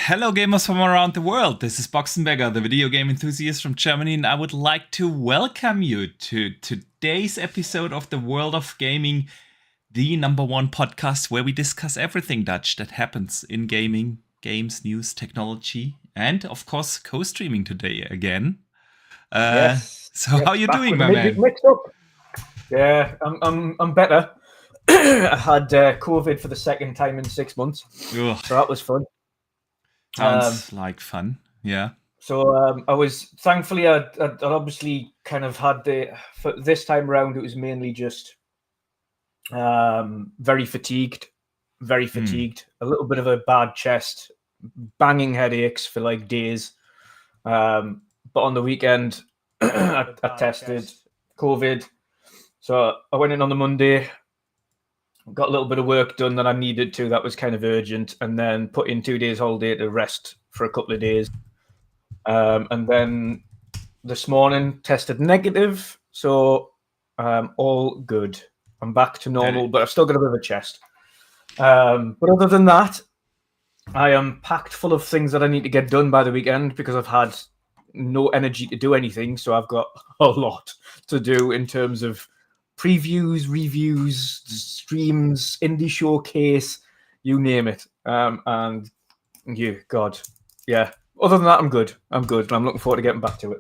Hello gamers from around the world, this is Boxenberger, the video game enthusiast from Germany, and I would like to welcome you to today's episode of the World of Gaming, the #1 podcast where we discuss everything Dutch that happens in gaming, games, news, technology, and of course co-streaming today again. Yes. How you doing, my man? Mixed up. Yeah, I'm better. I had COVID for the second time in 6 months, Ugh, so that was fun. sounds like fun. Yeah. So I was thankfully I'd obviously kind of had for this time around it was mainly just very fatigued, a little bit of a bad chest, banging headaches for like days. But on the weekend I tested COVID, so I went in on the Monday. Got a little bit of work done that I needed to. That was kind of urgent, and then put in 2 days holiday to rest for a couple of days. And then this morning tested negative, so all good. I'm back to normal, but I've still got a bit of a chest. But other than that, I am packed full of things that I need to get done by the weekend because I've had no energy to do anything. So I've got a lot to do in terms of previews, reviews, streams, indie showcase, you name it. And yeah, God, yeah. Other than that, I'm good. And I'm looking forward to getting back to it.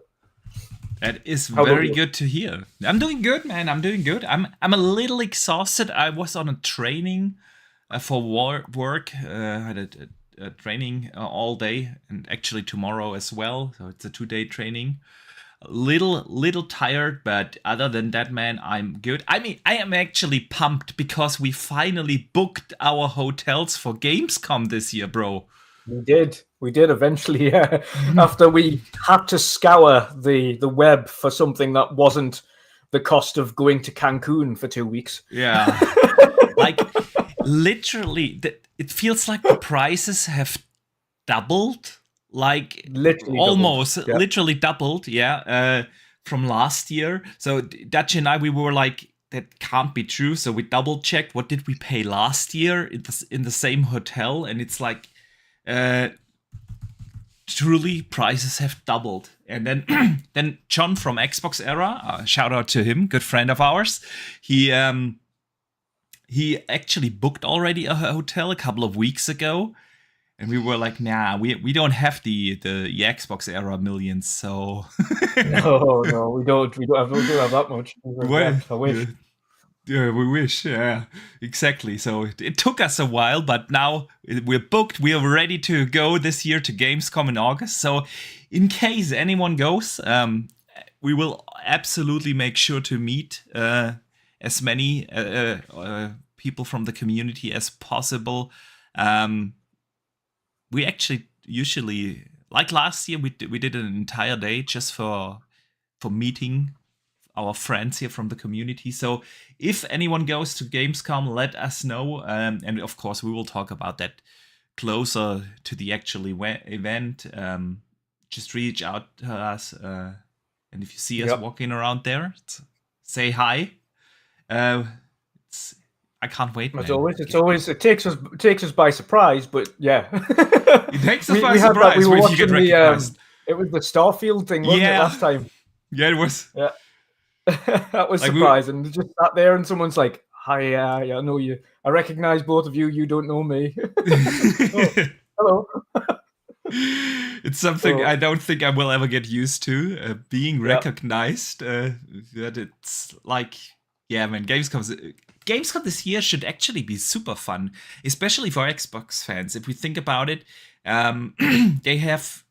That is very good to hear. I'm doing good, man. I'm doing good. I'm a little exhausted. I was on a training for work. I had a training all day, and actually tomorrow as well. So it's a 2-day training. A little tired, but other than that, man, I'm good. I mean, I am actually pumped because we finally booked our hotels for Gamescom this year, bro. We did eventually, yeah. After we had to scour the web for something that wasn't the cost of going to Cancun for 2 weeks. Yeah. Like, literally, it feels like the prices have doubled. Like literally almost doubled. Yeah. Literally doubled, from last year. So Dutch and I, we were like, that can't be true. So we double checked, what did we pay last year in the same hotel, and it's like truly prices have doubled. And then then John from Xbox Era, shout out to him, good friend of ours, he actually booked already a hotel a couple of weeks ago. And we were like, nah, we don't have the Xbox Era millions, so no, we don't have that much. I wish. Yeah, we wish. Yeah, exactly. So it took us a while, but now we're booked. We are ready to go this year to Gamescom in August. So in case anyone goes, we will absolutely make sure to meet as many people from the community as possible. We actually usually, like last year, we did an entire day just for meeting our friends here from the community. So if anyone goes to Gamescom, let us know. And of course, we will talk about that closer to the actual event. Just reach out to us. And if you see us walking around there, say hi. I can't wait. As always, it takes us by surprise, but yeah, it takes us by surprise when you get recognized. It was the Starfield thing, wasn't it, last time? Yeah, it was. Yeah, that was like surprising. We just sat there and someone's like, "Hi, I know you. I recognize both of you. You don't know me." Oh, hello. It's something I don't think I will ever get used to, being recognized. That it's like, yeah, man, Gamescom this year should actually be super fun, especially for Xbox fans. If we think about it, they have,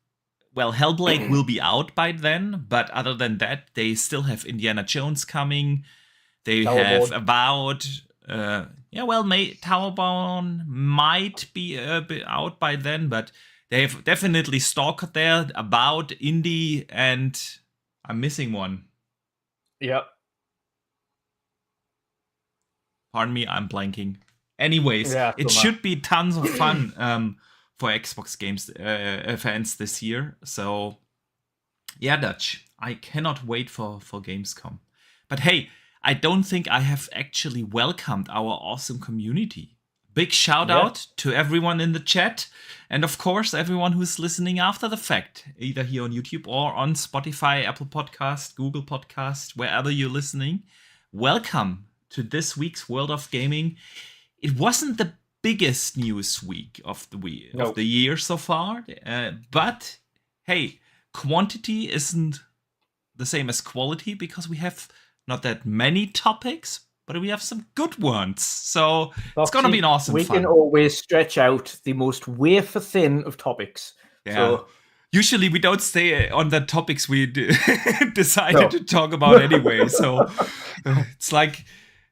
well, Hellblade will be out by then, but other than that, they still have Indiana Jones coming. They have Avowed. Towerborn might be a bit out by then, but they have definitely Stalker there, Avowed, Indie, and I'm missing one. Yep. Pardon me, I'm blanking. Anyways, it should be tons of fun for Xbox games fans this year. So, yeah, Dutch, I cannot wait for Gamescom. But hey, I don't think I have actually welcomed our awesome community. big shout out to everyone in the chat. And of course, everyone who's listening after the fact, either here on YouTube or on Spotify, Apple Podcast, Google Podcast, wherever you're listening. Welcome to this week's World of Gaming. It wasn't the biggest news week of the year so far, but hey, quantity isn't the same as quality because we have not that many topics, but we have some good ones. So it's going to be an awesome fun. We can always stretch out the most wafer thin of topics. Yeah. So usually we don't stay on the topics we decided to talk about anyway. So it's like,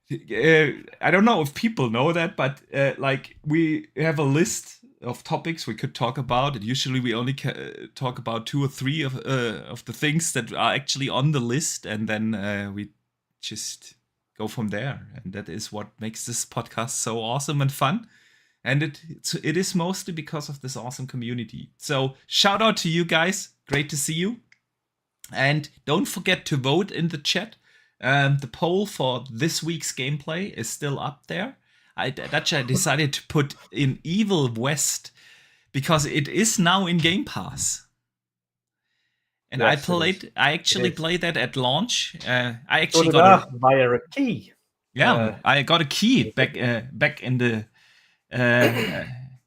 I don't know if people know that, but like we have a list of topics we could talk about. And usually we only talk about 2 or 3 of the things that are actually on the list. And then we just go from there, and that is what makes this podcast so awesome and fun. And it is mostly because of this awesome community. So shout out to you guys, great to see you. And don't forget to vote in the chat. The poll for this week's gameplay is still up there. I decided to put in Evil West because it is now in Game Pass. And yes, I actually played that at launch. I actually got via a key. Yeah, I got a key back in the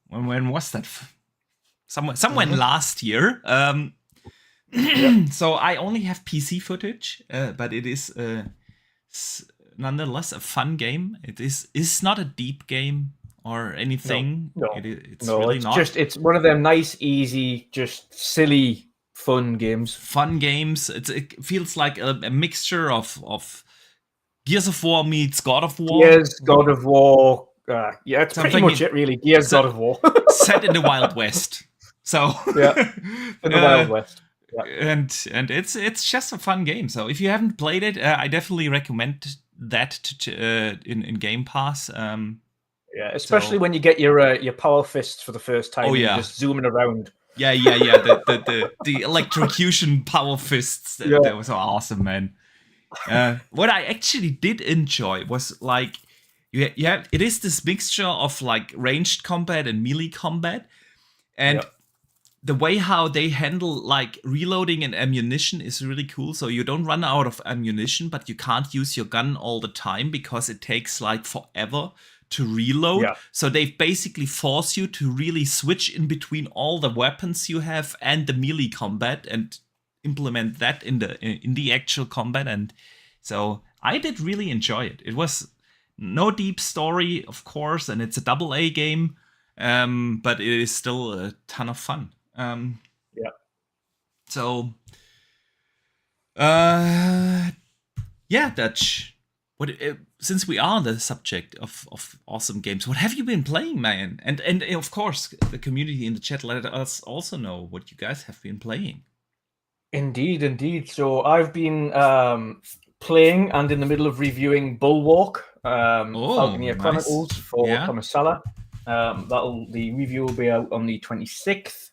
when was that? Somewhere last year. So I only have PC footage, but it is nonetheless a fun game. It's not a deep game or anything. No, it's really not. It's one of them nice, easy, just silly. Fun games. It feels like a mixture of Gears of War meets God of War. Gears, God of War. Yeah, it's pretty much it, really. Gears, God of War. Set in the Wild West. So yeah, in the Wild West. Yeah. And it's just a fun game. So if you haven't played it, I definitely recommend that in Game Pass. Yeah, especially when you get your power fists for the first time. Oh yeah, and just zooming around. Yeah. The electrocution power fists. That was awesome, man. What I actually did enjoy was like it is this mixture of like ranged combat and melee combat, and the way how they handle like reloading and ammunition is really cool. So you don't run out of ammunition, but you can't use your gun all the time because it takes like forever to reload. So they basically force you to really switch in between all the weapons you have and the melee combat and implement that in the actual combat. And so I did really enjoy it. It was no deep story, of course, and it's a AA game, but it is still a ton of fun. So Dutch, since we are the subject of awesome games, what have you been playing, man? And of course, the community in the chat, let us also know what you guys have been playing. Indeed. So I've been playing and in the middle of reviewing Bulwark, Falconeer Chronicles for Tomasala. The review will be out on the 26th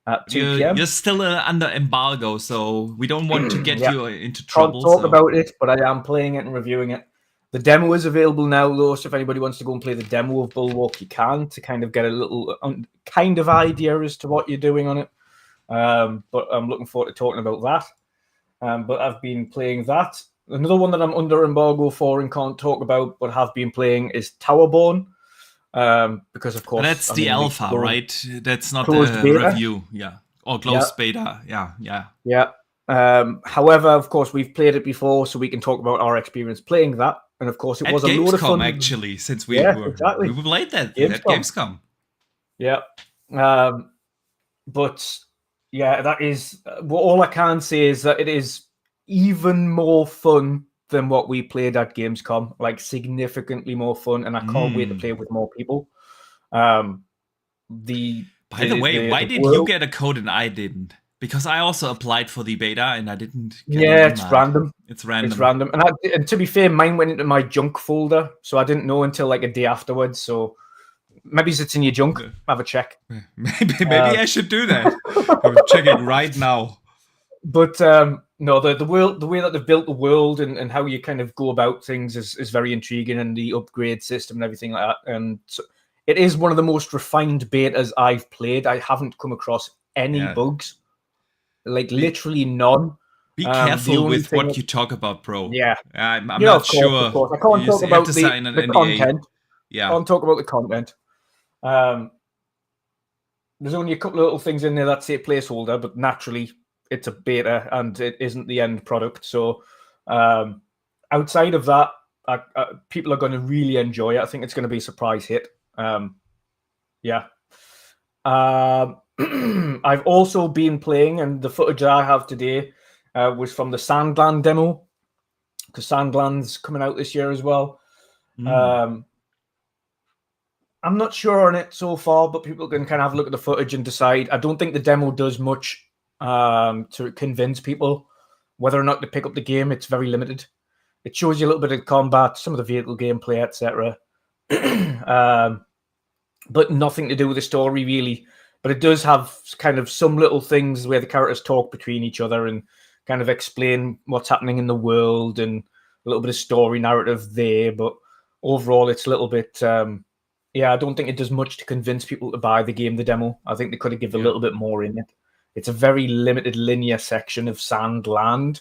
at 2 p.m. You're still under embargo, so we don't want to get you into trouble. Can't talk about it, but I am playing it and reviewing it. The demo is available now, though, so if anybody wants to go and play the demo of Bulwark, you can, to kind of get a little kind of idea as to what you're doing on it. But I'm looking forward to talking about that. But I've been playing that. Another one that I'm under embargo for and can't talk about, but have been playing, is Towerborn. Because, of course... But that's the alpha, right? That's not the review. Yeah. Or closed beta. Yeah. However, of course, we've played it before, so we can talk about our experience playing that. And of course, it was a load of fun. Actually, since we played that at Gamescom. Yeah. But yeah, that is all I can say is that it is even more fun than what we played at Gamescom, like significantly more fun, and I can't wait to play with more people. By the way, why did you get a code and I didn't? Because I also applied for the beta and I didn't get it's random. It's random. And to be fair, mine went into my junk folder, so I didn't know until like a day afterwards. So maybe it's in your junk. Have a check. Maybe I should do that. I'm checking right now. But no, the way that they've built the world and how you kind of go about things is very intriguing, and the upgrade system and everything like that. And so it is one of the most refined betas I've played. I haven't come across any bugs, like literally none. Be careful with what you talk about, bro. Yeah, I'm not sure. Of course. I can't talk about the content. Yeah, can't talk about the content. There's only a couple of little things in there that say placeholder, but naturally it's a beta and it isn't the end product. So outside of that, people are going to really enjoy it. I think it's going to be a surprise hit. Yeah. I've also been playing, and the footage I have today was from the Sandland demo, because Sandland's coming out this year as well. I'm not sure on it so far, but people can kind of have a look at the footage and decide. I don't think the demo does much to convince people whether or not to pick up the game. It's very limited. It shows you a little bit of combat, some of the vehicle gameplay, etc. But nothing to do with the story, really. But it does have kind of some little things where the characters talk between each other and kind of explain what's happening in the world and a little bit of story narrative there. But overall, it's a little bit... I don't think it does much to convince people to buy the game, the demo. I think they could have given a little bit more in it. It's a very limited linear section of Sandland.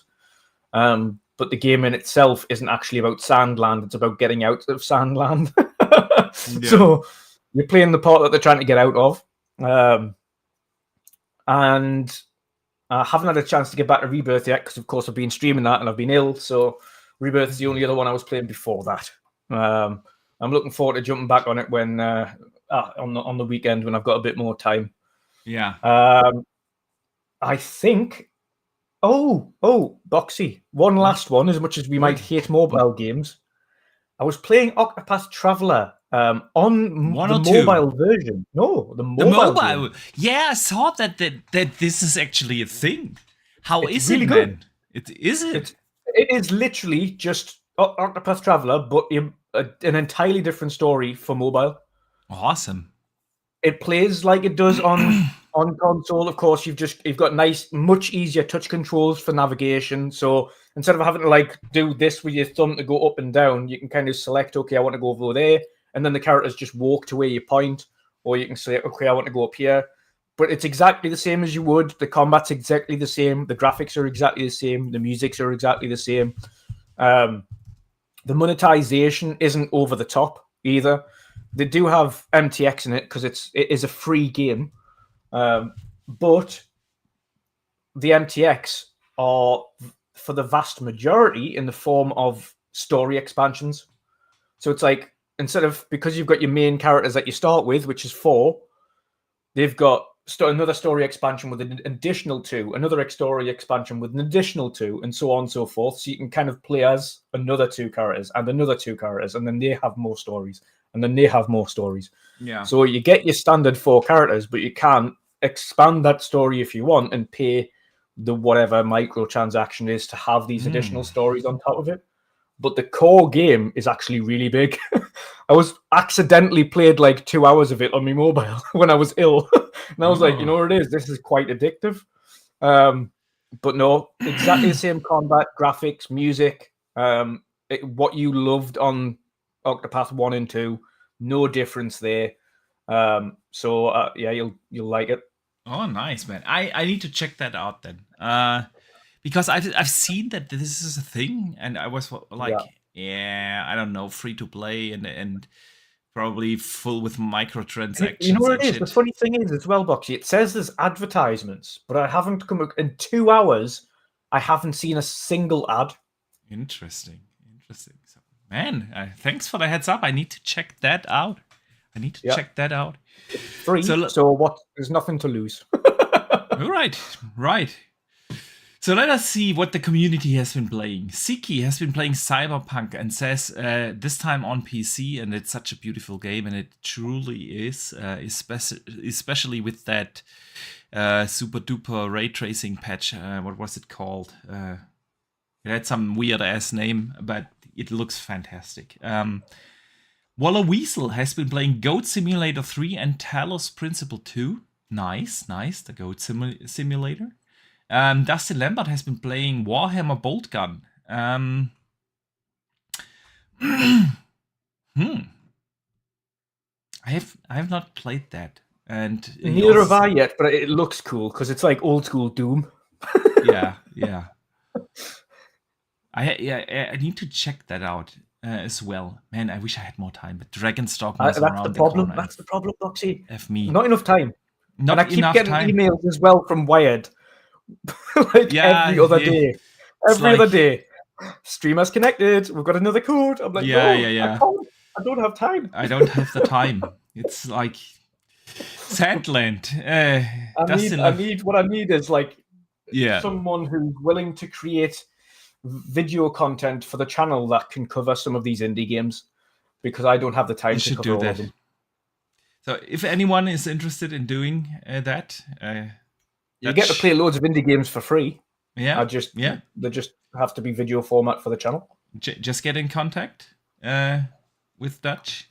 But the game in itself isn't actually about Sandland. It's about getting out of Sandland. So you're playing the part that they're trying to get out of. And I haven't had a chance to get back to Rebirth yet because, of course, I've been streaming that and I've been ill. So Rebirth is the only other one I was playing before that. I'm looking forward to jumping back on it when on the weekend when I've got a bit more time. Yeah. I think. Oh, Boxy. One last one. As much as we might hate mobile games, I was playing Octopath Traveler on the mobile version. No, the mobile. Yeah, I saw that this is actually a thing. How it's is really it, good. man? It is literally just Octopath Traveler, but an entirely different story for mobile. Awesome. It plays like it does on console. Of course, you've got nice, much easier touch controls for navigation. So instead of having to do this with your thumb to go up and down, you can kind of select, okay, I want to go over there, and then the characters just walk to where you point, or you can say, okay, I want to go up here. But it's exactly the same as you would. The combat's exactly the same. The graphics are exactly the same. The musics are exactly the same. The monetization isn't over the top either. They do have MTX in it because it is a free game, but the MTX are, for the vast majority, in the form of story expansions. So it's like, because you've got your main characters that you start with, which is 4, they've got another story expansion with an additional 2, another story expansion with an additional 2, and so on and so forth. So you can kind of play as another 2 characters and another 2 characters, and then they have more stories, and then they have more stories. Yeah. So you get your standard 4 characters, but you can expand that story if you want and pay the whatever microtransaction is to have these additional stories on top of it. But the core game is actually really big. I was accidentally played 2 hours of it on my mobile when I was ill. And I was like, you know what it is? This is quite addictive. But no, exactly the same combat, graphics, music, what you loved on Octopath 1 and 2. No difference there. So you'll like it. Oh, nice, man. I need to check that out then. Because I've seen that this is a thing, and I was like, I don't know, free to play and probably full with microtransactions. You know what it is? The funny thing is as well, Boxy, it says there's advertisements, but I haven't in 2 hours. I haven't seen a single ad. Interesting. So, man, thanks for the heads up. I need to check that out. Check that out. It's free. So what? There's nothing to lose. Right. So let us see what the community has been playing. Siki has been playing Cyberpunk and says this time on PC, and it's such a beautiful game, and it truly is, especially with that super duper ray tracing patch. What was it called? It had some weird ass name, but it looks fantastic. Waller Weasel has been playing Goat Simulator 3 and Talos Principle 2. Nice, the Goat Simulator. Dustin Lambert has been playing Warhammer Boltgun. I I have not played that, and Neither have I yet, but it looks cool because it's like old school Doom. yeah. I need to check that out as well. Man, I wish I had more time, but Dragon's Dogma is around the corner. That's the problem, Boxy. F me. Not enough time. Not and I keep enough getting time. emails as well from Wired, every other day. Every other day. Streamers connected. We've got another code. I'm like, I don't have time. I don't have the time. It's like Sandland. What I need is like someone who's willing to create video content for the channel that can cover some of these indie games, because I don't have the time to cover all of them. So if anyone is interested in doing that, you get to play loads of indie games for free. Yeah, they just have to be video format for the channel. Just get in contact with Dutch.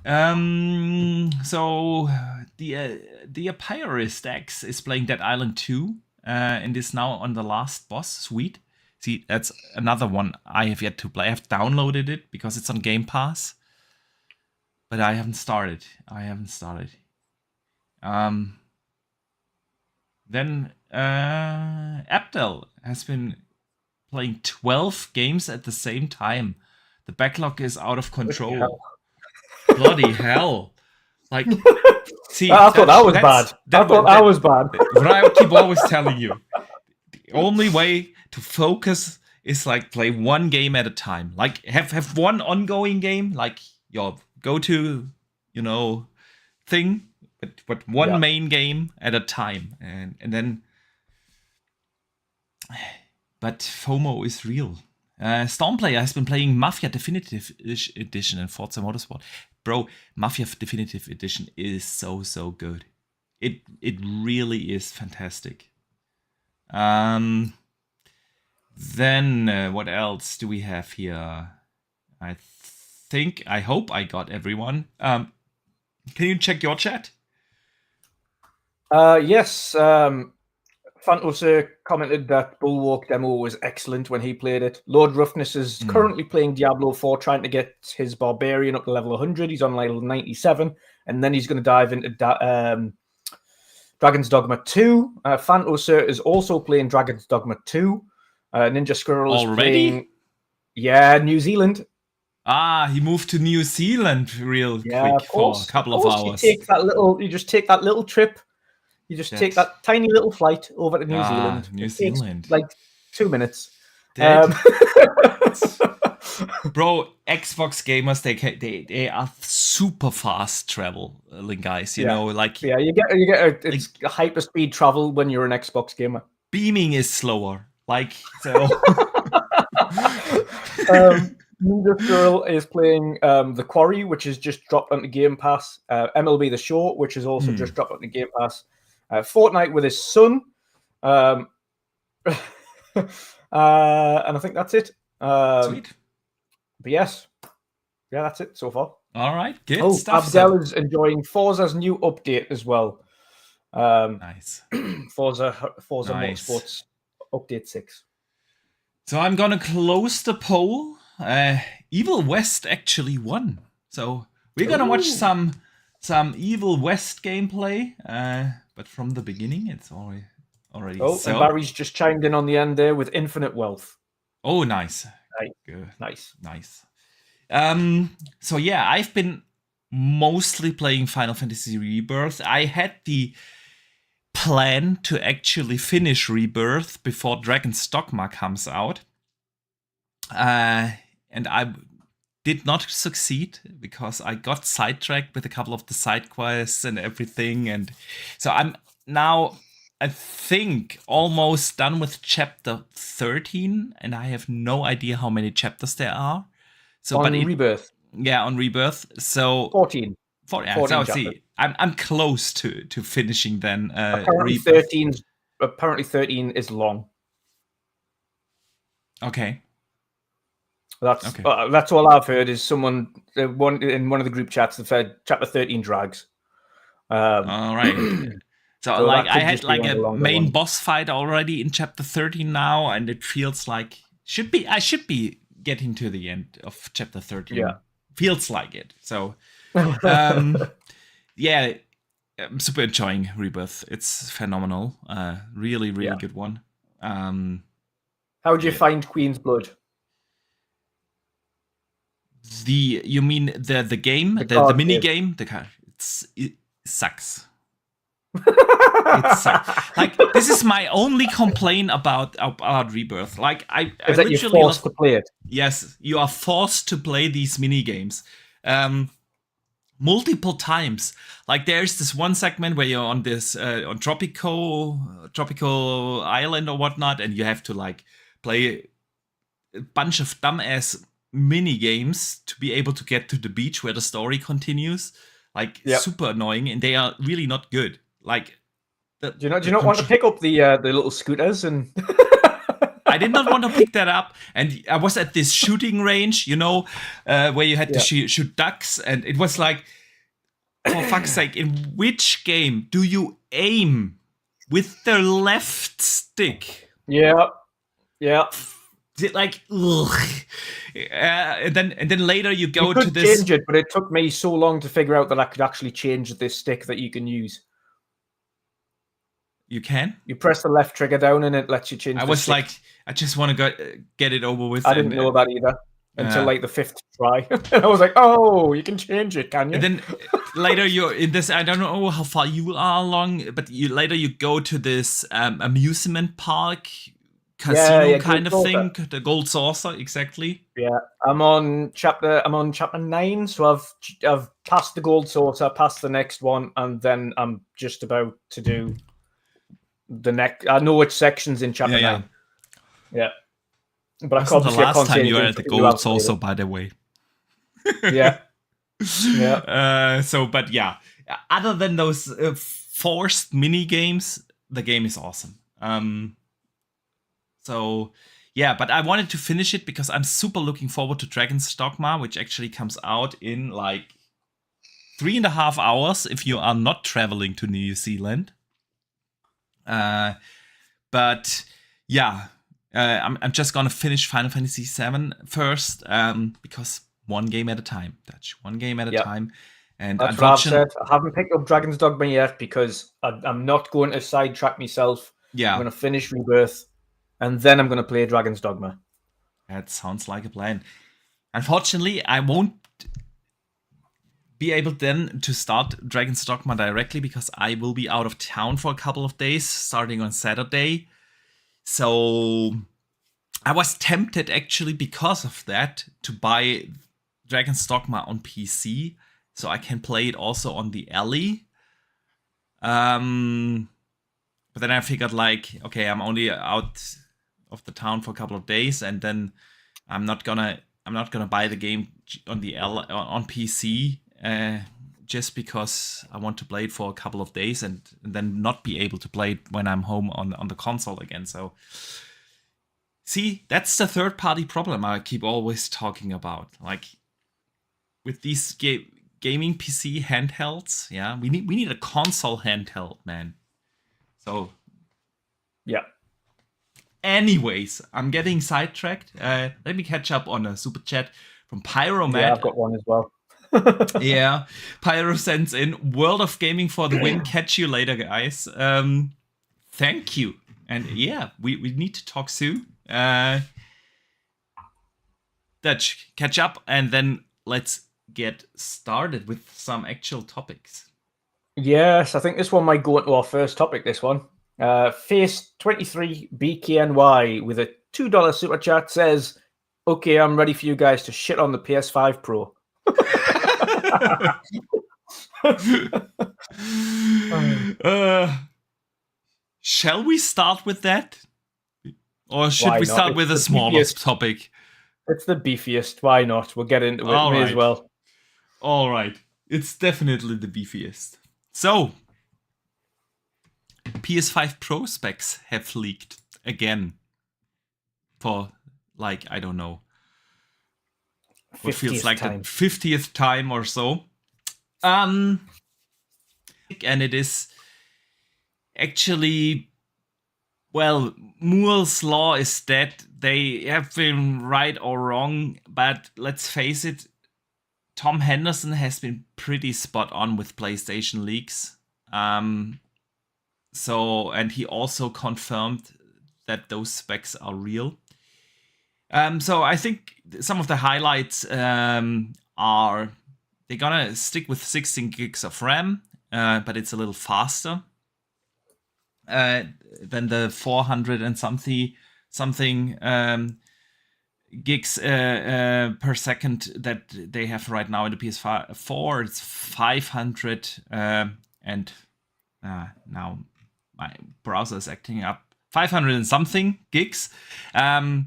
So the Apirist X is playing Dead Island 2 and is now on the last boss. Sweet. See, that's another one I have yet to play. I have downloaded it because it's on Game Pass, but I haven't started. Then Abdel has been playing 12 games at the same time. The backlog is out of control. Bloody hell. Like, see, I thought that was bad. I was bad. What I keep always telling you, the only way to focus is like play one game at a time. Like have one ongoing game, like your go-to, thing, but one main game at a time, and then. But FOMO is real. Stormplayer has been playing Mafia Definitive Edition and Forza Motorsport. Bro, Mafia Definitive Edition is so good. It really is fantastic. Then what else do we have here? I hope I got everyone. Can you check your chat? Yes. Phantos commented that Bulwark demo was excellent when he played it. Lord Roughness is currently playing Diablo 4, trying to get his Barbarian up to level 100. He's on level 97, and then he's going to dive into Dragon's Dogma 2. Phantos is also playing Dragon's Dogma 2. Ninja Squirrel is playing... Yeah, New Zealand. He moved to New Zealand quick for a couple of hours. You just take that little trip. You just take that tiny little flight over to New Zealand. New Zealand. Like 2 minutes. Bro, Xbox gamers, they are super fast traveling guys. You know, like you get a hyperspeed travel when you're an Xbox gamer. Beaming is slower. Like so. Ninja Girl is playing The Quarry, which is just dropped onto Game Pass. MLB The Show, which is also just dropped onto Game Pass. Fortnite with his son. And I think that's it. Sweet. But yes. Yeah, that's it so far. All right. Good stuff. Abdel is enjoying Forza's new update as well. Nice. Forza Motorsports Update 6. So I'm going to close the poll. Evil West actually won. So we're going to watch some Evil West gameplay. But from the beginning, it's already and Barry's just chimed in on the end there with Infinite Wealth. Oh, nice. Good. Nice. So yeah, I've been mostly playing Final Fantasy Rebirth. I had the plan to actually finish Rebirth before Dragon's Dogma comes out. And I did not succeed because I got sidetracked with a couple of the side quests and everything. And so I'm now, I think, almost done with chapter 13. And I have no idea how many chapters there are. So, Rebirth. Yeah, on Rebirth. So 14. 14 so see, I'm close to finishing then. Apparently 13 is long. Okay. That's all I've heard is someone in one of the group chats that said chapter 13 drags. All right. So like I had like a main boss fight already in chapter 13 now, and it feels like I should be getting to the end of chapter 13. Yeah. Feels like it. So Yeah, I'm super enjoying Rebirth. It's phenomenal. Really, really good one. How would you find Queen's Blood? You mean the game, the mini game? It sucks. It sucks. Like, this is my only complaint about Rebirth. Like, I that you're forced to play it. Yes, you are forced to play these mini games. Multiple times. Like, there's this one segment where you're on this on tropical island or whatnot, and you have to like play a bunch of dumbass mini games to be able to get to the beach where the story continues. Like, super annoying, and they are really not good. Like, do you not want to pick up the little scooters and? I did not want to pick that up, and I was at this shooting range, where you had to shoot ducks, and it was like, for fuck's sake, in which game do you aim with the left stick? Yeah. Like, ugh. And then later you go to this. Change it, but it took me so long to figure out that I could actually change this stick that you can use. You can? You press the left trigger down and it lets you change. I was like, I just want to get it over with. I didn't know that either until like the 5th try. And I was like, oh, you can change it, can you? And then later you're in this, I don't know how far you are along, but later you go to this amusement park, casino kind of thing, the Gold Saucer, exactly. Yeah, I'm on chapter 9, so I've passed the Gold Saucer, passed the next one, and then I'm just about to do the next. I know which section's in chapter 9. Yeah, but I can't. The last time you were at the Gold Saucer, by the way. Yeah. But yeah, other than those forced mini games, the game is awesome. But I wanted to finish it because I'm super looking forward to Dragon's Dogma, which actually comes out in like 3.5 hours if you are not traveling to New Zealand. But yeah, I'm just gonna finish Final Fantasy VII first, because one game at a time. That's one game at a time. And that's what I've said. I haven't picked up Dragon's Dogma yet because I'm not going to sidetrack myself. Yeah, I'm going to finish Rebirth, and then I'm going to play Dragon's Dogma. That sounds like a plan. Unfortunately, I won't be able then to start Dragon's Dogma directly because I will be out of town for a couple of days, starting on Saturday. So I was tempted, actually, because of that, to buy Dragon's Dogma on PC, so I can play it also on the Alley. But then I figured, like, okay, I'm only out of the town for a couple of days, and then I'm not gonna buy the game on the on PC, just because I want to play it for a couple of days and then not be able to play it when I'm home on the console again. So, see, that's the third-party problem I keep always talking about. Like, with these gaming PC handhelds, we need a console handheld, man. So, yeah. Anyways, I'm getting sidetracked. Let me catch up on a super chat from Pyroman. Yeah, I've got one as well. Yeah, Pyro sends in World of Gaming for the win. Catch you later, guys. Thank you. And yeah, we need to talk soon. Let's catch up and then let's get started with some actual topics. Yes, I think this one might go into our first topic, this one. Face 23 BKNY with a $2 super chat says, okay, I'm ready for you guys to shit on the PS5 Pro. Shall we start with that? Or should we start with a smaller topic? It's the beefiest. Why not? We'll get into it. May as well. All right. It's definitely the beefiest. So, PS5 Pro specs have leaked again for, like, I don't know, what feels like the 50th time or so. And it is actually, well, Moore's law is that they have been right or wrong, but let's face it, Tom Henderson has been pretty spot on with PlayStation leaks. And he also confirmed that those specs are real. So I think some of the highlights are they're gonna stick with 16 gigs of RAM, but it's a little faster than the 400 and something gigs per second that they have right now in the PS5 4. It's 500 and now my browser is acting up. 500 and something gigs. The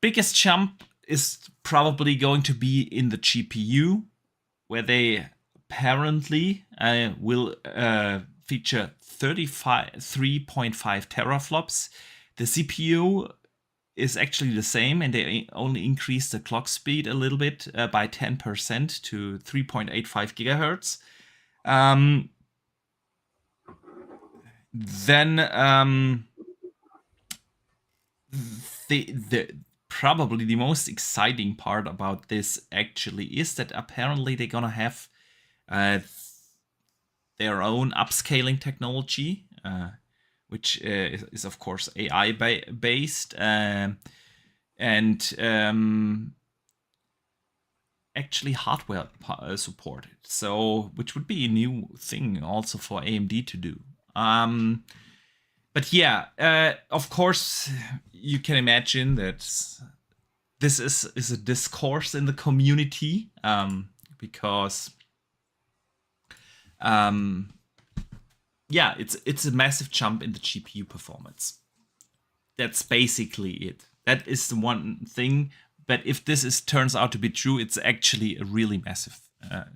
biggest jump is probably going to be in the GPU, where they apparently will feature 3.5 teraflops. The CPU is actually the same, and they only increased the clock speed a little bit by 10% to 3.85 gigahertz. Then the probably the most exciting part about this actually is that apparently they're gonna have their own upscaling technology, which is of course AI based and actually hardware supported. So, which would be a new thing also for AMD to do. But yeah, of course, you can imagine that this is a discourse in the community because, yeah, it's a massive jump in the GPU performance. That's basically it. That is the one thing. But if this turns out to be true, it's actually a really massive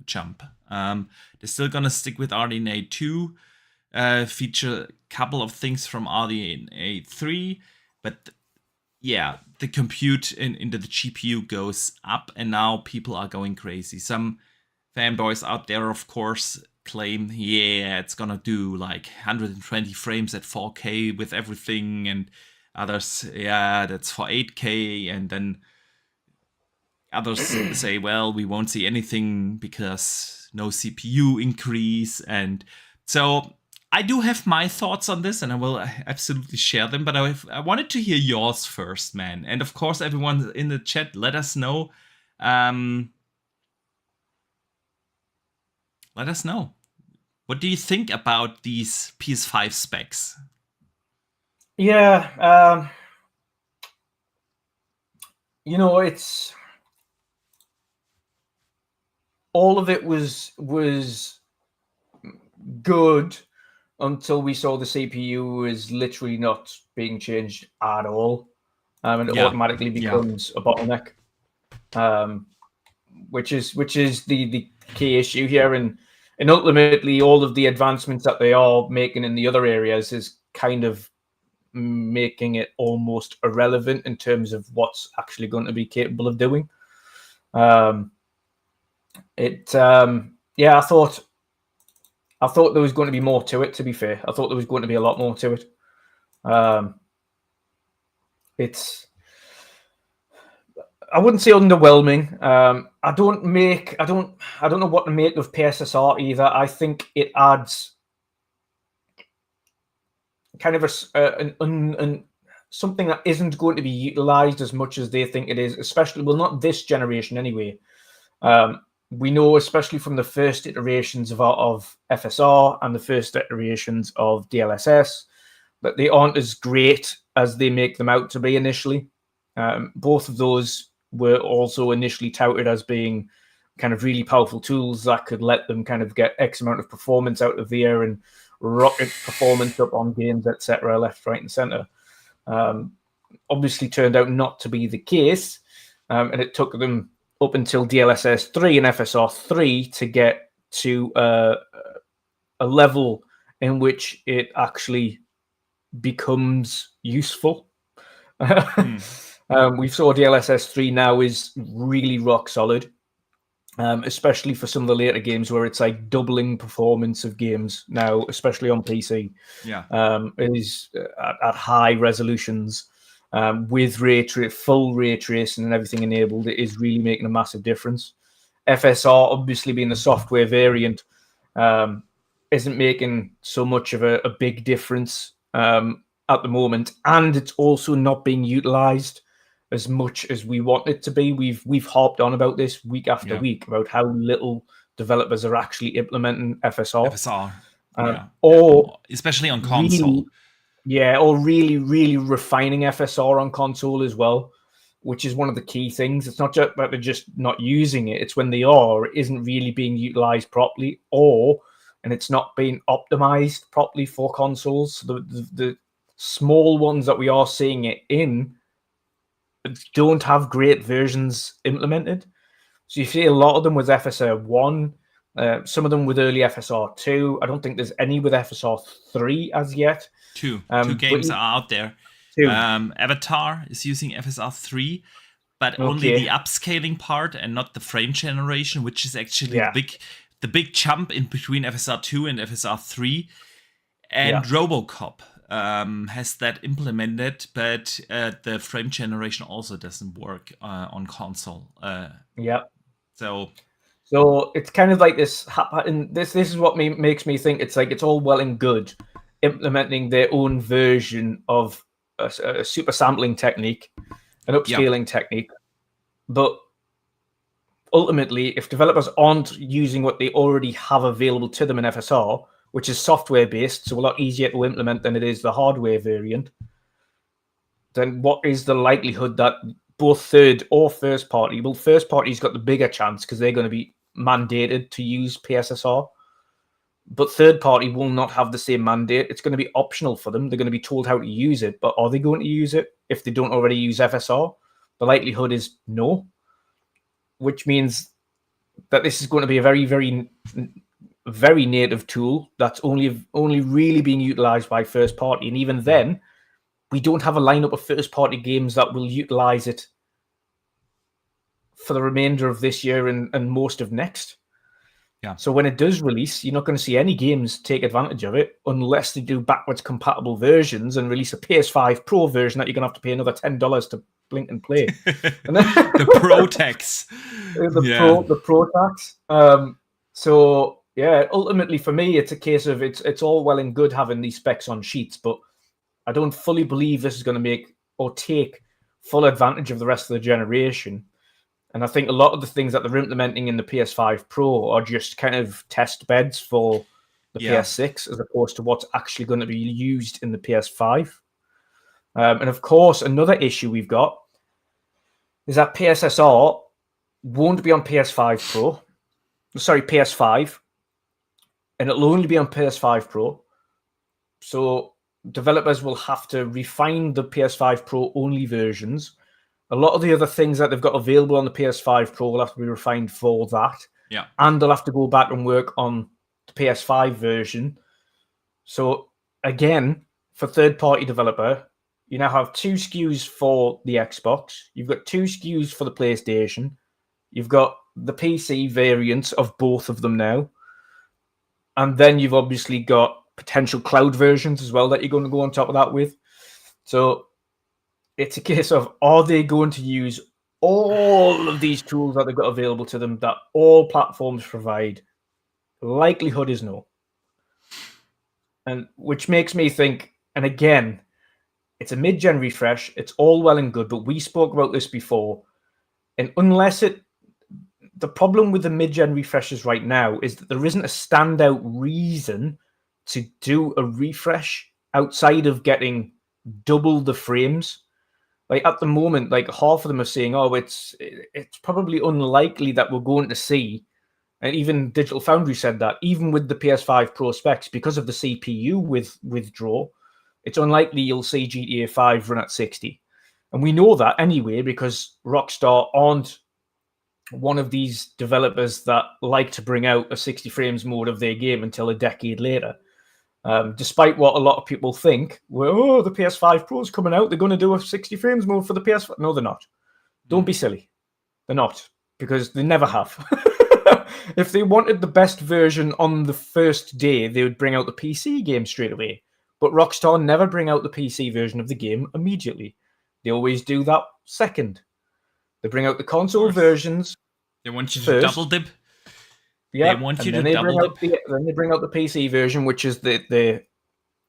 jump. They're still gonna stick with RDNA 2. Feature a couple of things from RDNA 3, but yeah, the compute into the GPU goes up, and now people are going crazy. Some fanboys out there, of course, claim, yeah, it's gonna do like 120 frames at 4K with everything, and others, yeah, that's for 8K, and then others say, well, we won't see anything because no CPU increase, and so I do have my thoughts on this, and I will absolutely share them, but I wanted to hear yours first, man. And of course, everyone in the chat, let us know. Let us know. What do you think about these PS5 specs? Yeah, you know, it's all of it was good until we saw the CPU is literally not being changed at all, and it automatically becomes a bottleneck, which is the key issue here, and ultimately all of the advancements that they are making in the other areas is kind of making it almost irrelevant in terms of what's actually going to be capable of doing. Yeah, I thought there was going to be more to it, to be fair. I thought there was going to be a lot more to it. It's, I wouldn't say underwhelming. I don't know what to make of PSSR either. I think it adds kind of something that isn't going to be utilized as much as they think it is, especially, well, not this generation anyway. We know, especially from the first iterations of FSR and the first iterations of DLSS, that they aren't as great as they make them out to be initially. Both of those were also initially touted as being kind of really powerful tools that could let them kind of get X amount of performance out of the air and rocket performance up on games, etc., left, right, and center. Obviously turned out not to be the case, and it took them up until DLSS 3 and FSR 3 to get to a level in which it actually becomes useful. We saw DLSS 3 now is really rock solid, especially for some of the later games where it's like doubling performance of games now, especially on PC. Yeah, it is at high resolutions. with full ray tracing and everything enabled, it is really making a massive difference. FSR, obviously being the software variant, isn't making so much of a big difference at the moment, and it's also not being utilized as much as we want it to be. We've harped on about this week after week about how little developers are actually implementing FSR. Or especially on console. Or really refining FSR on console as well, which is one of the key things. It's not just that they're just not using it; it's when they are, it isn't really being utilized properly, and it's not being optimized properly for consoles. The small ones that we are seeing it in don't have great versions implemented. So you see a lot of them with FSR 1, some of them with early FSR 2. I don't think there's any with FSR 3 as yet. Two games are out there. Avatar is using FSR 3, but only the upscaling part and not the frame generation, which is actually the big jump in between FSR 2 and FSR 3. And RoboCop has that implemented, but the frame generation also doesn't work on console. So it's kind of like this. And this is what makes me think it's like it's all well and good implementing their own version of a super sampling technique, an upscaling technique, but ultimately, if developers aren't using what they already have available to them in FSR, which is software-based, so a lot easier to implement than it is the hardware variant, then what is the likelihood that both third or first party, well, first party's got the bigger chance because they're going to be mandated to use PSSR, but third party will not have the same mandate. It's going to be optional for them. They're going to be told how to use it, but are they going to use it if they don't already use FSR? The likelihood is no, which means that this is going to be a very, very, very native tool that's only really being utilized by first party. And even then, we don't have a lineup of first party games that will utilize it for the remainder of this year and most of next. So when it does release, you're not going to see any games take advantage of it unless they do backwards compatible versions and release a PS5 Pro version that you're going to have to pay another $10 to blink and play. The Pro tax. The Pro tax. So yeah, ultimately for me, it's a case of it's all well and good having these specs on sheets, but I don't fully believe this is going to make or take full advantage of the rest of the generation. And I think a lot of the things that they're implementing in the PS5 Pro are just kind of test beds for the PS6 as opposed to what's actually going to be used in the PS5. And of course, another issue we've got is that PSSR won't be on PS5, and it'll only be on PS5 Pro. So developers will have to refine the PS5 Pro only versions. A lot of the other things that they've got available on the PS5 Pro will have to be refined for that. And they'll have to go back and work on the PS5 version. So again, for third-party developer, you now have 2 SKUs for the Xbox. You've got 2 SKUs for the PlayStation. You've got the PC variants of both of them now. And then you've obviously got potential cloud versions as well that you're going to go on top of that with. So it's a case of, are they going to use all of these tools that they've got available to them that all platforms provide? Likelihood is no. And which makes me think, and again, it's a mid-gen refresh. It's all well and good, but we spoke about this before. And the problem with the mid-gen refreshes right now is that there isn't a standout reason to do a refresh outside of getting double the frames. Like at the moment, like half of them are saying, "Oh, it's probably unlikely that we're going to see." And even Digital Foundry said that, even with the PS5 Pro specs, because of the CPU withdraw, it's unlikely you'll see GTA 5 run at 60. And we know that anyway because Rockstar aren't one of these developers that like to bring out a 60 frames mode of their game until a decade later. Despite what a lot of people think, well, the PS5 Pro is coming out, they're going to do a 60 frames mode for the PS5. No, they're not. Don't be silly. They're not, because they never have. If they wanted the best version on the first day, they would bring out the PC game straight away. But Rockstar never bring out the PC version of the game immediately. They always do that second. They bring out the console versions. They want you to first. double dip. Yeah, they want you and then to they double dip. Then they bring out the PC version, which is the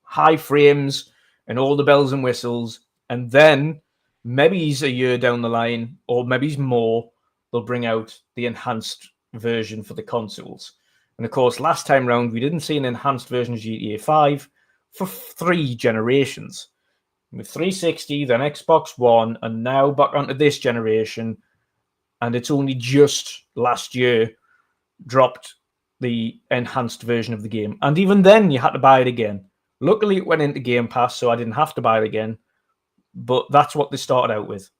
high frames and all the bells and whistles. And then maybe a year down the line, or maybe more, they'll bring out the enhanced version for the consoles. And of course, last time round, we didn't see an enhanced version of GTA 5 for 3 generations. With 360, then Xbox One, and now back onto this generation. And it's only just last year dropped the enhanced version of the game. And even then, you had to buy it again. Luckily, it went into Game Pass, so I didn't have to buy it again. But that's what they started out with.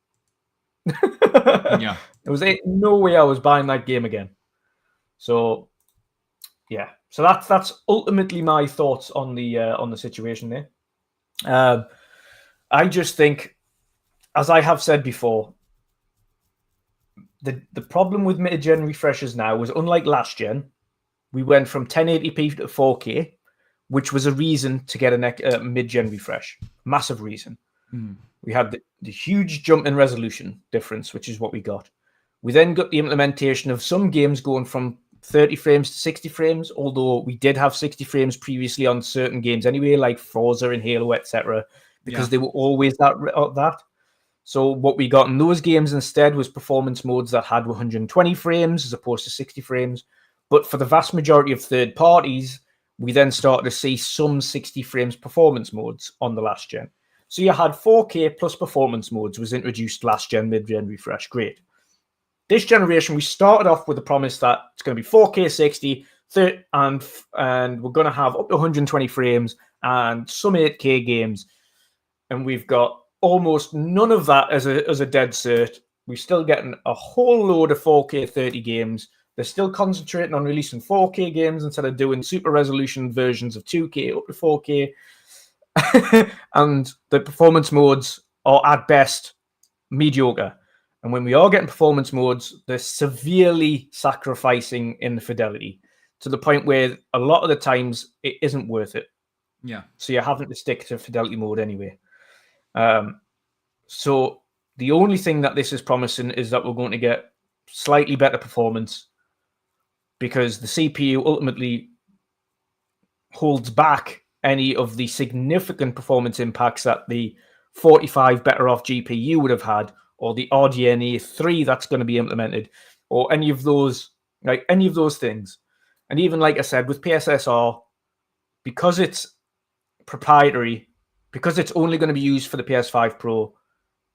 Yeah. There was no way I was buying that game again. So, yeah. So that's ultimately my thoughts on the situation there. I just think, as I have said before, the problem with mid-gen refreshes now was, unlike last gen, we went from 1080p to 4K, which was a reason to get a mid-gen refresh. Massive reason. We had the huge jump in resolution difference, which is what we got. We then got the implementation of some games going from 30 frames to 60 frames, although we did have 60 frames previously on certain games anyway, like Forza and Halo, etc., because they were always that. So what we got in those games instead was performance modes that had 120 frames as opposed to 60 frames. But for the vast majority of third parties, we then started to see some 60 frames performance modes on the last gen. So you had 4K plus performance modes was introduced last gen, mid-gen refresh. Great. This generation, we started off with the promise that it's going to be 4K 60, and we're going to have up to 120 frames and some 8K games. And we've got almost none of that as a dead cert. We're still getting a whole load of 4K 30 games. They're still concentrating on releasing 4K games instead of doing super resolution versions of 2K up to 4K. And the performance modes are at best mediocre. And when we are getting performance modes, they're severely sacrificing in the fidelity to the point where a lot of the times it isn't worth it. Yeah. So you're having to stick to fidelity mode anyway. So the only thing that this is promising is that we're going to get slightly better performance, because the CPU ultimately holds back any of the significant performance impacts that the 45 better off GPU would have had, or the RDNA 3 that's going to be implemented, or any of those things. And even, like I said, with PSSR, because it's proprietary, because it's only going to be used for the PS5 Pro,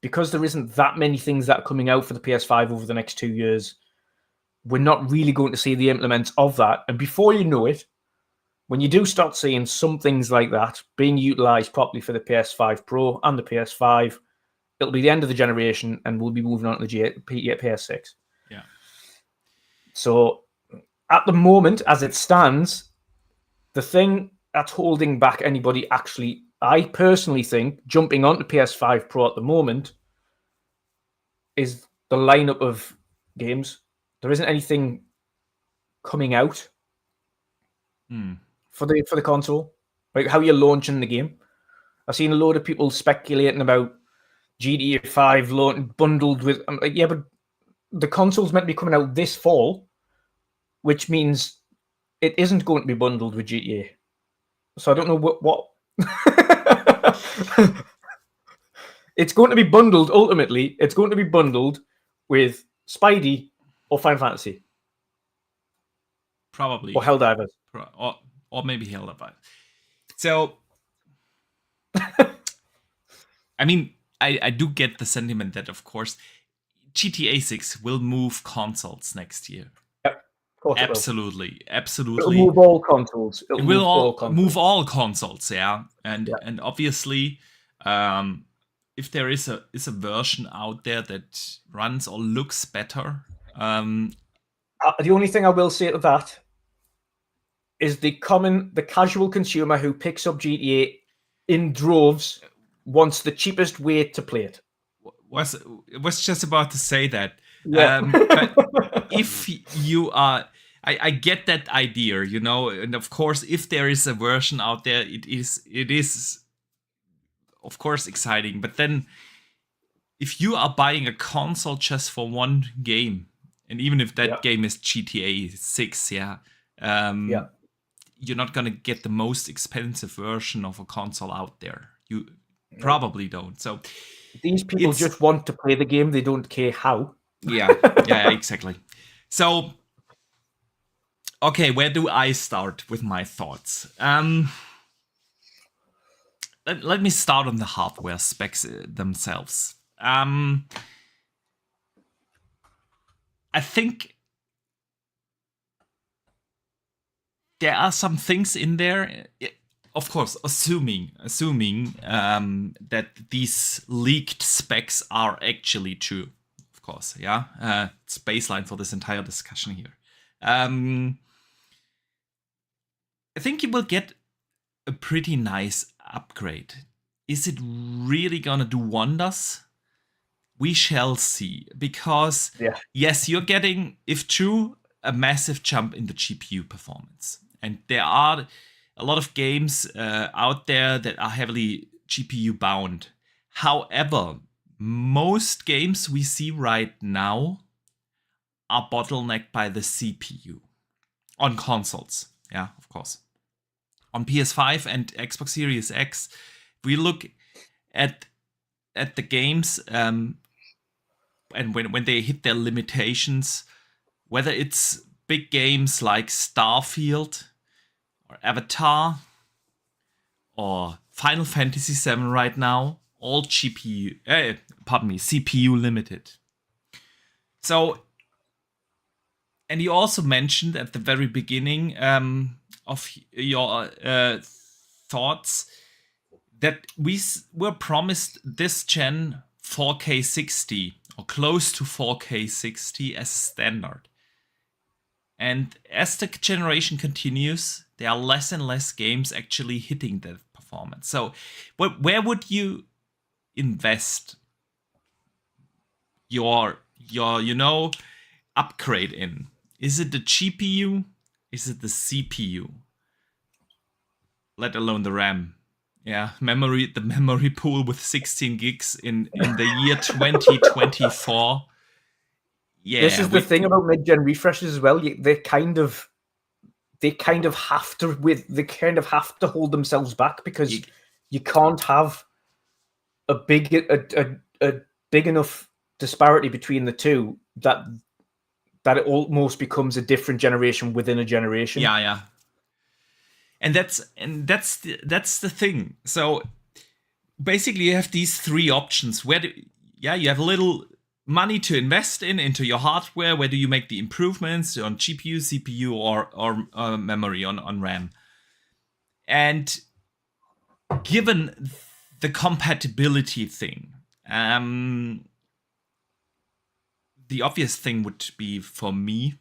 because there isn't that many things that are coming out for the PS5 over the next 2 years, we're not really going to see the implements of that. And before you know it, when you do start seeing some things like that being utilized properly for the PS5 Pro and the PS5, it'll be the end of the generation and we'll be moving on to the PS6. Yeah. So at the moment, as it stands, the thing that's holding back anybody actually, I personally think, jumping onto PS5 Pro at the moment is the lineup of games. There isn't anything coming out for the console, like how you're launching the game. I've seen a load of people speculating about GTA 5 bundled with. I'm like, yeah, but the console's meant to be coming out this fall, which means it isn't going to be bundled with GTA. So I don't know what. It's going to be bundled, ultimately. It's going to be bundled with Spidey or Final Fantasy. Probably. Or Helldivers. Or maybe Helldivers. So, I mean, I do get the sentiment that, of course, GTA 6 will move consoles next year. Yep, of course absolutely. It'll move all consoles. It will move all consoles, yeah. And obviously, if there is a version out there that runs or looks better. The only thing I will say to that is the casual consumer who picks up GTA in droves wants the cheapest way to play it. Was just about to say that. Yeah. But if you are, I get that idea, you know, and of course, if there is a version out there, it is of course exciting. But then if you are buying a console just for one game, and even if that game is GTA 6, you're not gonna get the most expensive version of a console out there. You probably don't. So these people just want to play the game. They don't care how. Yeah, exactly. So, okay, where do I start with my thoughts? Let me start on the hardware specs themselves. I think there are some things in there, of course, assuming that these leaked specs are actually true. Of course, yeah. It's baseline for this entire discussion here. I think you will get a pretty nice upgrade. Is it really gonna do wonders? We shall see. Because yes, you're getting, if true, a massive jump in the GPU performance. And there are a lot of games out there that are heavily GPU bound. However, most games we see right now are bottlenecked by the CPU on consoles. Yeah, of course. On PS5 and Xbox Series X, we look at the games and when they hit their limitations, whether it's big games like Starfield or Avatar or Final Fantasy VII right now, all CPU limited. So, and you also mentioned at the very beginning of your thoughts that we were promised this gen 4K 60 or close to 4K 60 as standard. And as the generation continues, there are less and less games actually hitting that performance. So where would you invest your upgrade in? Is it the GPU? Is it the CPU? Let alone the RAM. Yeah, the memory pool with 16 gigs in the year 2024. Yeah, this is the thing about mid-gen refreshes as well. They kind of have to hold themselves back because you can't have a big enough disparity between the two that it almost becomes a different generation within a generation. Yeah. And that's the thing. So basically, you have these three options. You have a little money to invest into your hardware. Where do you make the improvements on GPU, CPU, or memory on RAM? And given the compatibility thing, the obvious thing would be for me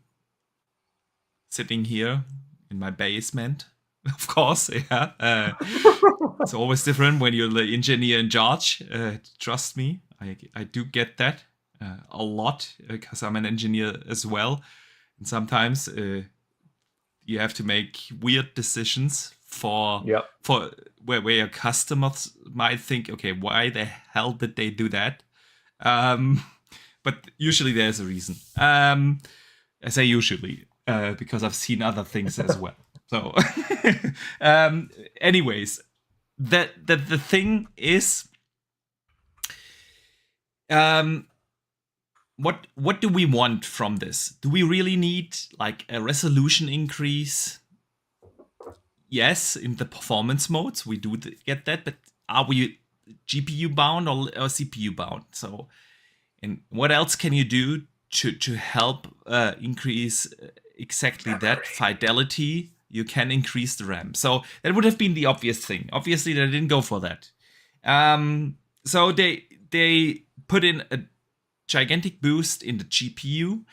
sitting here in my basement. Of course, yeah. It's always different when you're the engineer in charge. Trust me, I do get that a lot because I'm an engineer as well. And sometimes you have to make weird decisions for where your customers might think, okay, why the hell did they do that? But usually there's a reason. I say usually because I've seen other things as well. So, anyways, the thing is, what do we want from this? Do we really need like a resolution increase? Yes, in the performance modes we do get that, but are we GPU bound or CPU bound? So, and what else can you do to help increase exactly that fidelity? You can increase the RAM. So that would have been the obvious thing. Obviously, they didn't go for that. So they put in a gigantic boost in the GPU.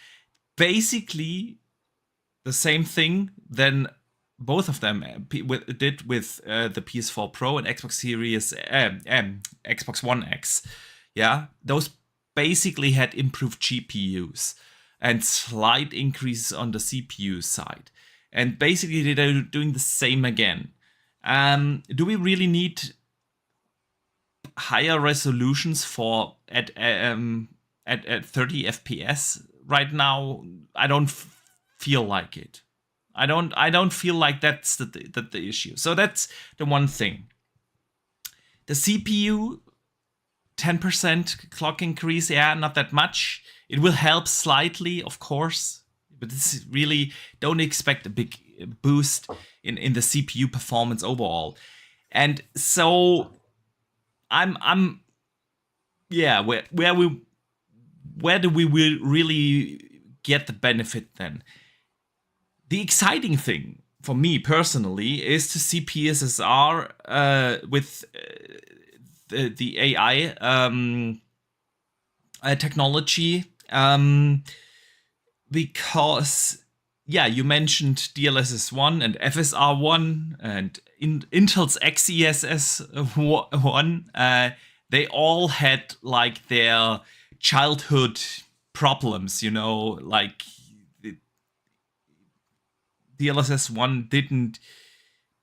Basically, the same thing than both of them did with the PS4 Pro and Xbox Series, Xbox One X. Yeah, those basically had improved GPUs and slight increases on the CPU side. And basically, they're doing the same again. Do we really need higher resolutions for at 30 FPS right now. I don't feel like it. I don't feel like that's the issue. So that's the one thing. The CPU, 10% clock increase, not that much. It will help slightly, of course, but this really don't expect a big boost in the CPU performance overall. And so I'm where do we really get the benefit then? The exciting thing for me personally is to see PSSR with the AI technology, because you mentioned DLSS1 and FSR1 and Intel's XeSS1. They all had like their childhood problems, like DLSS1 didn't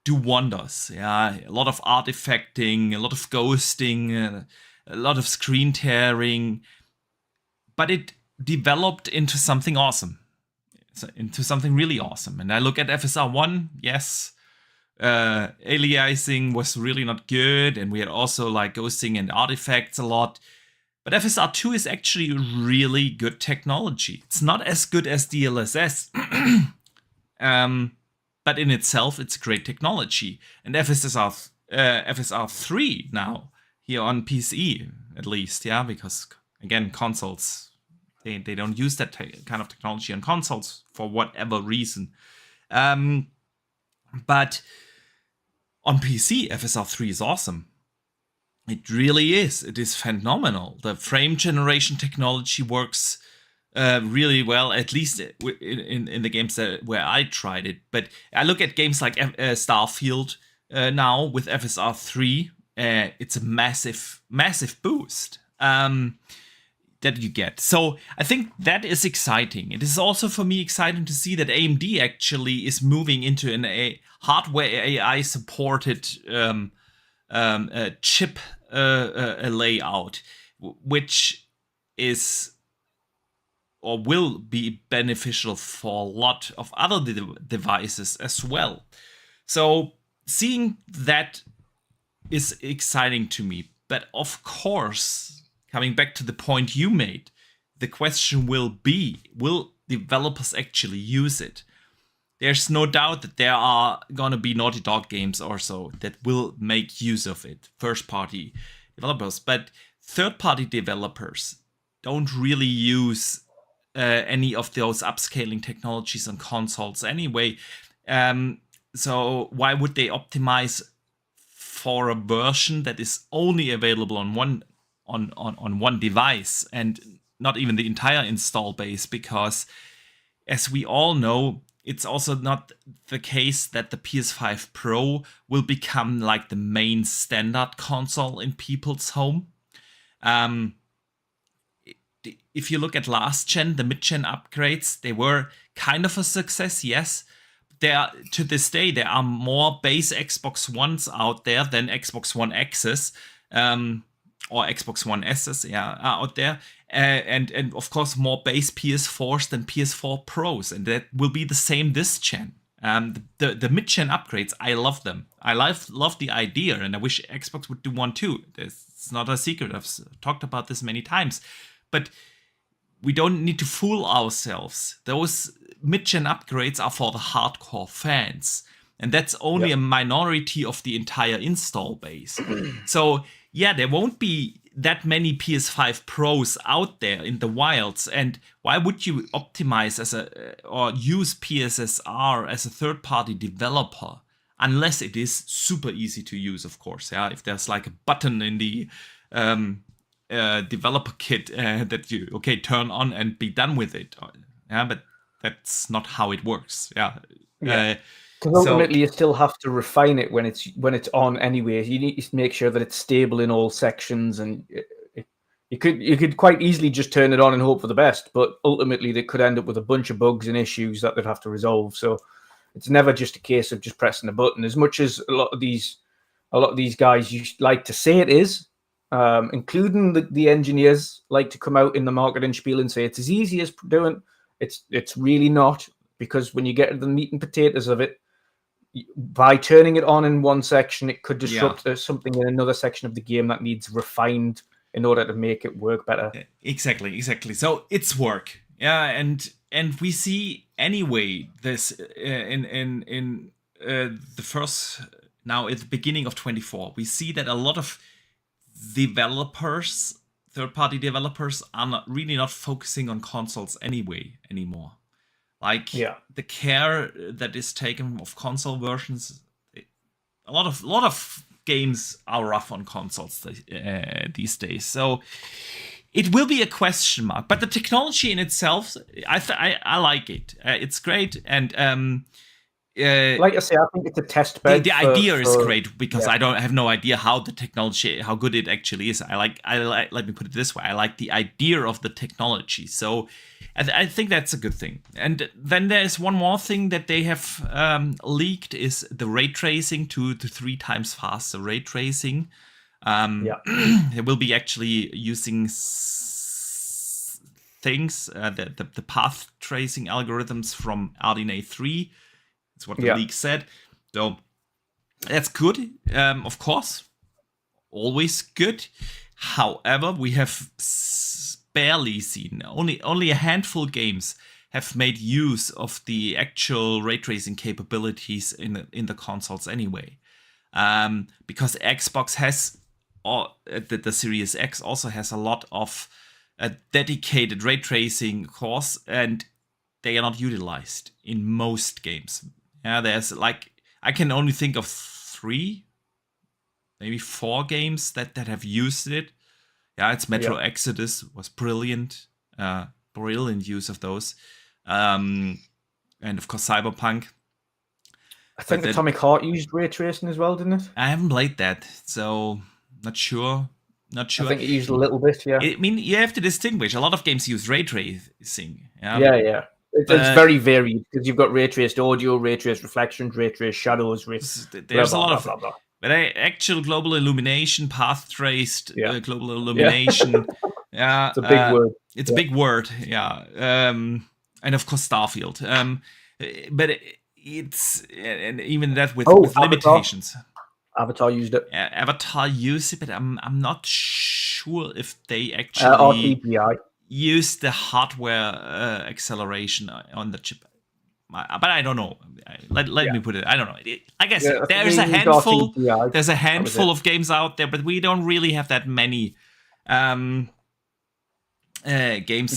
do wonders. A lot of artifacting, a lot of ghosting, a lot of screen tearing, but it developed into something awesome, into something really awesome. And I look at FSR1, yes, aliasing was really not good, and we had also like ghosting and artifacts a lot. But FSR2 is actually really good technology. It's not as good as DLSS, but in itself, it's great technology. And FSR3 now, here on PC, at least, because, again, consoles, they don't use that kind of technology on consoles for whatever reason. But on PC, FSR3 is awesome. It really is. It is phenomenal. The frame generation technology works really well, at least in the games where I tried it. But I look at games like Starfield now with FSR3. It's a massive boost that you get. So I think that is exciting. It is also for me exciting to see that AMD actually is moving into a hardware AI supported chip layout, which is or will be beneficial for a lot of other devices as well. So seeing that is exciting to me. But of course, coming back to the point you made, the question will be, will developers actually use it? There's no doubt that there are going to be Naughty Dog games or so that will make use of it, first-party developers. But third-party developers don't really use any of those upscaling technologies on consoles anyway. So why would they optimize for a version that is only available on one device and not even the entire install base? Because as we all know, it's also not the case that the PS5 Pro will become like the main standard console in people's home. If you look at last gen, the mid-gen upgrades, they were kind of a success, yes. To this day, there are more base Xbox Ones out there than Xbox One X's, or Xbox One S's, out there. And of course, more base PS4s than PS4 Pros. And that will be the same this gen. The mid-gen upgrades, I love them. I love the idea, and I wish Xbox would do one too. It's not a secret. I've talked about this many times. But we don't need to fool ourselves. Those mid-gen upgrades are for the hardcore fans. And that's only a minority of the entire install base. So, there won't be that many PS5 Pros out there in the wilds. And why would you optimize or use PSSR as a third-party developer? Unless it is super easy to use, of course. If there's like a button in the developer kit that you turn on and be done with it. But that's not how it works. Because ultimately, you still have to refine it when it's on anyway. You need to make sure that it's stable in all sections, and you could quite easily just turn it on and hope for the best. But ultimately, they could end up with a bunch of bugs and issues that they'd have to resolve. So it's never just a case of just pressing a button. As much as a lot of these guys like to say it is, including the engineers, like to come out in the marketing spiel and say it's as easy as doing. It's really not, because when you get to the meat and potatoes of it, by turning it on in one section, it could disrupt something in another section of the game that needs refined in order to make it work better. Exactly. So it's work, and we see anyway this in the first, now at the beginning of 24, we see that a lot of developers, third-party developers, are not focusing on consoles anymore. Like the care that is taken of console versions, a lot of games are rough on consoles these days. So it will be a question mark. But the technology in itself, I like it. It's great, and like I say, I think it's a test bed. The idea is great, because I have no idea how the technology, how good it actually is. I like. Let me put it this way: I like the idea of the technology. So I think that's a good thing. And then there's one more thing that they have leaked, is the ray tracing, 2 to 3 times faster ray tracing. They will be actually using things, the path tracing algorithms from RDNA 3. That's what the leak said. So that's good, of course. Always good. However, we have barely seen, only a handful of games have made use of the actual ray tracing capabilities in the consoles anyway. Because Xbox has, the Series X also has a lot of dedicated ray tracing cores, and they are not utilized in most games. There's I can only think of 3, maybe 4 games that have used it. It's Metro Exodus was brilliant use of those, and of course Cyberpunk. I think Atomic Heart used ray tracing as well, didn't it? I haven't played that, so not sure. I think it used a little bit. I mean, you have to distinguish. A lot of games use ray tracing. Yeah. It's very varied, because you've got ray traced audio, ray traced reflections, ray traced shadows. There's a lot of. But actual global illumination, path traced global illumination. It's a big word. It's a big word, and of course Starfield. But it's, and even that with limitations. Avatar used it. Avatar used it, but I'm not sure if they actually use the hardware acceleration on the chip. But I don't know. Let me put it. I don't know. I guess there's a handful. There's a handful of games out there, but we don't really have that many games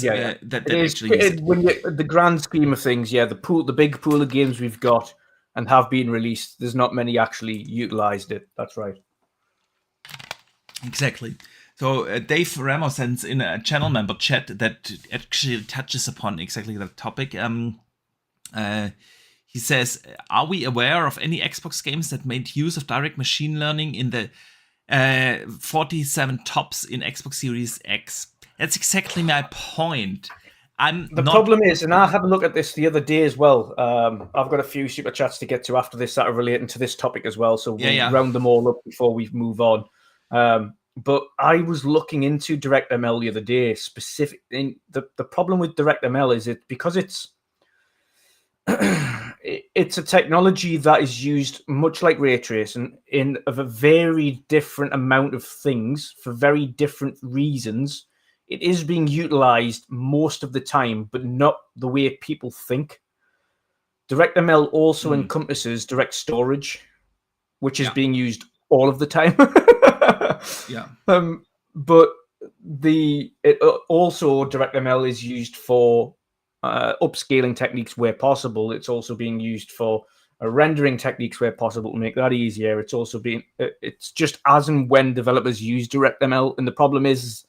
that actually use it. When the grand scheme of things, the big pool of games we've got and have been released, there's not many actually utilized it. That's right. Exactly. So Dave Ramos sends in a channel member chat that actually touches upon exactly that topic. He says, are we aware of any Xbox games that made use of direct machine learning in the 47 tops in Xbox Series X? That's exactly my point. Problem is, and I had a look at this the other day as well. I've got a few super chats to get to after this that are relating to this topic as well. So we'll round them all up before we move on. But I was looking into DirectML the other day. The problem with DirectML is because it's a technology that is used much like ray tracing in a very different amount of things for very different reasons. It is being utilized most of the time, but not the way people think. DirectML also encompasses direct storage, which is being used all of the time. But also DirectML is used for upscaling techniques where possible. It's also being used for rendering techniques where possible to make that easier. It's just as and when developers use DirectML, and the problem is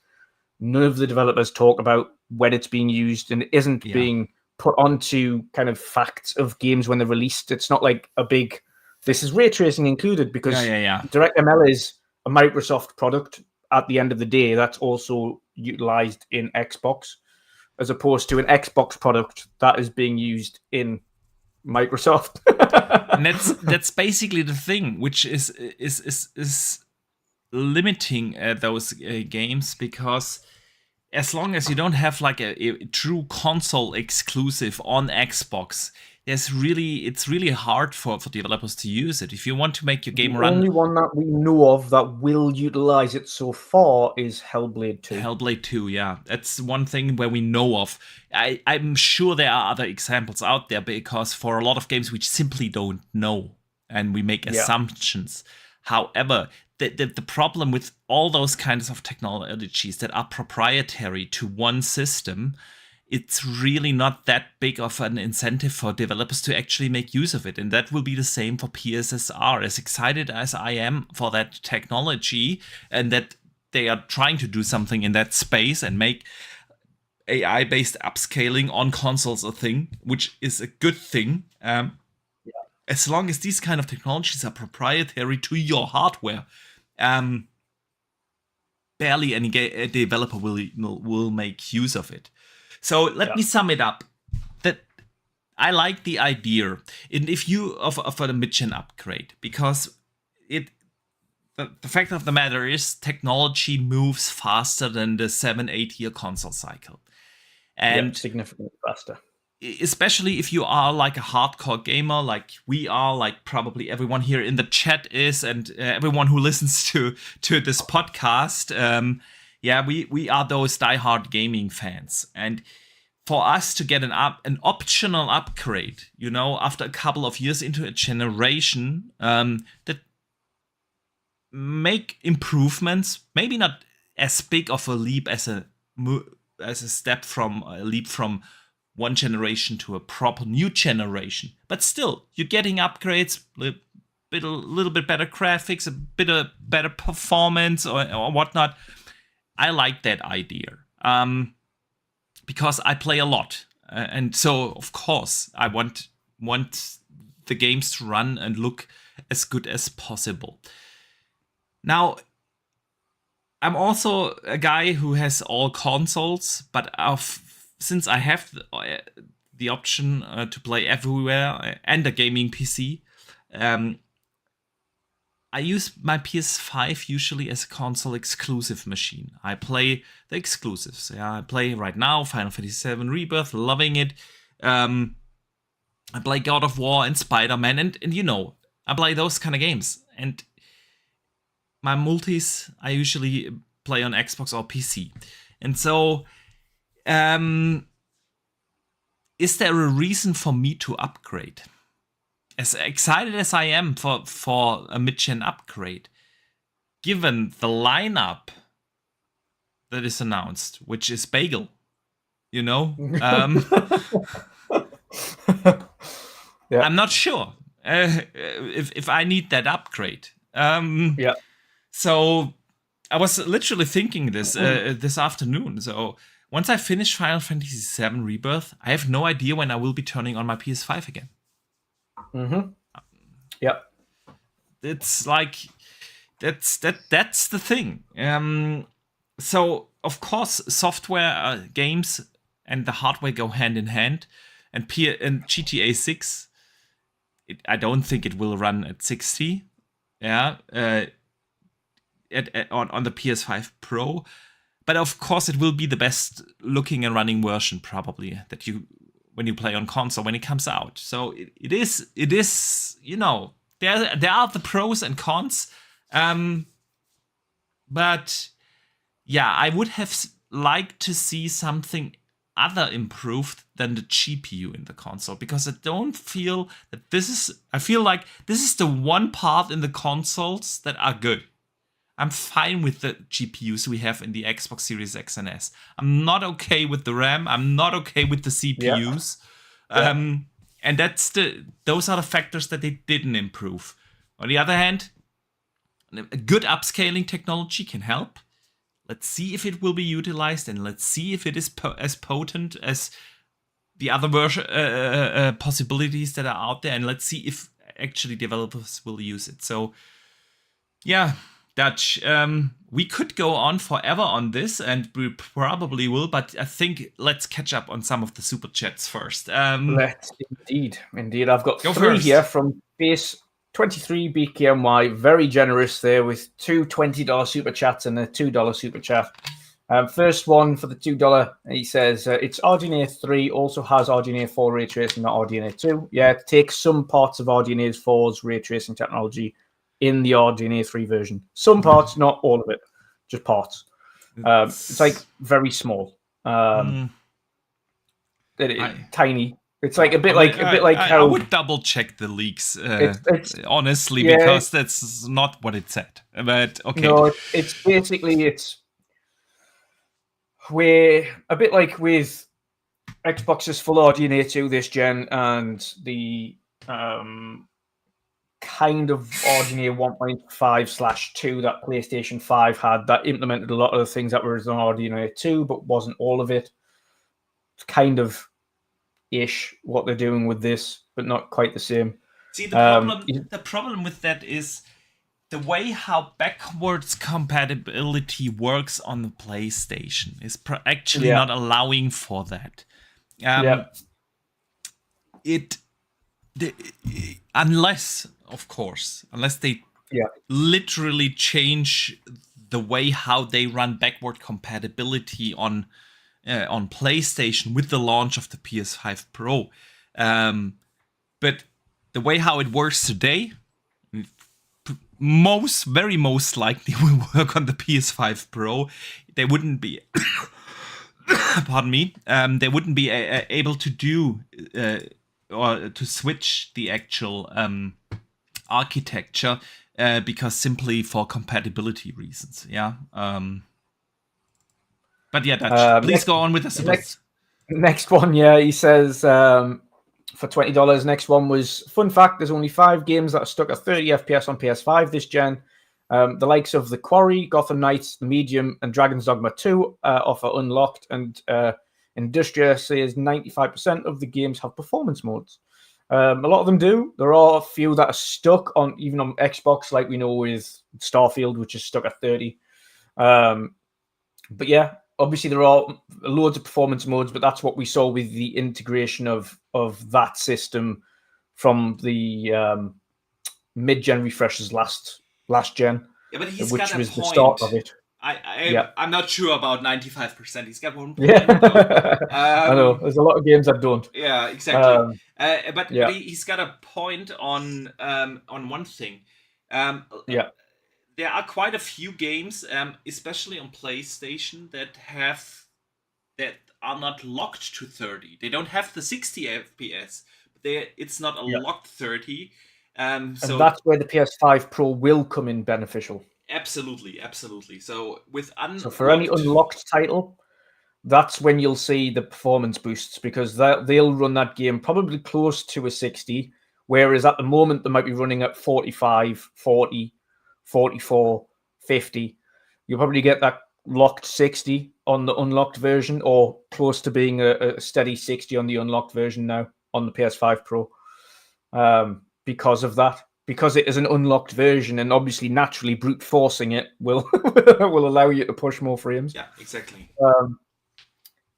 none of the developers talk about when it's being used, and it isn't being put onto kind of facts of games when they're released. It's not like a big, this is ray tracing included, because DirectML is a Microsoft product at the end of the day that's also utilized in Xbox, as opposed to an Xbox product that is being used in Microsoft. And that's basically the thing, which is limiting those games, because as long as you don't have like a true console exclusive on Xbox, it's really hard for developers to use it. If you want to make your game run, the only one that we know of that will utilize it so far is Hellblade 2. Hellblade 2, yeah, that's one thing where we know of. I'm sure there are other examples out there, because for a lot of games we simply don't know and we make assumptions. However, the problem with all those kinds of technologies that are proprietary to one system, it's really not that big of an incentive for developers to actually make use of it. And that will be the same for PSSR. As excited as I am for that technology, and that they are trying to do something in that space and make AI-based upscaling on consoles a thing, which is a good thing. As long as these kind of technologies are proprietary to your hardware, barely any developer will make use of it. So let me sum it up. That I like the idea, and if you offer a mid-gen upgrade, because the fact of the matter is technology moves faster than the 7-8 year console cycle, and significantly faster. Especially if you are like a hardcore gamer, like we are, like probably everyone here in the chat is, and everyone who listens to this podcast. We are those diehard gaming fans, and for us to get an optional upgrade, after a couple of years into a generation, that make improvements, maybe not as big of a leap as a step from a leap from one generation to a proper new generation, but still you're getting upgrades, a little bit better graphics, a bit of better performance or whatnot. I like that idea, because I play a lot, and so of course I want the games to run and look as good as possible. Now, I'm also a guy who has all consoles, but since I have the option to play everywhere and a gaming PC, I use my PS5 usually as a console exclusive machine. I play the exclusives. I play right now Final Fantasy VII Rebirth, loving it. I play God of War and Spider-Man, and I play those kind of games. And my multis I usually play on Xbox or PC. And so, is there a reason for me to upgrade? As excited as I am for a mid-gen upgrade, given the lineup that is announced, which is bagel, I'm not sure if I need that upgrade. So I was literally thinking this afternoon. So once I finish Final Fantasy VII Rebirth, I have no idea when I will be turning on my PS5 again. It's like that's the thing. So of course, software, games, and the hardware go hand in hand. And GTA 6, I don't think it will run at 60. On the PS5 Pro. But of course, it will be the best looking and running version probably that when you play on console when it comes out. So it is there are the pros and cons. But yeah, I would have liked to see something other improved than the GPU in the console, because I don't feel that I feel like this is the one part in the consoles that are good. I'm fine with the GPUs we have in the Xbox Series X and S. I'm not okay with the RAM. I'm not okay with the CPUs. And those are the factors that they didn't improve. On the other hand, a good upscaling technology can help. Let's see if it will be utilized, and let's see if it is as potent as the other possibilities that are out there, and let's see if actually developers will use it. So, yeah, Dutch, we could go on forever on this, and we probably will, but I think let's catch up on some of the super chats first. Let's indeed. I've got Go three first. here from Base 23 BKMY, very generous there with two $20 super chats and a $2 super chat. First one for the $2, he says, it's RDNA 3, also has RDNA 4 ray tracing, not RDNA 2. Yeah, it takes some parts of RDNA 4's ray tracing technology in the RDNA 3 version. Some parts, not all of it, just parts. It's like very small. Tiny. It's like a bit like how I would double check the leaks, honestly, because that's not what it said. But okay, no, it's basically we're a bit like with Xbox's full RDNA 2 this gen and the kind of RDNA 1.5/2 that PlayStation 5 had that implemented a lot of the things that were on RDNA 2, but wasn't all of it. It's kind of ish what they're doing with this, but not quite the same. See, the problem with that is the way how backwards compatibility works on the PlayStation is actually not allowing for that. Unless they literally change the way how they run backward compatibility on PlayStation with the launch of the PS5 Pro. But the way how it works today, very most likely will work on the PS5 Pro. They wouldn't be, pardon me, they wouldn't be able to do or to switch the actual architecture because simply for compatibility reasons. But yeah, Dutch, please go on with the next one. Yeah, he says for $20. Next one was fun fact: there's only 5 games that are stuck at 30 FPS on PS5 this gen. The likes of The Quarry, Gotham Knights, The Medium, and Dragon's Dogma 2 offer unlocked, and Industria says 95% of the games have performance modes. A lot of them do. There are a few that are stuck on even on Xbox, like we know with Starfield, which is stuck at 30. But yeah. Obviously, there are loads of performance modes, but that's what we saw with the integration of that system from the mid-gen refreshes last gen. Yeah, but he's which got a was point. The start of it. I'm not sure about 95%. He's got one point. Yeah. I know. There's a lot of games that don't. Yeah, exactly. But he's got a point on one thing. There are quite a few games, especially on PlayStation, that are not locked to 30. They don't have the 60 FPS, but it's not a locked 30. And that's where the PS5 Pro will come in beneficial. Absolutely. So for any unlocked title, that's when you'll see the performance boosts, because they'll run that game probably close to a 60, whereas at the moment they might be running at 45, 40. 44, 50. You'll probably get that locked 60 on the unlocked version, or close to being a steady 60 on the unlocked version now on the PS5 Pro. Because of that, because it is an unlocked version, and obviously naturally brute forcing it will allow you to push more frames. Yeah, exactly.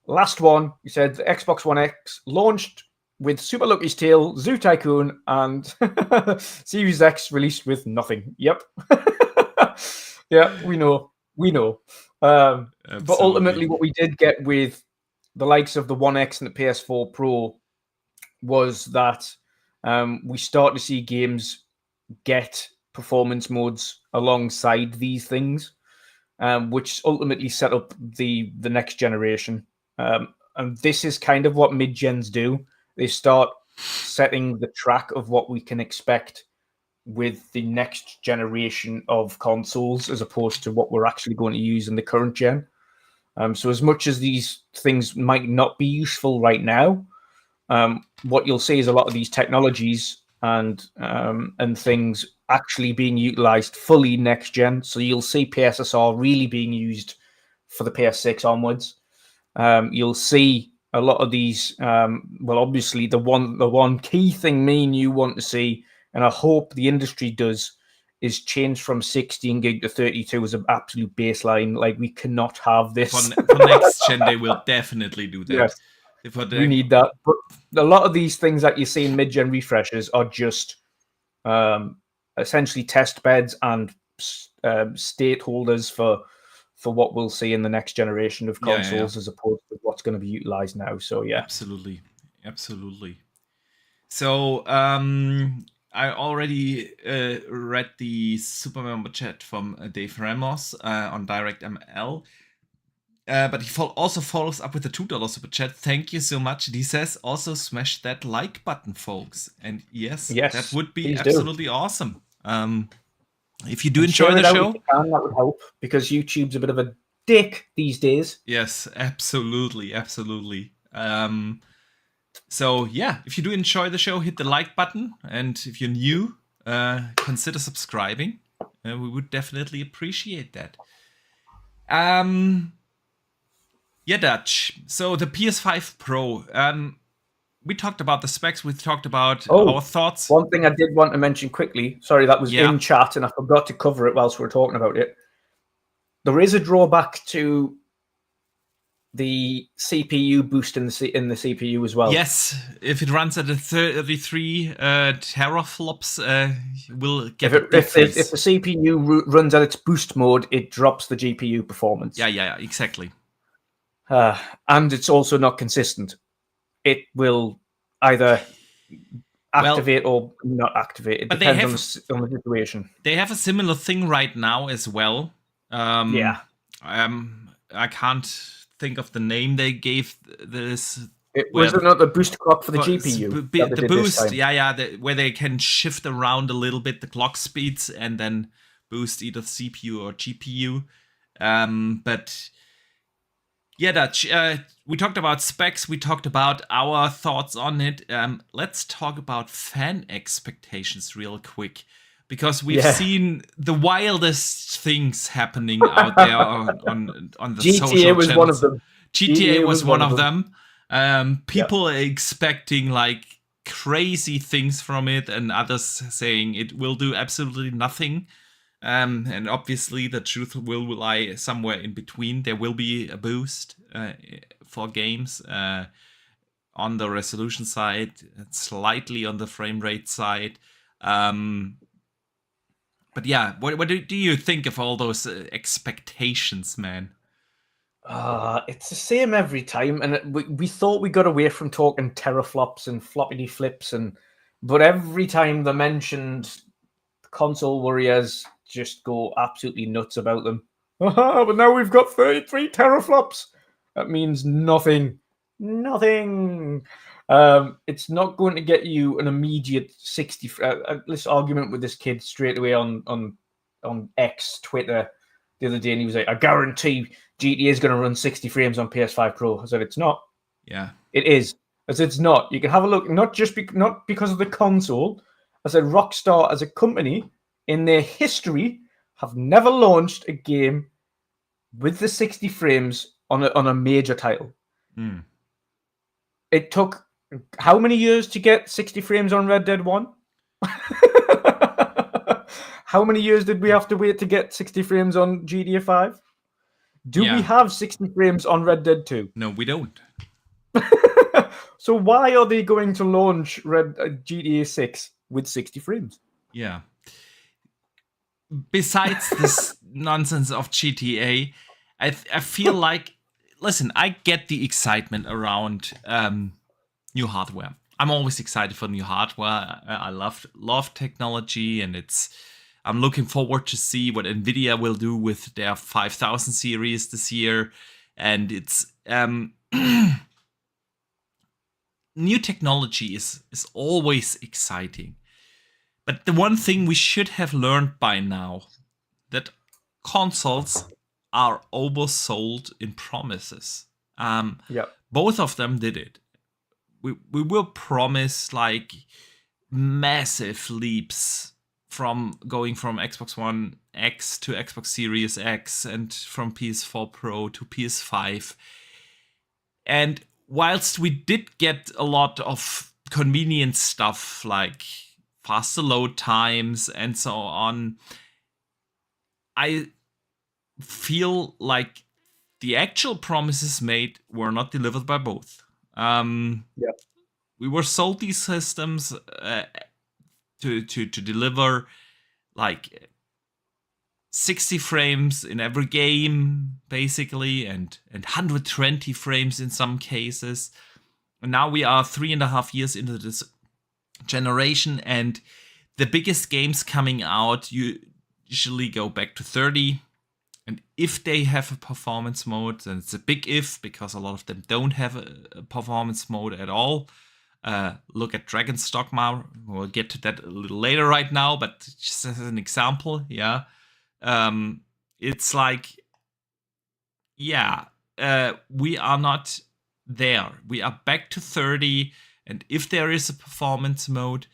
Last one, you said the Xbox One X launched with Super Lucky's Tale, Zoo Tycoon, and Series X released with nothing. Yep. Yeah, we know. But ultimately, what we did get with the likes of the One X and the PS4 Pro was that we start to see games get performance modes alongside these things, which ultimately set up the next generation. And this is kind of what mid-gens do. They start setting the track of what we can expect with the next generation of consoles, as opposed to what we're actually going to use in the current gen. So as much as these things might not be useful right now, what you'll see is a lot of these technologies and things actually being utilized fully next gen. So you'll see PSSR really being used for the PS6 onwards. You'll see a lot of these. Well, obviously, the one key thing me and you want to see, and I hope the industry does, is change from 16 gig to 32 as an absolute baseline. Like, we cannot have this. For next gen, they will definitely do that. Yes. We need that. But a lot of these things that you see in mid-gen refreshes are just essentially test beds and state holders for what we'll see in the next generation of consoles, as opposed to what's going to be utilized now. So yeah, absolutely. So I already read the super member chat from Dave Ramos on DirectML. But he also follows up with a $2 super chat. Thank you so much. And he says, also smash that like button, folks. And yes, that would be absolutely awesome. If you do enjoy the show, that would help, because YouTube's a bit of a dick these days. Yes, absolutely. So yeah, if you do enjoy the show, hit the like button. And if you're new, consider subscribing. We would definitely appreciate that. Yeah, Dutch. So the PS5 Pro. We talked about the specs. We talked about our thoughts. One thing I did want to mention quickly. Sorry, that was in chat, and I forgot to cover it whilst we were talking about it. There is a drawback to the CPU boost in the CPU as well. Yes, if it runs at a 33 teraflops, will get if the CPU runs at its boost mode, it drops the GPU performance. Yeah, exactly. And it's also not consistent. It will either activate or not activate. It depends on the situation. They have a similar thing right now as well. I can't think of the name they gave this. It was another boost clock for the GPU. The boost, where they can shift around a little bit the clock speeds and then boost either CPU or GPU. But yeah, Dutch, we talked about specs. We talked about our thoughts on it. Let's talk about fan expectations real quick, because we've seen the wildest things happening out there on the GTA social was channels. One of them. GTA was one of them. People are expecting like crazy things from it, and others saying it will do absolutely nothing. And obviously the truth will lie somewhere in between. There will be a boost for games on the resolution side, slightly on the frame rate side. But yeah, what do you think of all those expectations, man? It's the same every time, and we thought we got away from talking teraflops and floppity flips, but every time they mentioned console warriors, just go absolutely nuts about them. But now we've got 33 teraflops. That means nothing. It's not going to get you an immediate 60. This argument with this kid straight away on X, Twitter, the other day, and he was like, I guarantee GTA is going to run 60 frames on PS5 Pro. I said, it's not. Yeah. It is. I said, it's not. You can have a look, not because of the console. I said, Rockstar as a company in their history have never launched a game with the 60 frames on a major title. It took how many years to get 60 frames on Red Dead 1? How many years did we have to wait to get 60 frames on GTA 5? Do we have 60 frames on Red Dead 2? No, we don't. So why are they going to launch GTA 6 with 60 frames? Yeah. Besides this nonsense of GTA, I feel like, listen, I get the excitement around new hardware. I'm always excited for new hardware. I love technology, and I'm looking forward to see what Nvidia will do with their 5000 series this year. And it's new technology is always exciting. But the one thing we should have learned by now, that consoles are oversold in promises. Both of them did it. We were promised like massive leaps from going from Xbox One X to Xbox Series X, and from PS4 Pro to PS5. And whilst we did get a lot of convenient stuff like faster load times and so on, I feel like the actual promises made were not delivered by both. We were sold these systems to deliver like 60 frames in every game, basically, and 120 frames in some cases. And now we are 3.5 years into this generation, and the biggest games coming out usually go back to 30. And if they have a performance mode, then it's a big if, because a lot of them don't have a performance mode at all. Look at Dragon's Dogma. We'll get to that a little later right now, but just as an example, yeah. It's like, yeah, we are not there. We are back to 30, and if there is a performance mode,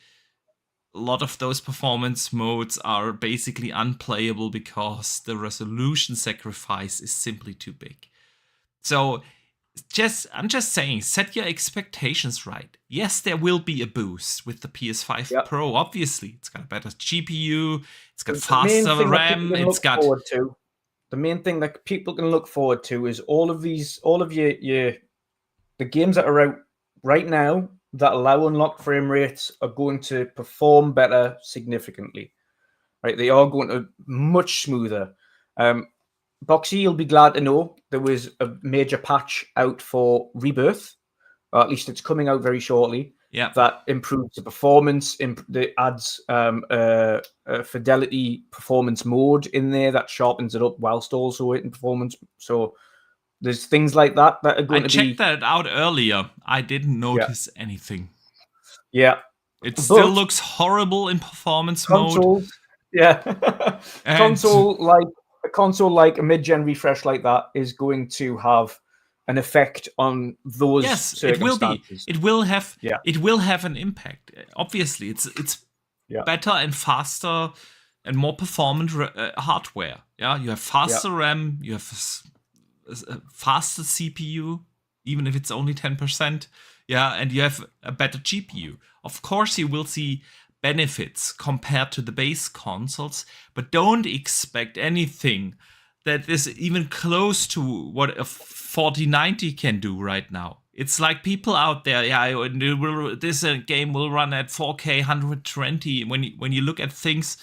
a lot of those performance modes are basically unplayable because the resolution sacrifice is simply too big. So I'm just saying, set your expectations right. Yes, there will be a boost with the PS5 Pro. Obviously, it's got a better GPU, it's got faster RAM, it's got. The main thing that people can look forward to is all of the games that are out right now that allow unlocked frame rates are going to perform better significantly. Right, they are going to much smoother. Boxy, you'll be glad to know there was a major patch out for Rebirth, or at least it's coming out very shortly. Yeah, that improves the performance. That adds a fidelity performance mode in there that sharpens it up whilst also hitting performance. So there's things like that are going to be. I checked that out earlier. I didn't notice anything. Yeah, it still looks horrible in performance mode. Yeah, a console like a mid-gen refresh like that is going to have an effect on those circumstances. It will have an impact. Obviously, it's better and faster and more performant hardware. Yeah, you have faster RAM, you have a faster CPU, even if it's only 10%. Yeah, and you have a better GPU. Of course, you will see benefits compared to the base consoles, but don't expect anything that is even close to what a 4090 can do right now. It's like people out there, this game will run at 4K 120. When you look at things,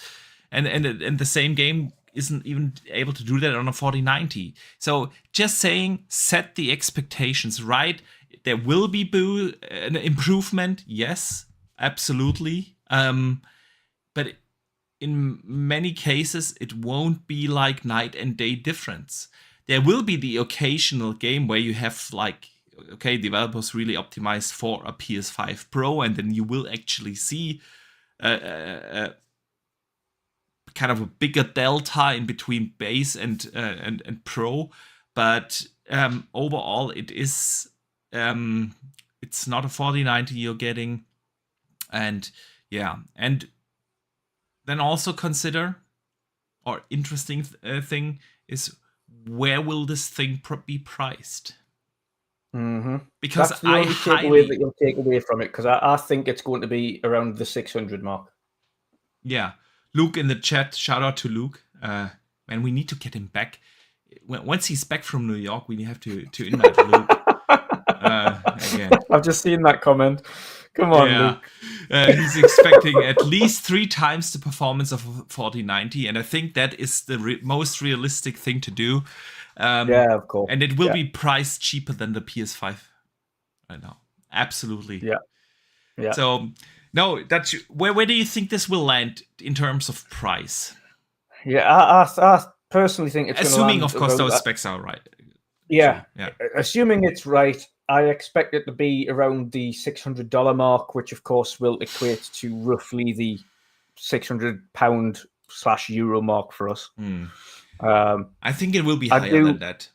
and the same game isn't even able to do that on a 4090. So just saying, set the expectations right. There will be an improvement, yes, absolutely. But in many cases, it won't be like night and day difference. There will be the occasional game where you have developers really optimized for a PS5 Pro, and then you will actually see kind of a bigger delta in between base and Pro. But overall, it's not a 4090 you're getting, and then also consider, or interesting thing is, where will this thing be priced? Mm-hmm. Because that's the only takeaway that you'll take away from it, because I think it's going to be around the 600 mark. Yeah. Luke in the chat, shout out to Luke. Man, we need to get him back. Once he's back from New York, we have to invite Luke again. I've just seen that comment. Come on, Luke. He's expecting at least 3 times the performance of 4090, and I think that is the most realistic thing to do. Of course. And it will be priced cheaper than the PS5 right now. Absolutely. Yeah. So, no, where do you think this will land in terms of price? Yeah, I personally think it's assuming, of course, those specs are right. Yeah. Assuming it's right, I expect it to be around the $600 mark, which of course will equate to roughly the £600/euro mark for us. I think it will be higher than that.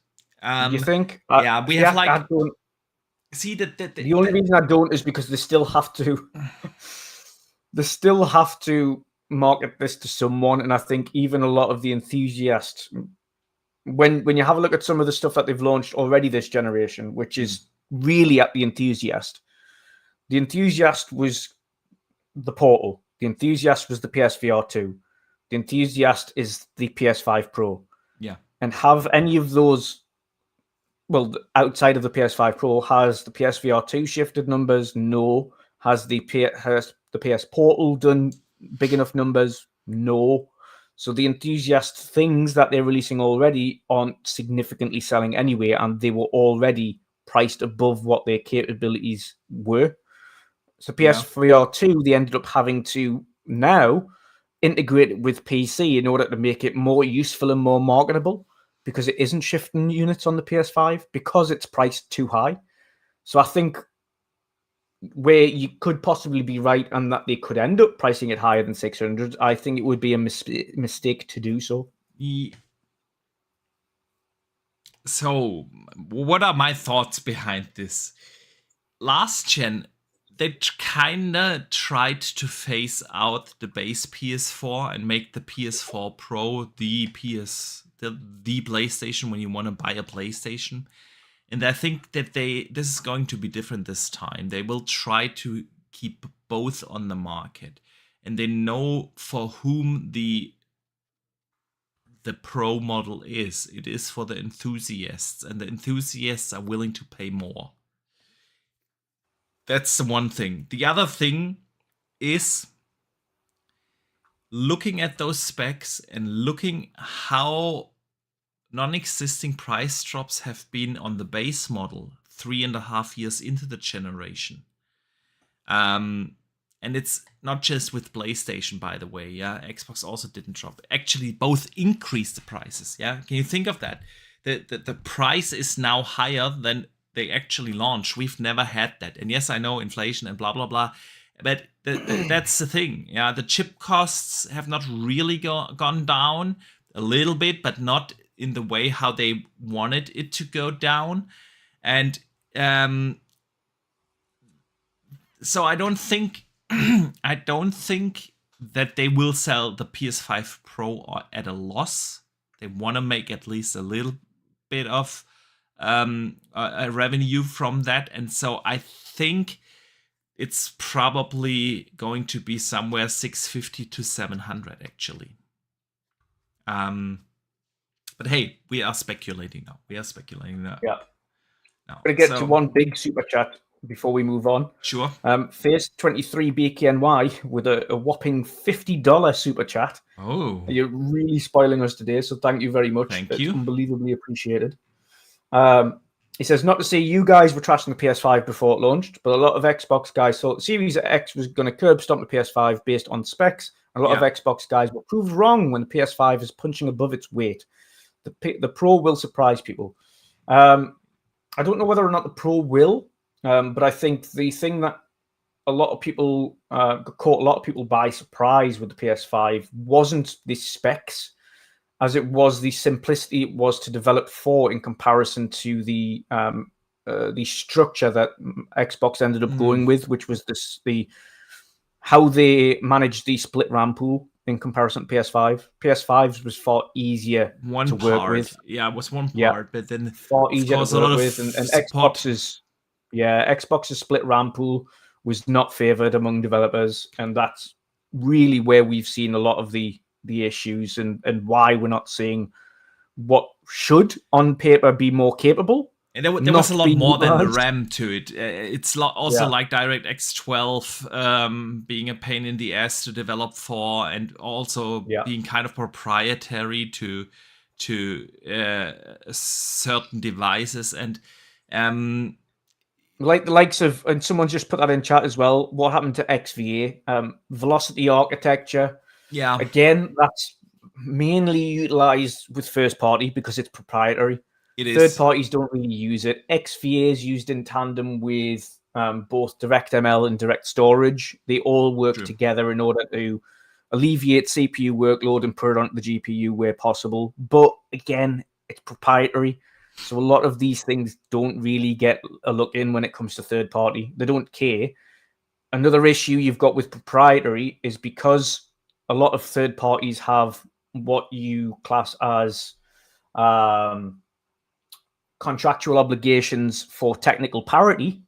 You think? We have see that the only reason I don't is because they still have to market this to someone, and I think even a lot of the enthusiasts, when you have a look at some of the stuff that they've launched already this generation, which is really at the enthusiast was the Portal, the enthusiast was the PSVR 2, the enthusiast is the PS5 Pro. And have any of those, well, outside of the PS5 Pro, has the PSVR 2 shifted numbers? No. Has the PS Portal done big enough numbers? No. So the enthusiast things that they're releasing already aren't significantly selling anyway, and they were already priced above what their capabilities were. So PS3 2, they ended up having to now integrate it with PC in order to make it more useful and more marketable, because it isn't shifting units on the PS5 because it's priced too high. So I think where you could possibly be right and that they could end up pricing it higher than 600, I think it would be a mistake to do so. So, what are my thoughts behind this? Last gen, they kinda tried to phase out the base PS4 and make the PS4 Pro the PlayStation when you want to buy a PlayStation. And I think that this is going to be different this time. They will try to keep both on the market, and they know for whom the Pro model is. It is for the enthusiasts, and the enthusiasts are willing to pay more. That's the one thing. The other thing is looking at those specs and looking how non-existing price drops have been on the base model 3.5 years into the generation. And it's not just with PlayStation, by the way. Yeah, Xbox also didn't drop. Actually, both increased the prices. Yeah, can you think of that? The price is now higher than they actually launched. We've never had that. And yes, I know inflation and blah blah blah, but that's the thing. Yeah, the chip costs have not really gone down a little bit, but not in the way how they wanted it to go down. And so I don't think that they will sell the PS5 Pro at a loss. They want to make at least a little bit of a revenue from that, and so I think it's probably going to be somewhere 650 to 700 actually. But hey, we are speculating now. Yeah. Now, I'm going to get to one big super chat before we move on. Sure. Face23BKNY with a whopping $50 super chat. Oh. You're really spoiling us today, so thank you very much. Thank you. Unbelievably appreciated. He says, not to say you guys were trashing the PS5 before it launched, but a lot of Xbox guys thought the Series X was going to curb stomp the PS5 based on specs. A lot of Xbox guys were proved wrong when the PS5 is punching above its weight. The Pro will surprise people. I don't know whether or not the Pro will, but I think the thing that a lot of people caught a lot of people by surprise with the PS5 wasn't the specs, as it was the simplicity it was to develop for in comparison to the structure that Xbox ended up going with, which was how they managed the split RAM pool in comparison to PS5. PS5's was far easier to work with. Yeah, it was one part, but then far easier to work with. And Xbox's split RAM pool was not favored among developers, and that's really where we've seen a lot of the issues and why we're not seeing what should on paper be more capable. And there was a lot more than the RAM to it. It's also like DirectX 12 being a pain in the ass to develop for, and also being kind of proprietary to certain devices. And like the likes of, and someone just put that in chat as well, what happened to XVA? Velocity architecture. Yeah. Again, that's mainly utilized with first party because it's proprietary. Third parties don't really use it. XVA is used in tandem with both DirectML and Direct Storage. They all work together in order to alleviate CPU workload and put it onto the GPU where possible. But again, it's proprietary. So a lot of these things don't really get a look in when it comes to third party. They don't care. Another issue you've got with proprietary is because a lot of third parties have what you class as contractual obligations for technical parity.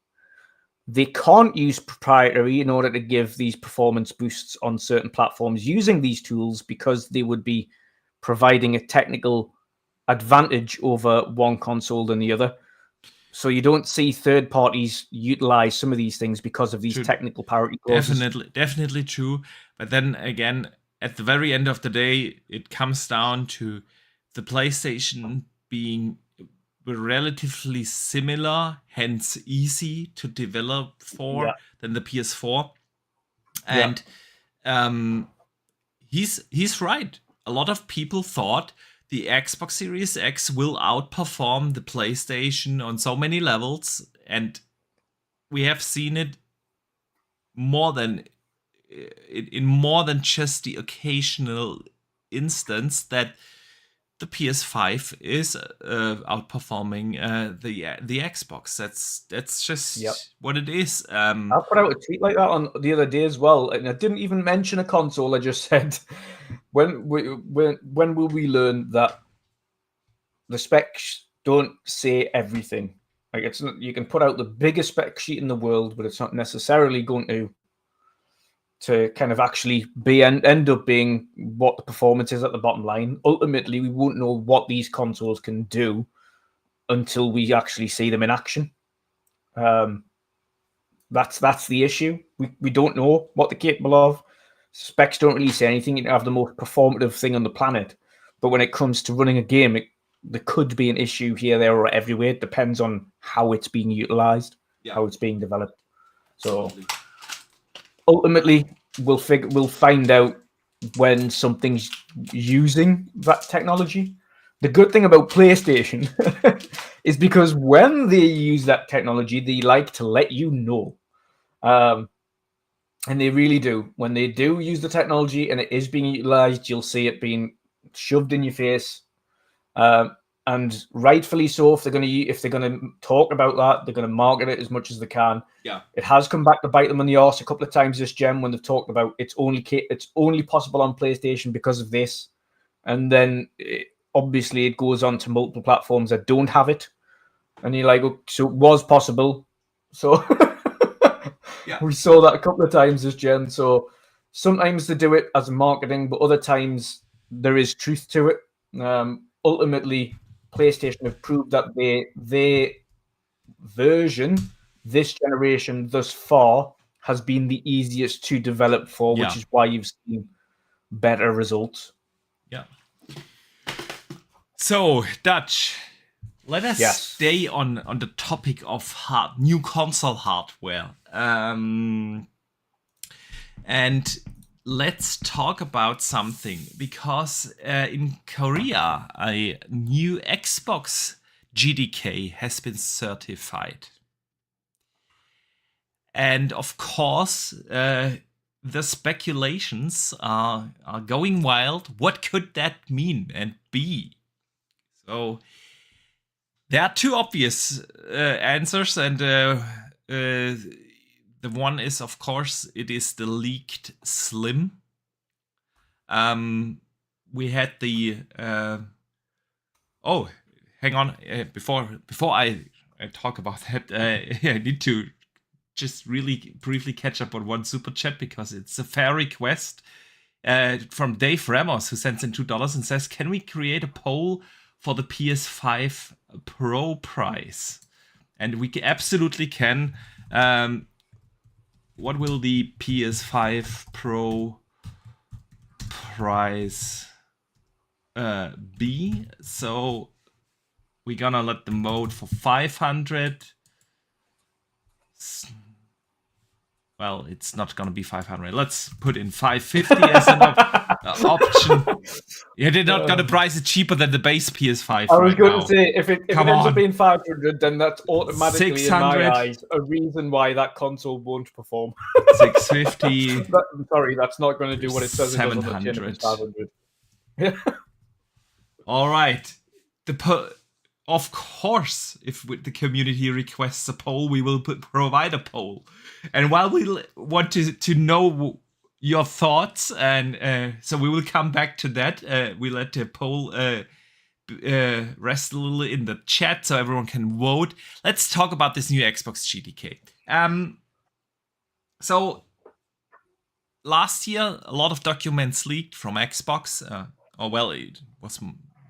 They can't use proprietary in order to give these performance boosts on certain platforms using these tools, because they would be providing a technical advantage over one console than the other. So you don't see third parties utilize some of these things because of these technical parity clauses. Definitely true. But then again, at the very end of the day, it comes down to the PlayStation being relatively similar, hence easy to develop for than the PS4. And he's right. A lot of people thought the Xbox Series X will outperform the PlayStation on so many levels, and we have seen it more than in more than just the occasional instance that the PS5 is outperforming the Xbox. That's just what it is. I put out a tweet like that on the other day as well, and I didn't even mention a console. I just said, when will we learn that the specs don't say everything? Like, it's not, you can put out the biggest spec sheet in the world, but it's not necessarily going to kind of actually be end up being what the performance is at the bottom line. Ultimately, we won't know what these consoles can do until we actually see them in action. That's the issue. We don't know what they're capable of. Specs don't really say anything. You can have the most performative thing on the planet, but when it comes to running a game, there could be an issue here, there, or everywhere. It depends on how it's being utilized, how it's being developed. So ultimately, we'll find out when something's using that technology. The good thing about PlayStation is because when they use that technology, they like to let you know. And they really do. When they do use the technology and it is being utilized, you'll see it being shoved in your face. And rightfully so. If they're going to talk about that, they're going to market it as much as they can. Yeah, it has come back to bite them on the arse a couple of times this gen when they've talked about it's only possible on PlayStation because of this, and then obviously it goes on to multiple platforms that don't have it, and you're like, oh, so it was possible. So we saw that a couple of times this gen. So sometimes they do it as marketing, but other times there is truth to it. Ultimately, PlayStation have proved that their version this generation thus far has been the easiest to develop for, which is why you've seen better results. Yeah. So, Dutch, let us stay on the topic of new console hardware. And let's talk about something, because in Korea, a new Xbox GDK has been certified. And of course, the speculations are going wild. What could that mean and be? So there are two obvious answers, and the one is, of course, it is the leaked Slim. We had the hang on, before I talk about that, I need to just really briefly catch up on one super chat, because it's a fair request from Dave Ramos, who sends in $2 and says, can we create a poll for the PS5 Pro price? And we absolutely can. What will the PS5 Pro price be? So we're gonna let them vote for 500. Well, it's not gonna be 500. Let's put in 550 as an option. Yeah, they're not gonna price it cheaper than the base PS5. I was going to say, if it ends up being 500, then that's automatically 600. in my eyes a reason why that console won't perform. 650. Sorry, that's not going to do what it says. 700. 500. All right. Of course, if the community requests a poll, we will provide a poll. And while we want to know your thoughts, and so we will come back to that, we let the poll rest a little in the chat so everyone can vote. Let's talk about this new Xbox GDK. So last year, a lot of documents leaked from Xbox. It was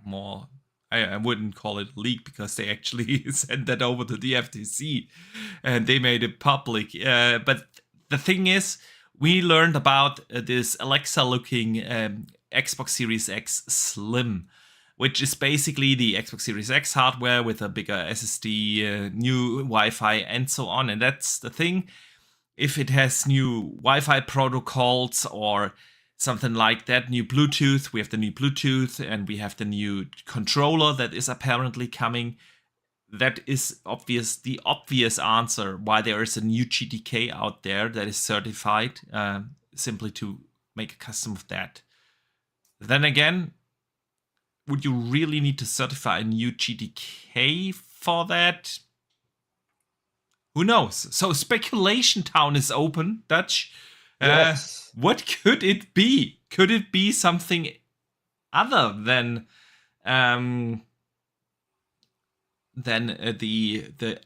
more... I wouldn't call it a leak, because they actually sent that over to the FTC and they made it public. But the thing is, we learned about this Alexa-looking Xbox Series X Slim, which is basically the Xbox Series X hardware with a bigger SSD, new Wi-Fi, and so on. And that's the thing. If it has new Wi-Fi protocols or something like that, new Bluetooth, we have the new Bluetooth, and we have the new controller that is apparently coming. That is the obvious answer why there is a new GDK out there that is certified, simply to make a custom of that. Then again, would you really need to certify a new GDK for that? Who knows? So Speculation Town is open, Dutch. Yes. What could it be? Could it be something other than the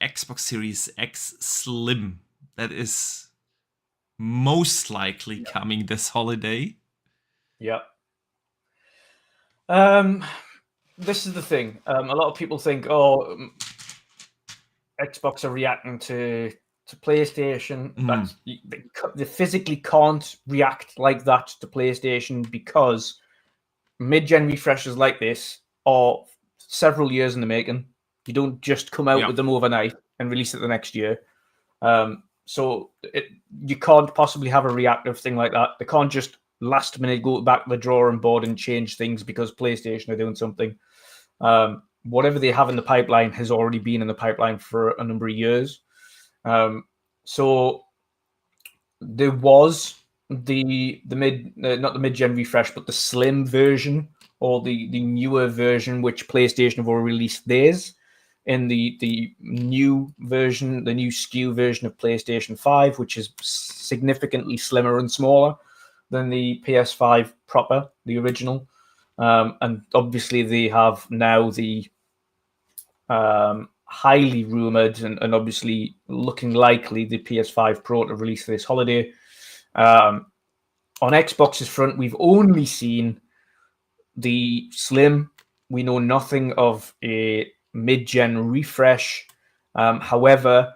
Xbox Series X Slim that is most likely coming this holiday? Yeah. This is the thing. A lot of people think, Xbox are reacting to PlayStation. That's they physically can't react like that to PlayStation because mid-gen refreshes like this are several years in the making. You don't just come out with them overnight and release it the next year. So you can't possibly have a reactive thing like that. They can't just last minute go back to the drawing board and change things because PlayStation are doing something. Whatever they have in the pipeline has already been in the pipeline for a number of years. So there was the not the mid-gen refresh, but the slim version or the newer version, which PlayStation have already released theirs. In the new version, the new SKU version of PlayStation 5, which is significantly slimmer and smaller than the PS5 proper, the original. And obviously they have now the highly rumored and obviously looking likely the PS5 Pro to release this holiday. On Xbox's front, we've only seen the Slim. We know nothing of a mid-gen refresh. However,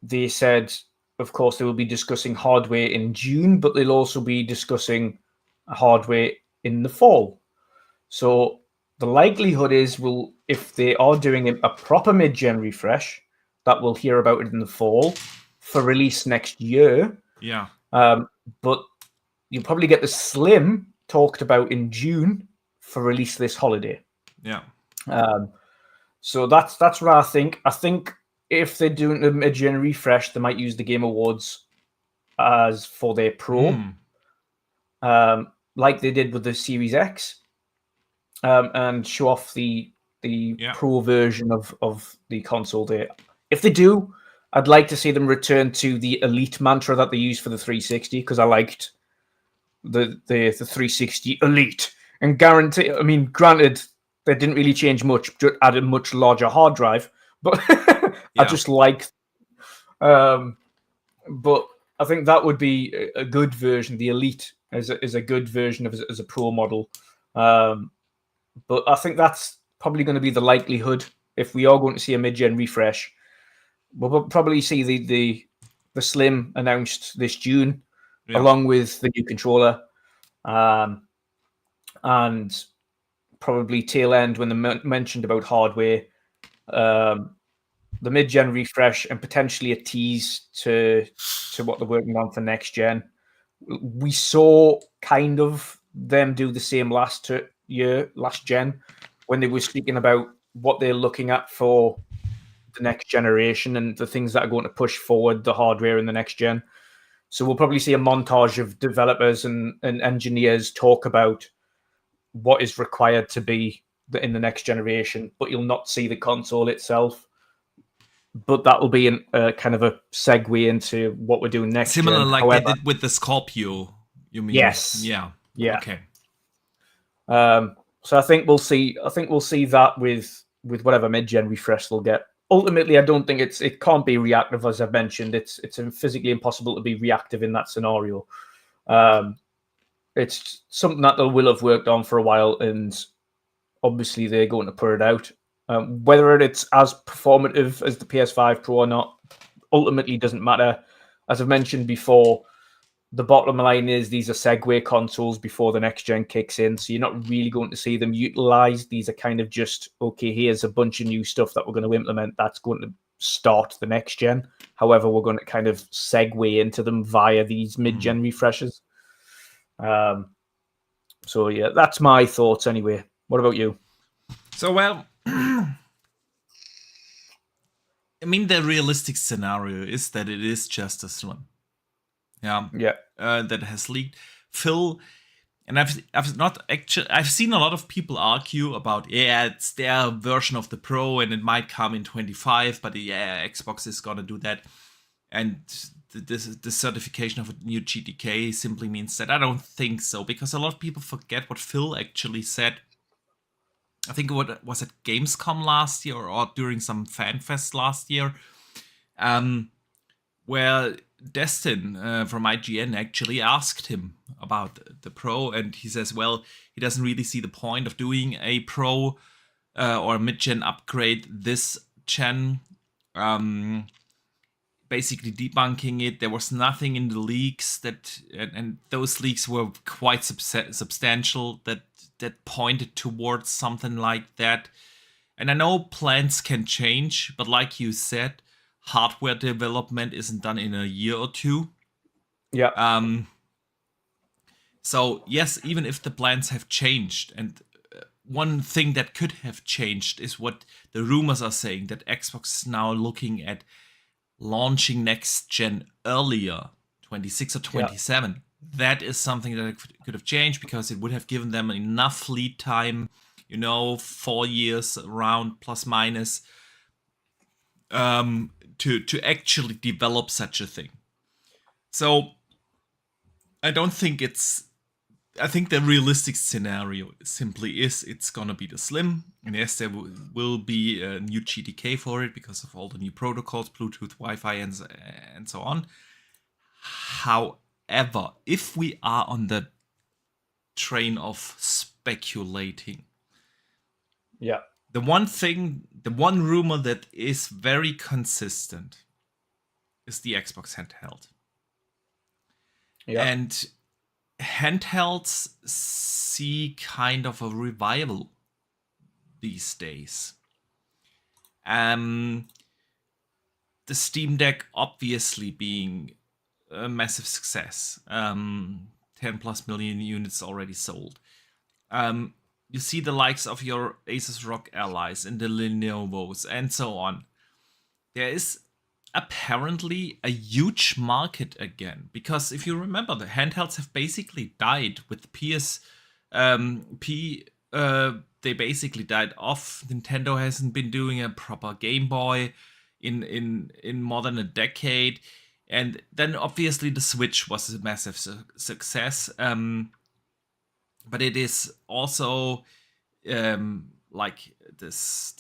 they said, of course, they will be discussing hardware in June, but they'll also be discussing hardware in the fall. So the likelihood is, if they are doing a proper mid-gen refresh, that we'll hear about it in the fall for release next year. Yeah. But you'll probably get the Slim talked about in June for release this holiday. Yeah. So that's what I think. I think if they're doing a mid-gen refresh, they might use the Game Awards as for their Pro, like they did with the Series X, and show off the Pro version of the console there. If they do, I'd like to see them return to the Elite mantra that they used for the 360, because I liked the 360 Elite. And granted, they didn't really change much, just added a much larger hard drive, but I just like. But I think that would be a good version. The Elite is a good version of as a Pro model. But I think that's probably going to be the likelihood if we are going to see a mid-gen refresh. We'll probably see the Slim announced this June, along with the new controller, and probably tail end when they mentioned about hardware, the mid-gen refresh, and potentially a tease to what they're working on for next gen. We saw kind of them do the same last gen, when they were speaking about what they're looking at for the next generation and the things that are going to push forward the hardware in the next gen. So we'll probably see a montage of developers and engineers talk about what is required to be in the next generation, but you'll not see the console itself. But that will be a kind of a segue into what we're doing next. Similar like they did with the Scorpio, you mean? Yes. Yeah. Okay. So I think we'll see that with whatever mid-gen refresh they'll get. Ultimately, I don't think it can't be reactive, as I've mentioned. It's physically impossible to be reactive in that scenario. It's something that they will have worked on for a while, and obviously they're going to put it out. Whether it's as performative as the PS5 Pro or not, ultimately doesn't matter. As I've mentioned before, the bottom line is these are segue consoles before the next gen kicks in, so you're not really going to see them utilized. These are kind of just, okay, here's a bunch of new stuff that we're going to implement that's going to start the next gen. However, we're going to kind of segue into them via these mid-gen refreshes. So yeah, that's my thoughts anyway. What about you? So, well, I mean, the realistic scenario is that it is just a Slim. Yeah. That has leaked. Phil, and I've seen a lot of people argue about, it's their version of the Pro and it might come in 25, but Xbox is gonna do that. And the certification of a new GDK simply means that I don't think so, because a lot of people forget what Phil actually said. I think what was at Gamescom last year or during some FanFest last year, where Destin from IGN actually asked him about the Pro, and he says, well, he doesn't really see the point of doing a Pro or a mid-gen upgrade this gen. Basically debunking it. There was nothing in the leaks that, and those leaks were quite substantial, that pointed towards something like that. And I know plans can change, but like you said, hardware development isn't done in a year or two. Yeah. So yes, even if the plans have changed, and one thing that could have changed is what the rumors are saying, that Xbox is now looking at launching next gen earlier, 26 or 27. Yeah. That is something that could have changed, because it would have given them enough lead time, 4 years around plus minus, to actually develop such a thing. So I don't think I think the realistic scenario simply is it's gonna be the Slim, and yes, there will be a new GDK for it because of all the new protocols, Bluetooth, Wi-Fi, and so on. However, if we are on the train of speculating, the one rumor that is very consistent is the Xbox handheld. And handhelds see kind of a revival these days. The Steam Deck obviously being a massive success. 10 plus million units already sold. You see the likes of your Asus ROG allies and the Lenovo's and so on. There is apparently a huge market again, because if you remember, the handhelds have basically died with PSP. They basically died off. Nintendo hasn't been doing a proper Game Boy in more than a decade, and then obviously the Switch was a massive success. But it is also like this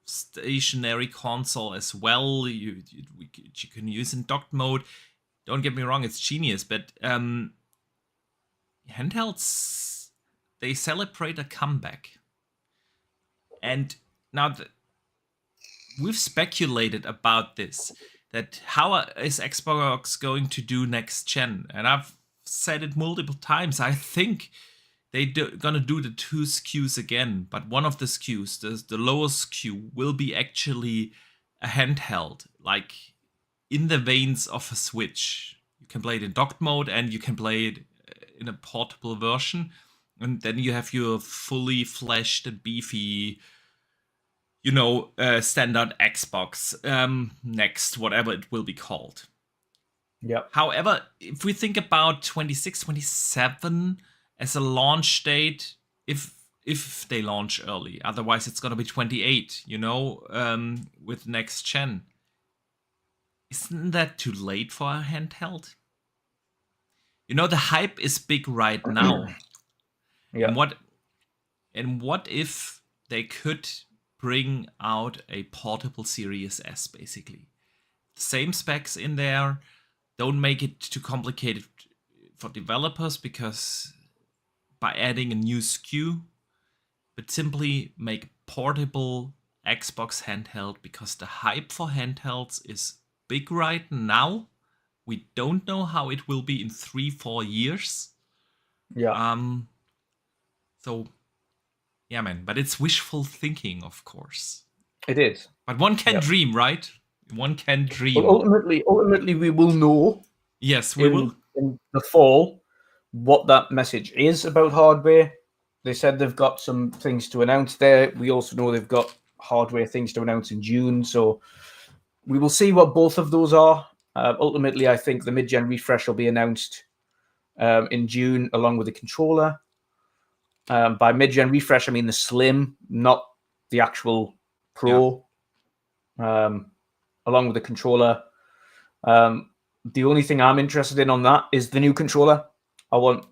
stationary console as well. You can use in docked mode. Don't get me wrong, it's genius, but handhelds, they celebrate a comeback. And now we've speculated about this, that how is Xbox going to do next gen, and I've said it multiple times. I think they're gonna do the 2 SKUs again, but one of the SKUs, the lowest SKU, will be actually a handheld, like in the veins of a Switch. You can play it in docked mode, and you can play it in a portable version, and then you have your fully fleshed and beefy, standard Xbox Next, whatever it will be called. However, if we think about 26, 27 as a launch date, if they launch early, otherwise it's gonna be 28, with next gen. Isn't that too late for a handheld? The hype is big right now. And what if they could bring out a portable Series S, basically? Same specs in there. Don't make it too complicated for developers, because by adding a new SKU, but simply make portable Xbox handheld, because the hype for handhelds is big right now, We don't know how it will be in 3-4 years. Yeah. So, yeah, man. But it's wishful thinking, of course. It is. But one can dream, right? One can dream. Well, ultimately, we will know. Yes, we will. In the fall, what that message is about hardware. They said they've got some things to announce there. We also know they've got hardware things to announce in June. So we will see what both of those are. Ultimately, I think the mid-gen refresh will be announced in June along with the controller. By mid-gen refresh, I mean the Slim, not the actual Pro, along with the controller. The only thing I'm interested in on that is the new controller. I want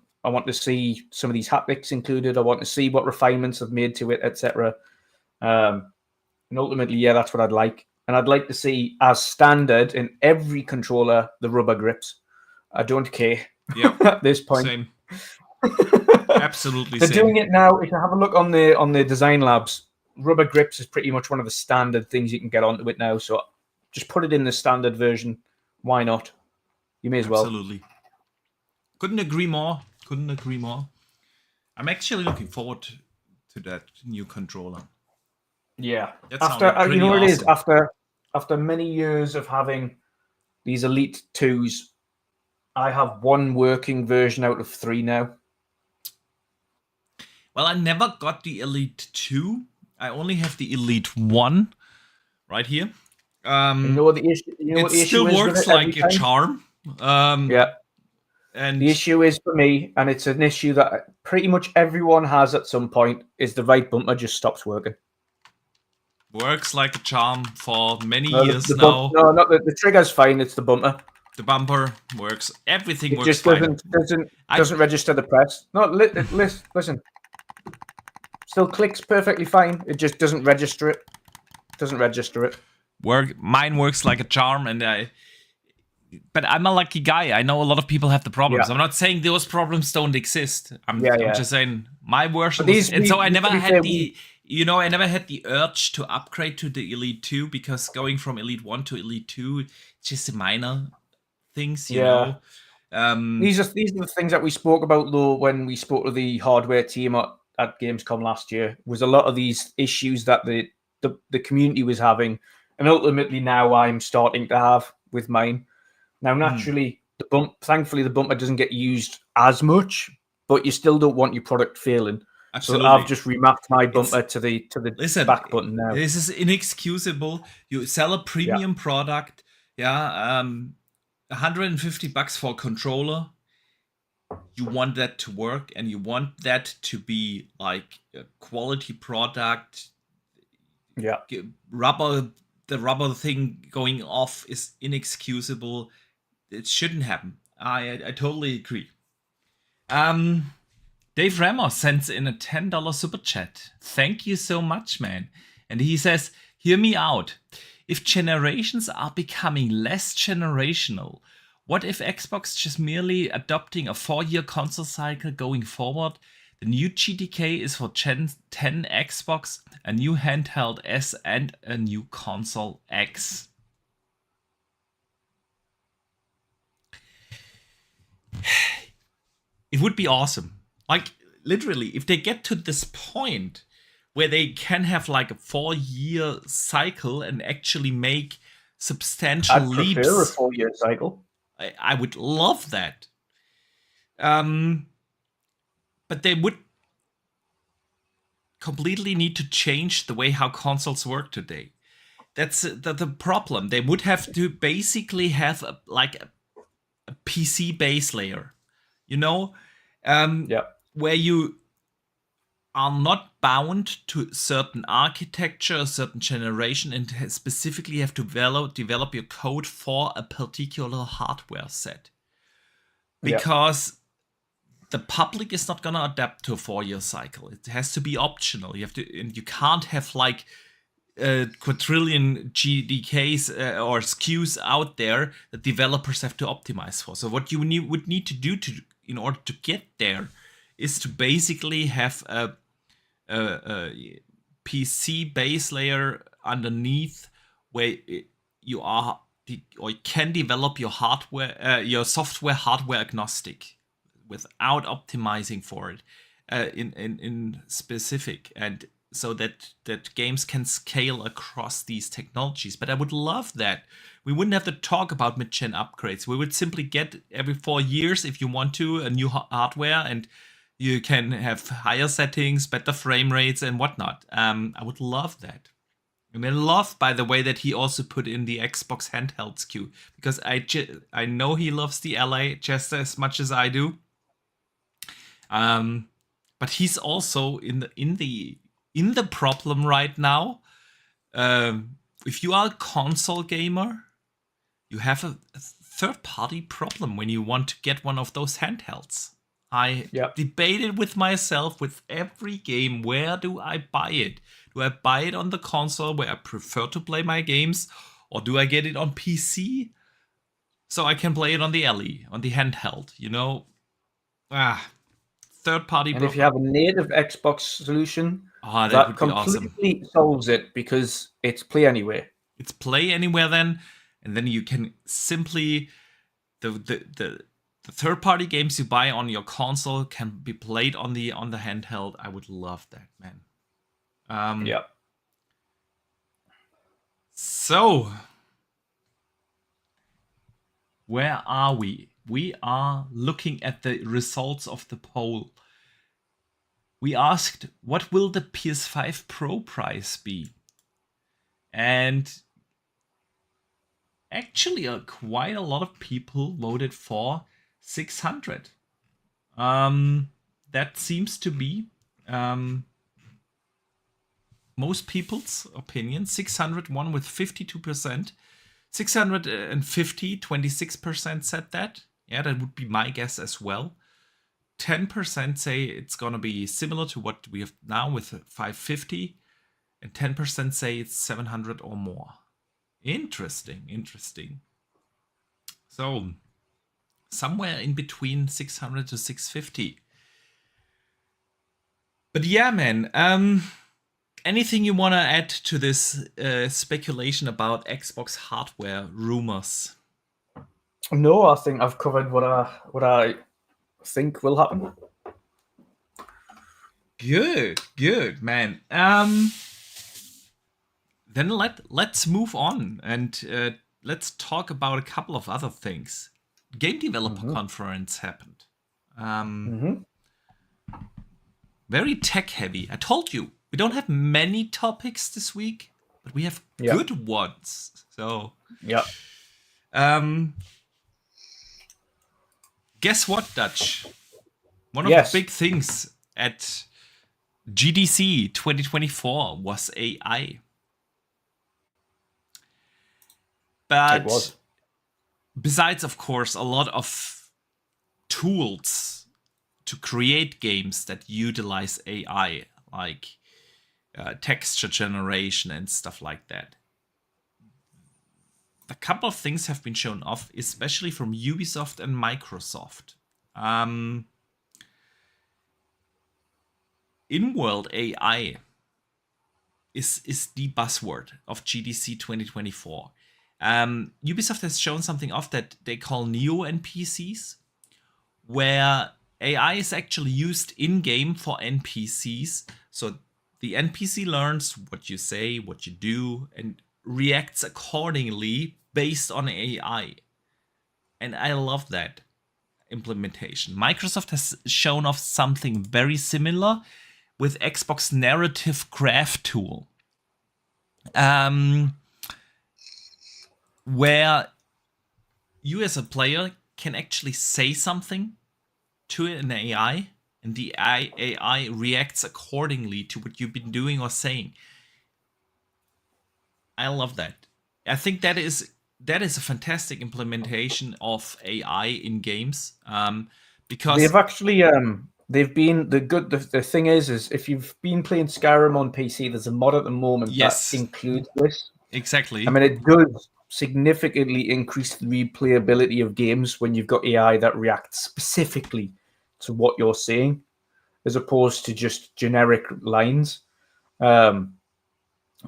to see some of these haptics included. I want to see what refinements I've made to it, etc. And ultimately, yeah, that's what I'd like. And I'd like to see, as standard in every controller, the rubber grips. I don't care at this point. Same. Absolutely They're same. doing it now. If you have a look on the design labs, rubber grips is pretty much one of the standard things you can get onto it now. So just put it in the standard version. Why not? You may as well. Absolutely. Couldn't agree more. I'm actually looking forward to that new controller. Yeah. That after pretty you know what awesome. it is, after many years of having these Elite 2s, I have one working version out of 3 now. Well, I never got the Elite 2. I only have the Elite 1 right here. You know what the issue? You know what the issue is? It still works like a charm. Yeah. And the issue is for me, and it's an issue that pretty much everyone has at some point, is the right bumper just stops working. Works like a charm for many years now. No, not the trigger's fine. It's the bumper. The bumper works. Everything works just fine. Doesn't register the press. No, listen. Still clicks perfectly fine. It just doesn't register it. Mine works like a charm, but I'm a lucky guy. I know a lot of people have the problems. I'm not saying those problems don't exist. I'm just saying my version. I never had the urge to upgrade to the Elite 2 because going from Elite 1 to Elite 2, just minor things, you know. These are the things that we spoke about though when we spoke to the hardware team at Gamescom last year. Was a lot of these issues that the community was having, and ultimately now I'm starting to have with mine. Now, naturally, thankfully, the bumper doesn't get used as much, but you still don't want your product failing. Absolutely. So I've just remapped my bumper to the back button now. This is inexcusable. You sell a premium product, $150 for a controller. You want that to work, and you want that to be like a quality product. Yeah, the rubber thing going off is inexcusable. It shouldn't happen. I totally agree. Dave Ramos sends in a $10 super chat. Thank you so much, man. And he says, hear me out. If generations are becoming less generational, what if Xbox just merely adopting a 4-year console cycle going forward? The new GDK is for Gen 10 Xbox, a new handheld S, and a new console X. It would be awesome. Like, literally, if they get to this point where they can have like a 4-year cycle and actually make substantial leaps. I'd prefer a 4-year cycle. I would love that. But they would completely need to change the way how consoles work today. That's the problem. They would have to basically have a PC base layer, you know, where you are not bound to certain architecture, a certain generation, and specifically have to develop your code for a particular hardware set. Because the public is not going to adapt to a 4-year cycle. It has to be optional. You can't have like a quadrillion GDKs or SKUs out there that developers have to optimize for. So what you would need to do in order to get there is to basically have a PC base layer underneath where you are or you can develop your software hardware agnostic without optimizing for it in specific, and so that games can scale across these technologies. But I would love that we wouldn't have to talk about mid-gen upgrades. We would simply get every 4 years, if you want to, a new hardware, and you can have higher settings, better frame rates, and whatnot. I would love that. And I love, by the way, that he also put in the Xbox handheld SKU, because I know he loves the LA just as much as I do. But he's also in the problem right now. If you are a console gamer, you have a third-party problem when you want to get one of those handhelds. I debated with myself with every game, where do I buy it? Do I buy it on the console where I prefer to play my games, or do I get it on PC so I can play it on the LE, on the handheld? Third-party. And if you have a native Xbox solution, that would be completely awesome. Solves it, because it's Play Anywhere. It's Play Anywhere then, and then you can simply the third-party games you buy on your console can be played on the handheld. I would love that, man. So, where are we? We are looking at the results of the poll. We asked, what will the PS5 Pro price be? And actually, quite a lot of people voted for 600. That seems to be most people's opinion. 600 won with 52%. 650, 26% said that. Yeah, that would be my guess as well. 10% say it's going to be similar to what we have now with 550. And 10% say it's 700 or more. Interesting. So, somewhere in between 600 to 650. But yeah, man. Anything you want to add to this speculation about Xbox hardware rumors? No, I think I've covered what I think will happen. Good, man. Then let's move on and let's talk about a couple of other things. Game Developer Conference happened. Very tech heavy. I told you, we don't have many topics this week, but we have good ones. So, guess what, Dutch? One of the big things at GDC 2024 was AI. But besides, of course, a lot of tools to create games that utilize AI, like texture generation and stuff like that. A couple of things have been shown off, especially from Ubisoft and Microsoft. In-world AI is the buzzword of GDC 2024. Ubisoft has shown something off that they call Neo NPCs, where AI is actually used in-game for NPCs. So the NPC learns what you say, what you do, and reacts accordingly based on AI. And I love that implementation. Microsoft has shown off something very similar with Xbox Narrative Graph Tool. Where you as a player can actually say something to an AI, and the AI reacts accordingly to what you've been doing or saying. I love that. I think that is a fantastic implementation of AI in games. Because they've actually the thing is if you've been playing Skyrim on PC, there's a mod at the moment that includes this. Exactly. I mean, it does significantly increase the replayability of games when you've got AI that reacts specifically to what you're saying, as opposed to just generic lines.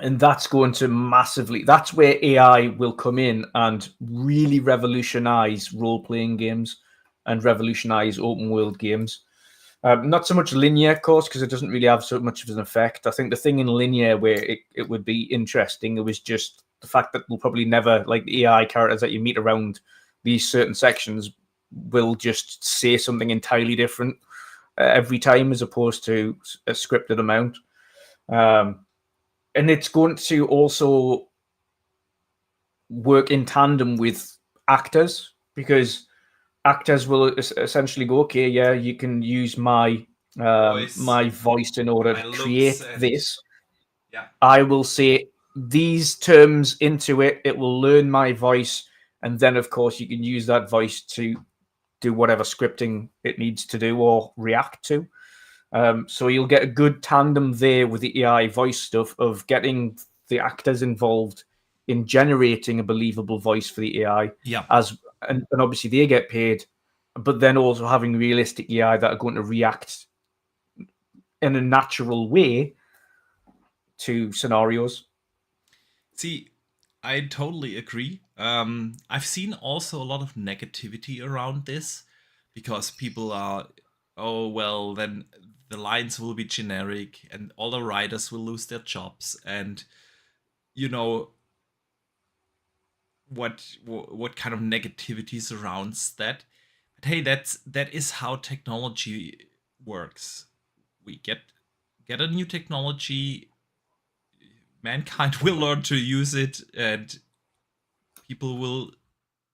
And that's going to massively, that's where AI will come in and really revolutionize role-playing games and revolutionize open world games. Not so much linear, of course, because it doesn't really have so much of an effect. I think the thing in linear where it would be interesting, it was just the fact that we'll probably never, like the AI characters that you meet around these certain sections will just say something entirely different every time as opposed to a scripted amount. And it's going to also work in tandem with actors, because actors will essentially go, okay, yeah, you can use my my voice in order to create this. Yeah. I will say these terms into it. It will learn my voice, and then of course you can use that voice to do whatever scripting it needs to do or react to. So you'll get a good tandem there with the AI voice stuff of getting the actors involved in generating a believable voice for the AI. Yeah. And obviously they get paid, but then also having realistic AI that are going to react in a natural way to scenarios. See, I totally agree. I've seen also a lot of negativity around this because people are, oh, well, then the lines will be generic and all the writers will lose their jobs. And, you know, what kind of negativity surrounds that? But hey, that is how technology works. We get a new technology, mankind will learn to use it, and people will,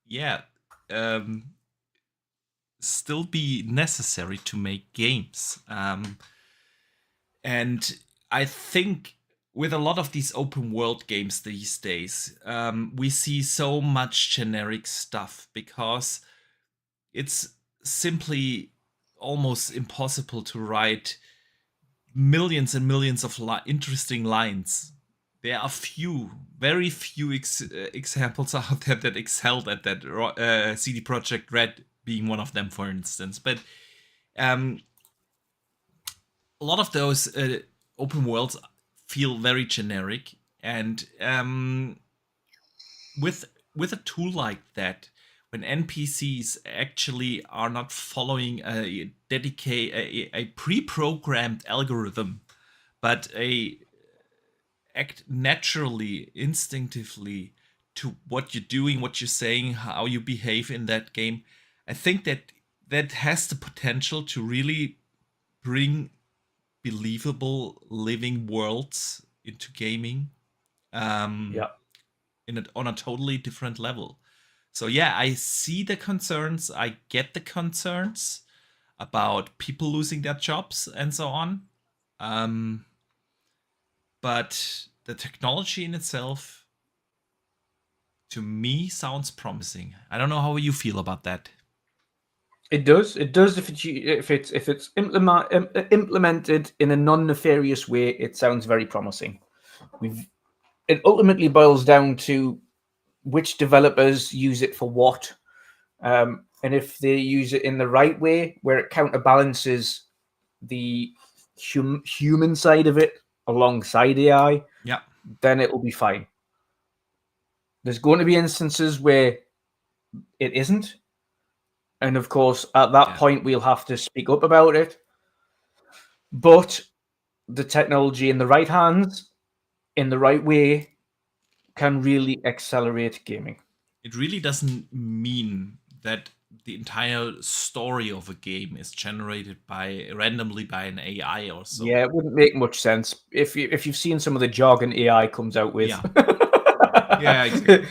yeah, um, still be necessary to make games. And I think with a lot of these open world games these days, we see so much generic stuff because it's simply almost impossible to write millions and millions of interesting lines. There are very few examples out there that excelled at that. CD Projekt Red being one of them, for instance. But a lot of those open worlds feel very generic, and with a tool like that, when NPCs actually are not following a pre-programmed algorithm, but act naturally, instinctively to what you're doing, what you're saying, how you behave in that game, I think that has the potential to really bring believable living worlds into gaming. Yeah. On a totally different level. So yeah, I see the concerns. I get the concerns about people losing their jobs and so on. But the technology in itself, to me, sounds promising. I don't know how you feel about that. It does. It does if it's implemented in a non-nefarious way. It sounds very promising. It ultimately boils down to which developers use it for what, and if they use it in the right way, where it counterbalances the human side of it alongside AI, Yeah, then it will be fine. There's going to be instances where it isn't, and of course, at that point, we'll have to speak up about it. But the technology in the right hands, in the right way, can really accelerate gaming. it really doesn't mean that the entire story of a game is generated randomly by an AI or so. Yeah, it wouldn't make much sense if you've seen some of the jargon AI comes out with. Yeah. Yeah, exactly.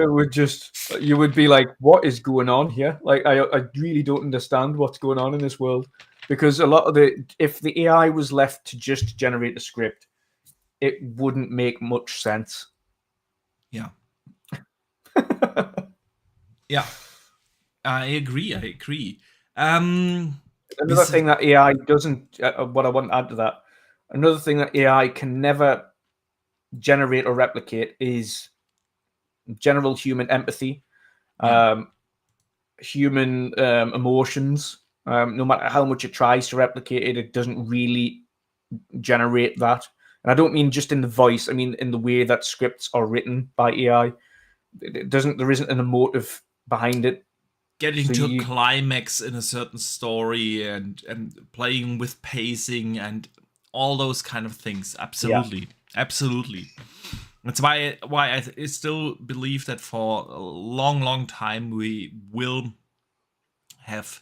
It would just, you would be like, what is going on here? Like, I really don't understand what's going on in this world, because a lot of if the AI was left to just generate a script, it wouldn't make much sense. Yeah. Yeah. I agree. Another thing that AI doesn't, what I want to add to that, another thing that AI can never generate or replicate is general human empathy, human emotions. No matter how much it tries to replicate it, it doesn't really generate that. And I don't mean just in the voice. I mean in the way that scripts are written by AI. There isn't an emotive behind it. Getting to a climax in a certain story and playing with pacing and all those kind of things. Absolutely. That's why I still believe that for a long time we will have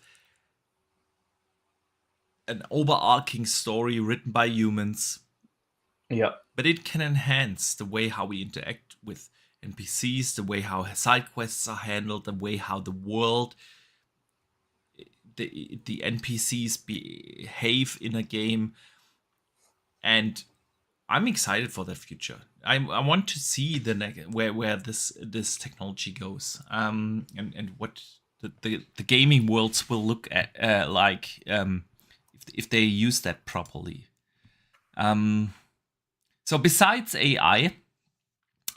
an overarching story written by humans. Yeah. But it can enhance the way how we interact with NPCs, the way how side quests are handled, the way how the world, the NPCs behave in a game. And I'm excited for the future. I want to see the where this technology goes, and what the gaming worlds will look at like if they use that properly. So besides AI,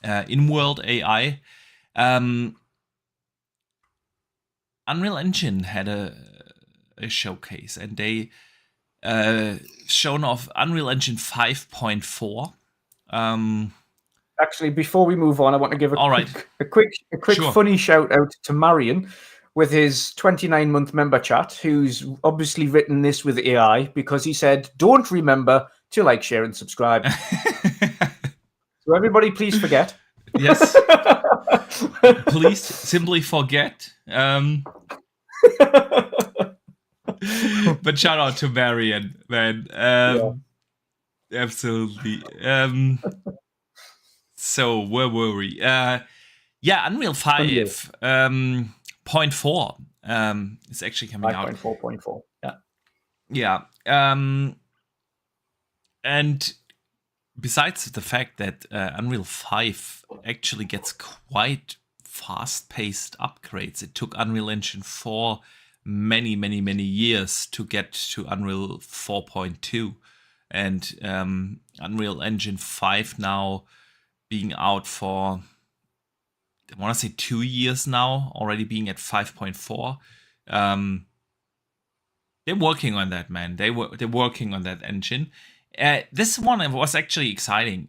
in-world AI, Unreal Engine had a showcase, and they shown off Unreal Engine 5.4. Actually, before we move on, I want to give a quick Sure. funny shout out to Marion with his 29-month member chat, who's obviously written this with AI because he said, "Don't remember to like, share, and subscribe." So everybody, please forget. Yes. Please simply forget. But shout out to Marion, man. Absolutely. So where were we? Unreal 5.4 is actually coming out. 5.4.4. Yeah. And besides the fact that Unreal 5 actually gets quite fast-paced upgrades, it took Unreal Engine 4 many years to get to Unreal 4.2, and Unreal Engine 5 now being out for, I want to say 2 years now, already being at 5.4. They're working on that, man. They're working on that engine. This one was actually exciting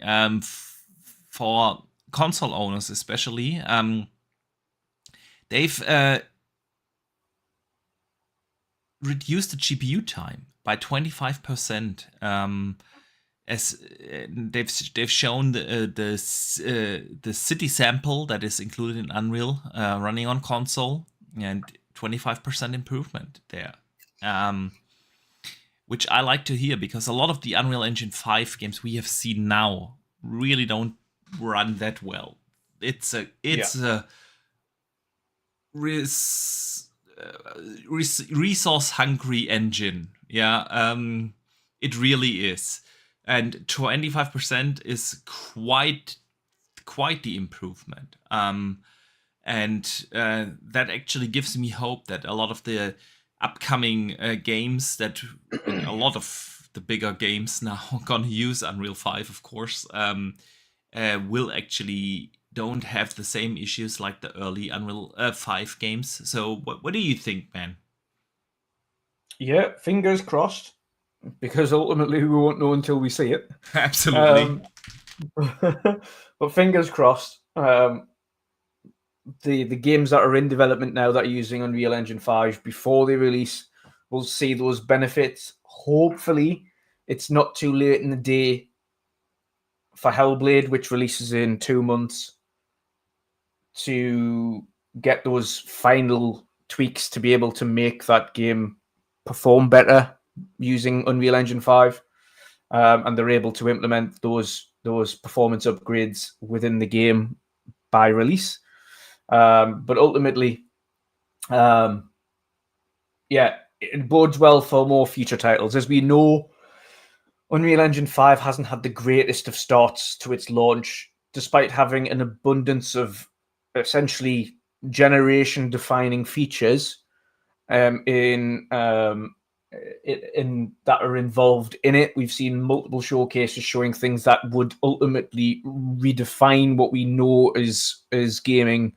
for console owners, especially. They've reduced the GPU time by 25%. As they've shown the city sample that is included in Unreal running on console, and 25% improvement there. Which I like to hear, because a lot of the Unreal Engine 5 games we have seen now really don't run that well. It's a resource hungry engine. It really is, and 25% is quite the improvement. And that actually gives me hope that a lot of the upcoming games, that a lot of the bigger games now gonna use Unreal 5, of course, will actually don't have the same issues like the early Unreal 5 games. So what do you think, man? Yeah, fingers crossed, because ultimately we won't know until we see it. Absolutely. But fingers crossed. The games that are in development now that are using Unreal Engine 5 before they release will see those benefits. Hopefully, it's not too late in the day for Hellblade, which releases in 2 months, to get those final tweaks to be able to make that game perform better using Unreal Engine 5. And they're able to implement those performance upgrades within the game by release. But ultimately, it bodes well for more future titles. As we know, Unreal Engine 5 hasn't had the greatest of starts to its launch, despite having an abundance of essentially generation-defining features in that are involved in it. We've seen multiple showcases showing things that would ultimately redefine what we know as gaming,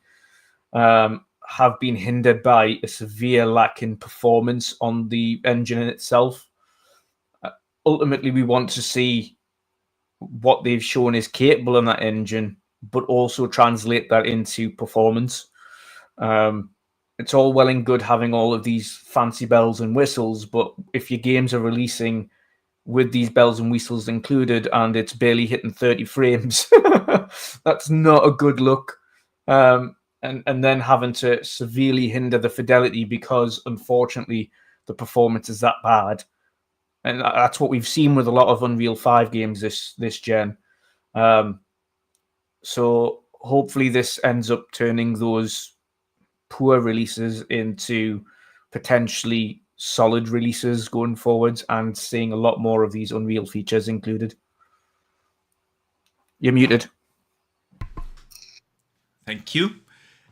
have been hindered by a severe lack in performance on the engine in itself. Ultimately, we want to see what they've shown is capable in that engine, but also translate that into performance. It's all well and good having all of these fancy bells and whistles, but if your games are releasing with these bells and whistles included and it's barely hitting 30 frames, that's not a good look. And then having to severely hinder the fidelity because, unfortunately, the performance is that bad. And that's what we've seen with a lot of Unreal 5 games this gen. So hopefully this ends up turning those poor releases into potentially solid releases going forwards and seeing a lot more of these Unreal features included. You're muted. Thank you.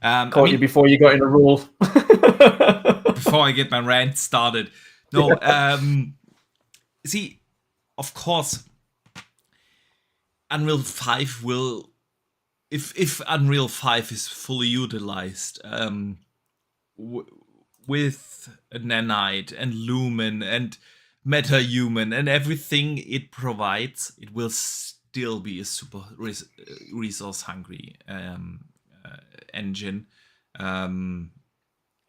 Caught you before you got in a role. Before I get my rant started. No, see, of course, Unreal 5 will, if Unreal 5 is fully utilized, with Nanite and Lumen and MetaHuman and everything it provides, it will still be a super resource-hungry engine.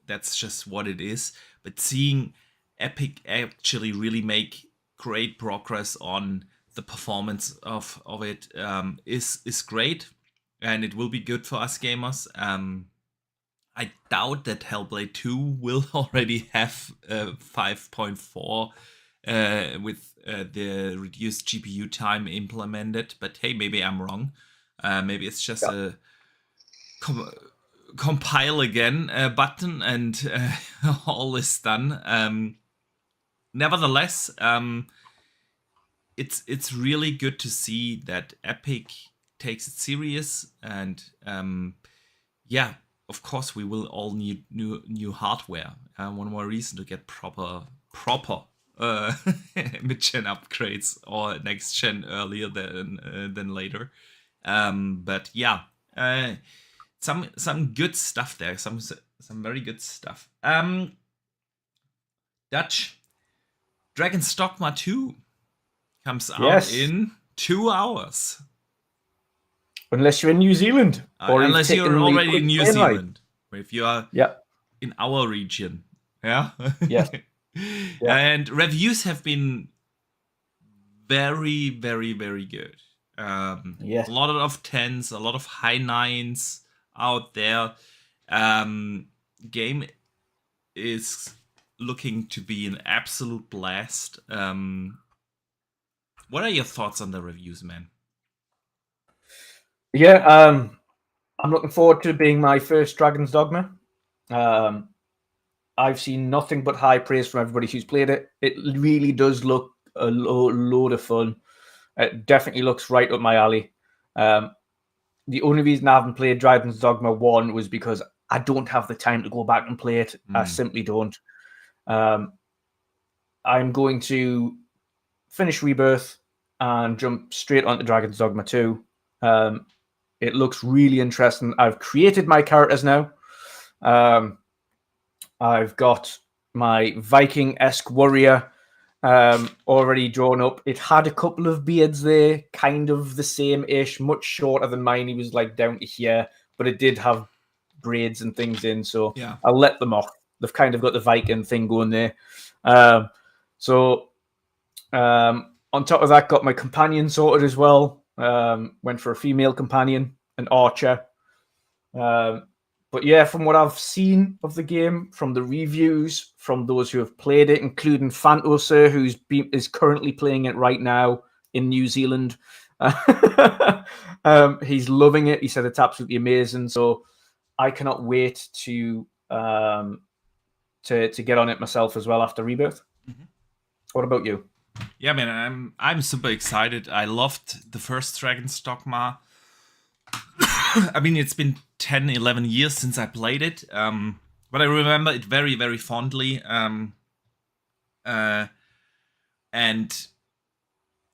That's just what it is. But seeing Epic actually really make great progress on the performance of it is great, and it will be good for us gamers. I doubt that Hellblade 2 will already have 5.4 with the reduced GPU time implemented, but hey, maybe I'm wrong. Maybe it's just a compile again button and all is done. Nevertheless, it's really good to see that Epic takes it serious, and yeah, of course we will all need new hardware. One more reason to get proper mid-gen upgrades or next gen earlier than later. But yeah, some good stuff there. Some very good stuff. Dutch, Dragon's Dogma 2 comes out in 2 hours. Unless you're in New Zealand. Or unless you're already in New Zealand. Or if you are in our region. Yeah? Yeah. And reviews have been very, very, very good. A lot of 10s, a lot of high 9s out there. Game is looking to be an absolute blast. What are your thoughts on the reviews, man? Yeah, I'm looking forward to it being my first Dragon's Dogma. I've seen nothing but high praise from everybody who's played it. It really does look a load of fun. It definitely looks right up my alley. The only reason I haven't played Dragon's Dogma 1 was because I don't have the time to go back and play it. I simply don't. I'm going to finish Rebirth and jump straight onto Dragon's Dogma 2. It looks really interesting. I've created my characters now. I've got my Viking-esque warrior already drawn up. It had a couple of beards there, kind of the same-ish, much shorter than mine. He was like down to here, but it did have braids and things in, so I'll let them off. They've kind of got the Viking thing going there. On top of that, got my companion sorted as well. Went for a female companion, an archer. But yeah, from what I've seen of the game, from the reviews, from those who have played it, including Fantoser, is currently playing it right now in New Zealand. He's loving it. He said it's absolutely amazing. So I cannot wait to get on it myself as well after Rebirth. Mm-hmm. What about you? Yeah, man, I'm super excited. I loved the first Dragon's Dogma. I mean, it's been 10, 11 years since I played it, but I remember it very, very fondly. And I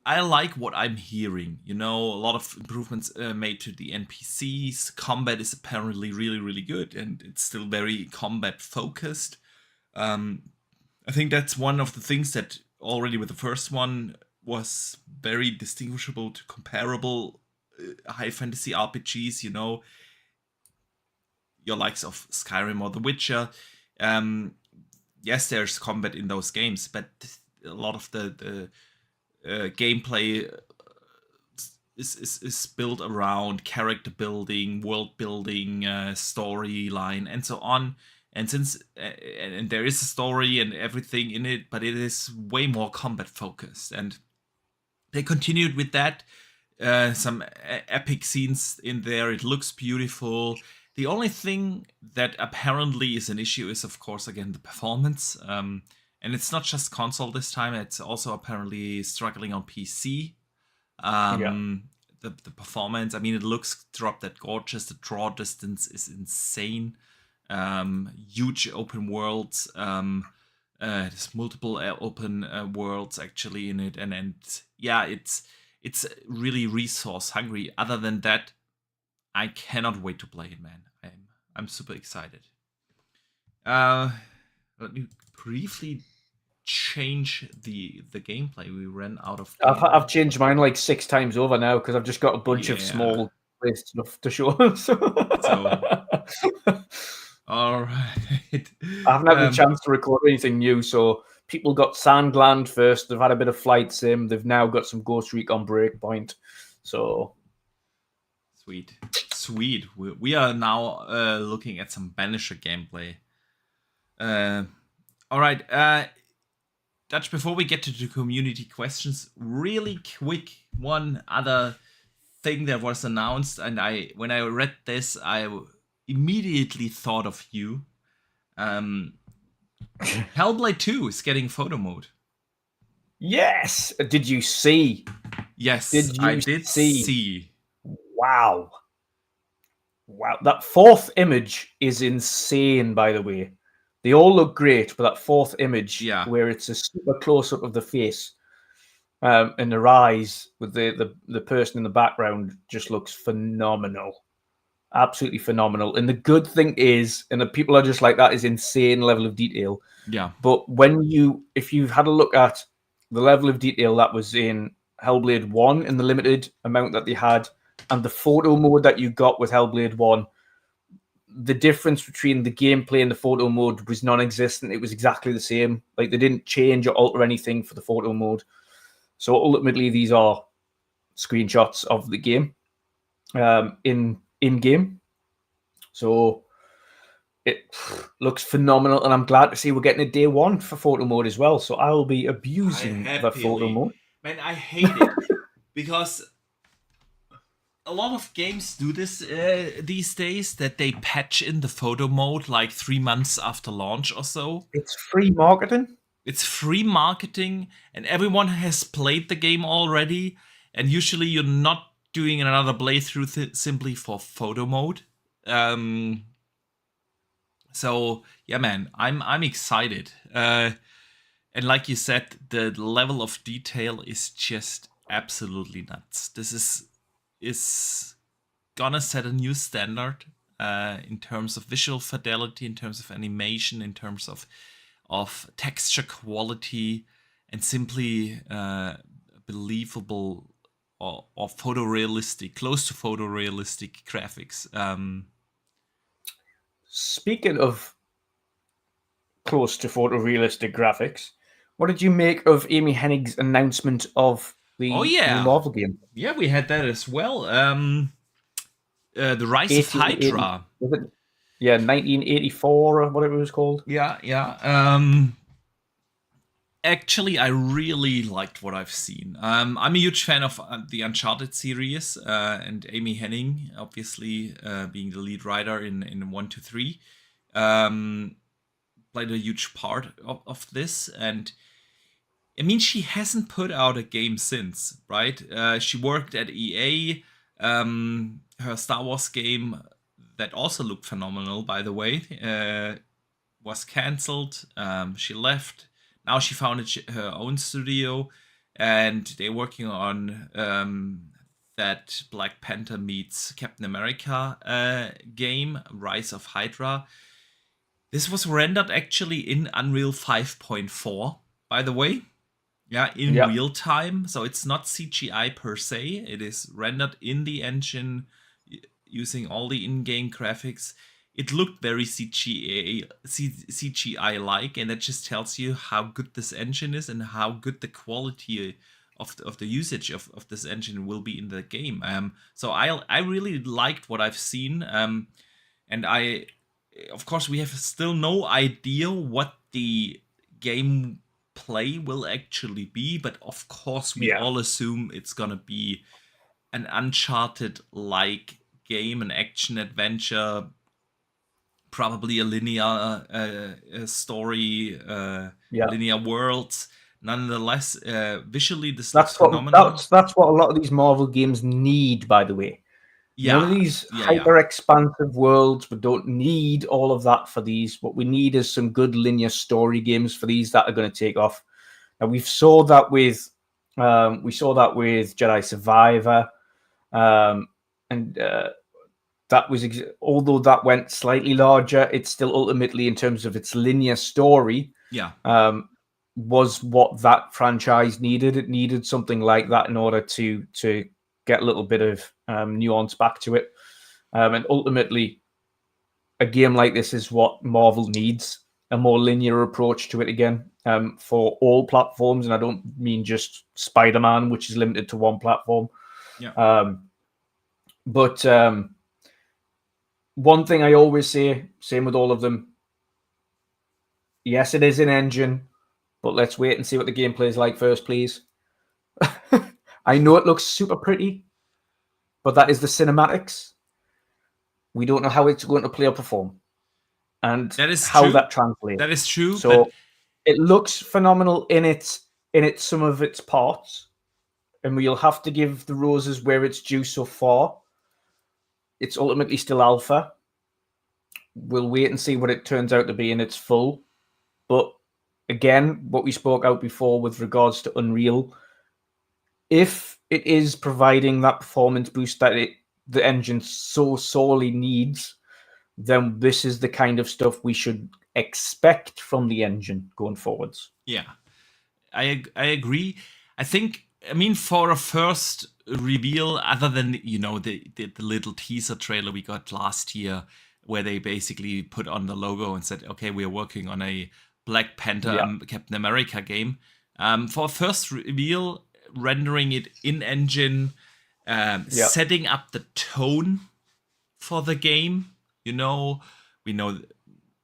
like what I'm hearing. You know, a lot of improvements made to the NPCs. Combat is apparently really, really good, and it's still very combat focused. I think that's one of the things that already with the first one was very distinguishable to comparable high fantasy RPGs, you know, your likes of Skyrim or The Witcher. Yes, there's combat in those games, but a lot of the gameplay is built around character building, world building, storyline, and so on. And since and there is a story and everything in it, but it is way more combat focused. And they continued with that. Some epic scenes in there. It looks beautiful. The only thing that apparently is an issue is, of course, again, the performance. And it's not just console this time. It's also apparently struggling on PC. The performance, I mean, it looks drop dead gorgeous. The draw distance is insane. Huge open worlds. There's multiple open worlds actually in it, and yeah, it's really resource hungry. Other than that, I cannot wait to play it, man. I'm super excited. Let me briefly change the gameplay. We ran out of. I've changed mine like 6 times over now because I've just got a bunch of small stuff to show. So. All right. I haven't had the chance to record anything new, so people got Sandland first. They've had a bit of Flight Sim. They've now got some Ghost Recon Breakpoint. So sweet. We are now looking at some Banisher gameplay. All right, Dutch. Before we get to the community questions, really quick, one other thing that was announced, and when I read this, I immediately thought of you. Hellblade 2 is getting photo mode. Yes. Did you see? Yes, I did see. Wow. That 4th image is insane, by the way. They all look great, but that 4th image, where it's a super close-up of the face and their eyes with the person in the background, just looks phenomenal. Absolutely phenomenal. And the good thing is, and the people are just like, that is insane level of detail. Yeah. But if you've had a look at the level of detail that was in Hellblade 1 and the limited amount that they had, and the photo mode that you got with Hellblade 1, the difference between the gameplay and the photo mode was non-existent. It was exactly the same. Like, they didn't change or alter anything for the photo mode. So ultimately, these are screenshots of the game in-game. So it looks phenomenal, and I'm glad to see we're getting a day one for photo mode as well. So I will be abusing that photo mode. Man, I hate it because a lot of games do this these days, that they patch in the photo mode like 3 months after launch or so. It's free marketing. It's free marketing, and everyone has played the game already, and usually you're not doing another playthrough simply for photo mode. So yeah, man, I'm excited. And like you said, the level of detail is just absolutely nuts. This is gonna set a new standard in terms of visual fidelity, in terms of animation, in terms of texture quality, and simply believable or photorealistic, close to photorealistic graphics. Speaking of close to photorealistic graphics, what did you make of Amy Hennig's announcement of the new Marvel game? Yeah, we had that as well. The Rise of Hydra. Was it? Yeah, 1984 or whatever it was called. Yeah. Actually, I really liked what I've seen. I'm a huge fan of the Uncharted series, and Amy Hennig, obviously, being the lead writer in 1 to 3, played a huge part of this. And I mean, she hasn't put out a game since, right? She worked at EA. Her Star Wars game, that also looked phenomenal, by the way, was cancelled. She left. Now she founded her own studio, and they're working on that Black Panther meets Captain America game, Rise of Hydra. This was rendered actually in Unreal 5.4, by the way. Yeah, in real time. So it's not CGI per se. It is rendered in the engine using all the in-game graphics. It looked very CGI-like, and that just tells you how good this engine is and how good the quality of the usage of this engine will be in the game. So I really liked what I've seen, and of course, we have still no idea what the gameplay will actually be, but of course, we all assume it's gonna be an Uncharted-like game, an action adventure, probably a linear story, linear worlds. Nonetheless, visually, this looks phenomenal. That's what a lot of these Marvel games need, by the way. None of these hyper-expansive worlds. We don't need all of that for these. What we need is some good linear story games for these that are going to take off. Now we saw that with Jedi Survivor, and that was although that went slightly larger, it's still ultimately in terms of its linear story. Was what that franchise needed. It needed something like that in order to get a little bit of nuance back to it. And ultimately, a game like this is what Marvel needs, a more linear approach to it again, for all platforms. And I don't mean just Spider-Man, which is limited to one platform. But one thing I always say, same with all of them, yes, it is an engine, but let's wait and see what the gameplay is like first, please. I know it looks super pretty, but that is the cinematics. We don't know how it's going to play or perform, and that is how true. that translates. That is true. So it looks phenomenal in its some of its parts, and we'll have to give the roses where it's due so far. It's ultimately still alpha. We'll wait and see what it turns out to be in its full. But again, what we spoke out before with regards to Unreal, if it is providing that performance boost that the engine so sorely needs, then this is the kind of stuff we should expect from the engine going forwards. Yeah, I agree. I mean, for a first reveal, other than the little teaser trailer we got last year, where they basically put on the logo and said, "Okay, we are working on a Black Panther Captain America game." For a first reveal, rendering it in engine, setting up the tone for the game. We know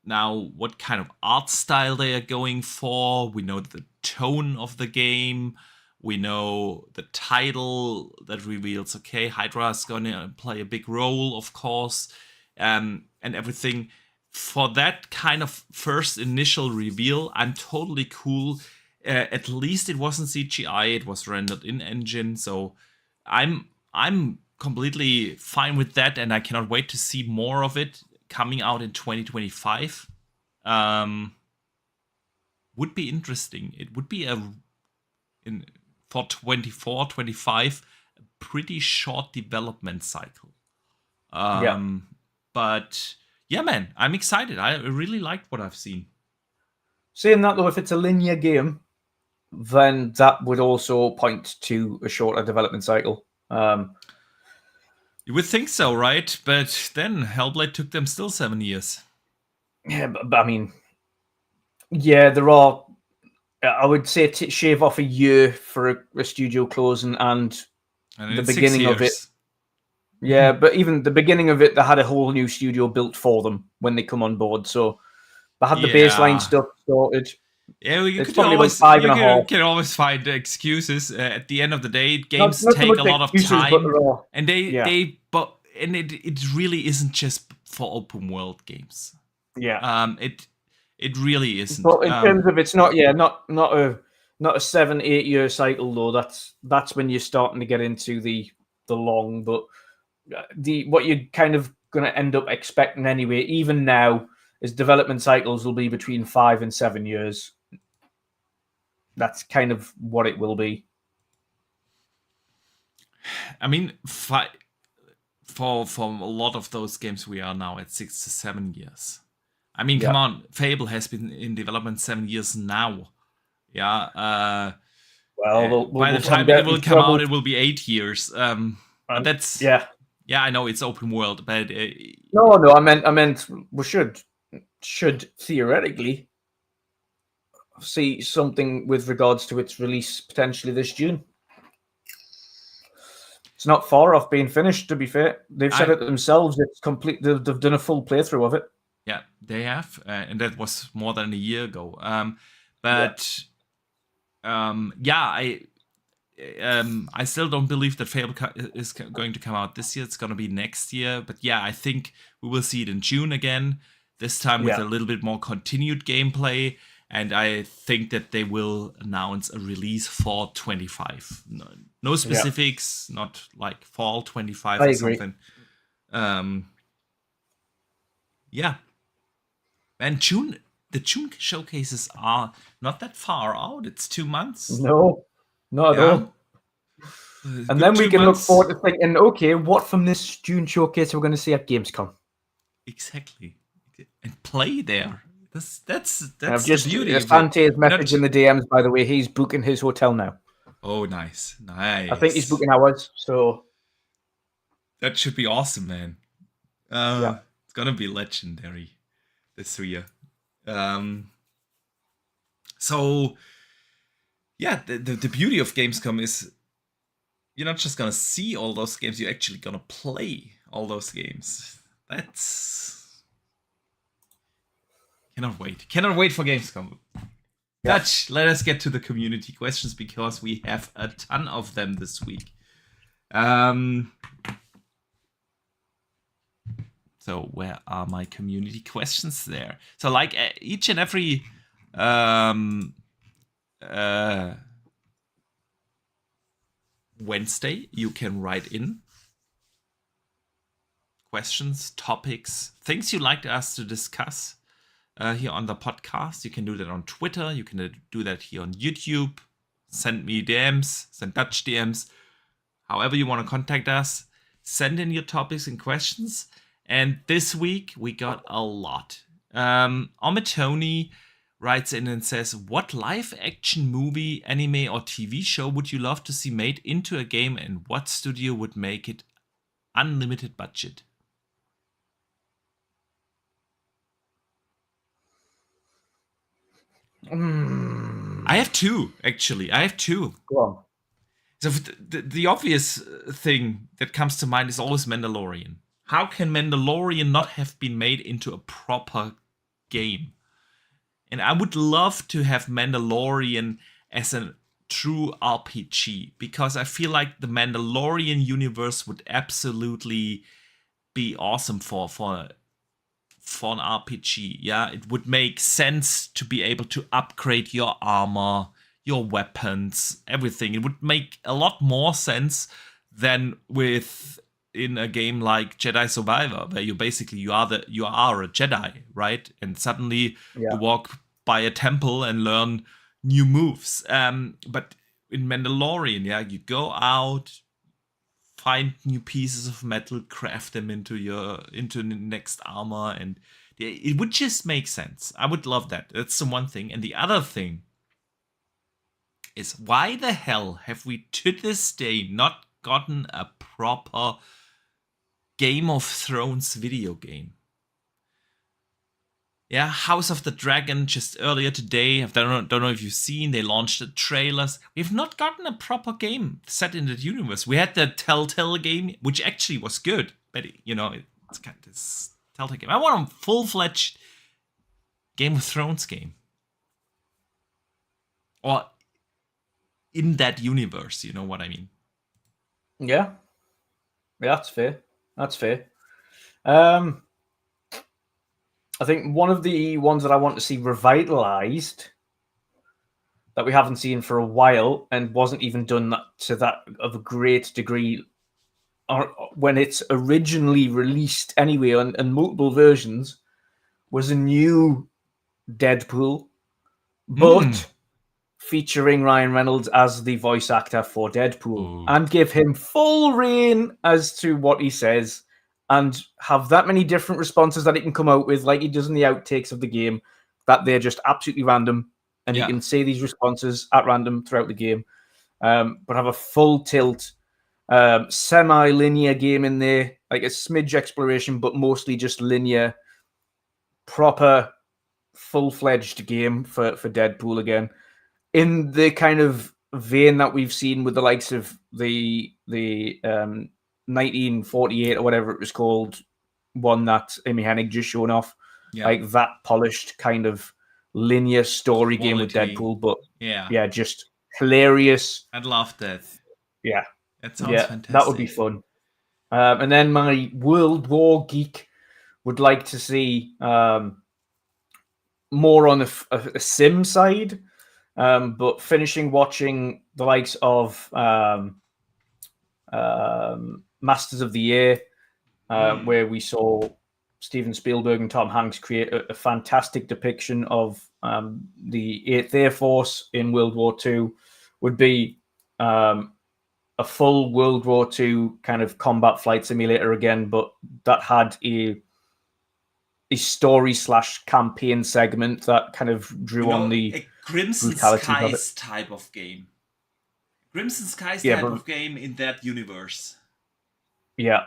now what kind of art style they are going for. We know the tone of the game. We know the title that reveals, okay, Hydra is going to play a big role, of course, and everything. For that kind of first initial reveal, I'm totally cool. At least it wasn't CGI; it was rendered in engine, so I'm completely fine with that, and I cannot wait to see more of it coming out in 2025. Would be interesting. It would be for 24, 25, a pretty short development cycle. But yeah, man, I'm excited. I really liked what I've seen. Saying that, though, if it's a linear game, then that would also point to a shorter development cycle. You would think so, right? But then Hellblade took them still 7 years. Yeah, but I mean, yeah, there are. I would say shave off a year for a studio closing and the beginning of it. Yeah, but even the beginning of it, they had a whole new studio built for them when they come on board. So they had the baseline stuff sorted. Yeah, you can always find excuses. At the end of the day, games take a lot of time, and it really isn't just for open world games. Yeah, it really isn't. But in terms of it's not a 7-8 year cycle though. That's when you're starting to get into the long. But what you're kind of going to end up expecting anyway, even now, is development cycles will be between 5 and 7 years. That's kind of what it will be. I mean, for a lot of those games, we are now at 6 to 7 years. I mean, come on, Fable has been in development 7 years now. Yeah, Well, by the time it will come out, it will be 8 years. But that's yeah, I know it's open world, but no, I meant we should theoretically see something with regards to its release potentially this June. It's not far off being finished, to be fair. They've said it themselves. It's complete. They've done a full playthrough of it. Yeah, they have, and that was more than a year ago. I still don't believe that Fable is going to come out this year. It's going to be next year. But yeah, I think we will see it in June again. This time with a little bit more continued gameplay. And I think that they will announce a release for 25. No specifics, not like fall 25 or something. Yeah. And the June showcases are not that far out. It's 2 months. No, not at all. And then we can look forward to thinking, okay, what from this June showcase are we going to see at Gamescom? Exactly. And play there. That's I've just, the beauty. Fante's message in the DMs, by the way. He's booking his hotel now. Oh, nice. I think he's booking ours, so that should be awesome, man. It's gonna be legendary this year. So yeah, the beauty of Gamescom is you're not just gonna see all those games, you're actually gonna play all those games. Cannot wait for Gamescom. Dutch, let us get to the community questions because we have a ton of them this week. So where are my community questions there? So like each and every Wednesday, you can write in questions, topics, things you'd like us to discuss. Here on the podcast. You can do that on Twitter. You can do that here on YouTube. Send me DMs, send Dutch DMs. However you want to contact us, send in your topics and questions. And this week, we got a lot. Omitoni writes in and says, what live-action movie, anime, or TV show would you love to see made into a game, and what studio would make it unlimited budget? I have two, actually. Go on. So the obvious thing that comes to mind is always Mandalorian. How can Mandalorian not have been made into a proper game? And I would love to have Mandalorian as a true RPG, because I feel like the Mandalorian universe would absolutely be awesome for an RPG. Yeah, it would make sense to be able to upgrade your armor, your weapons, everything. It would make a lot more sense than in a game like Jedi Survivor, where you are a Jedi, right? And suddenly you walk by a temple and learn new moves. But in Mandalorian, you go out, find new pieces of metal, craft them into the next armor, and it would just make sense. I would love that. That's the one thing. And the other thing is, why the hell have we to this day not gotten a proper Game of Thrones video game? Yeah, House of the Dragon just earlier today. I don't know if you've seen. They launched the trailers. We've not gotten a proper game set in that universe. We had the Telltale game, which actually was good, but it's kind of this Telltale game. I want a full-fledged Game of Thrones game, or in that universe. You know what I mean? Yeah, that's fair. I think one of the ones that I want to see revitalized that we haven't seen for a while and wasn't even done to that of a great degree when it's originally released anyway on multiple versions was a new Deadpool, but featuring Ryan Reynolds as the voice actor for Deadpool, and give him full reign as to what he says, and have that many different responses that he can come out with, like he does in the outtakes of the game, that they're just absolutely random, and you can say these responses at random throughout the game. but have a full tilt, semi-linear game in there, like a smidge exploration, but mostly just linear, proper, full-fledged game for Deadpool again, in the kind of vein that we've seen with the likes of the 1948 or whatever it was called, one that Amy Hennig just shown off, like that polished kind of linear story game with Deadpool, but just hilarious. I'd love that. Yeah, that sounds fantastic. That would be fun. And then my World War geek would like to see more on a sim side, but finishing watching the likes of Masters of the Air, where we saw Steven Spielberg and Tom Hanks create a fantastic depiction of the 8th Air Force in World War II, would be a full World War II kind of combat flight simulator again, but that had a story / campaign segment that kind of drew on the a Crimson brutality Skies type of game. Crimson Skies type of game in that universe. Yeah.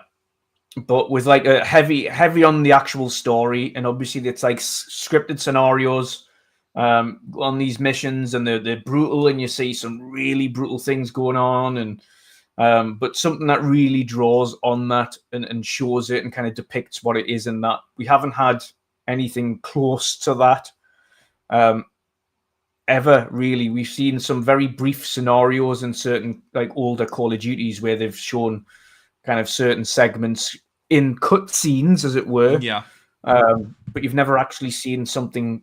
But with like a heavy on the actual story, and obviously it's like scripted scenarios on these missions, and they're brutal, and you see some really brutal things going on, and but something that really draws on that and shows it and kind of depicts what it is in that. We haven't had anything close to that ever, really. We've seen some very brief scenarios in certain like older Call of Duties where they've shown kind of certain segments in cutscenes, as it were. Yeah. But you've never actually seen something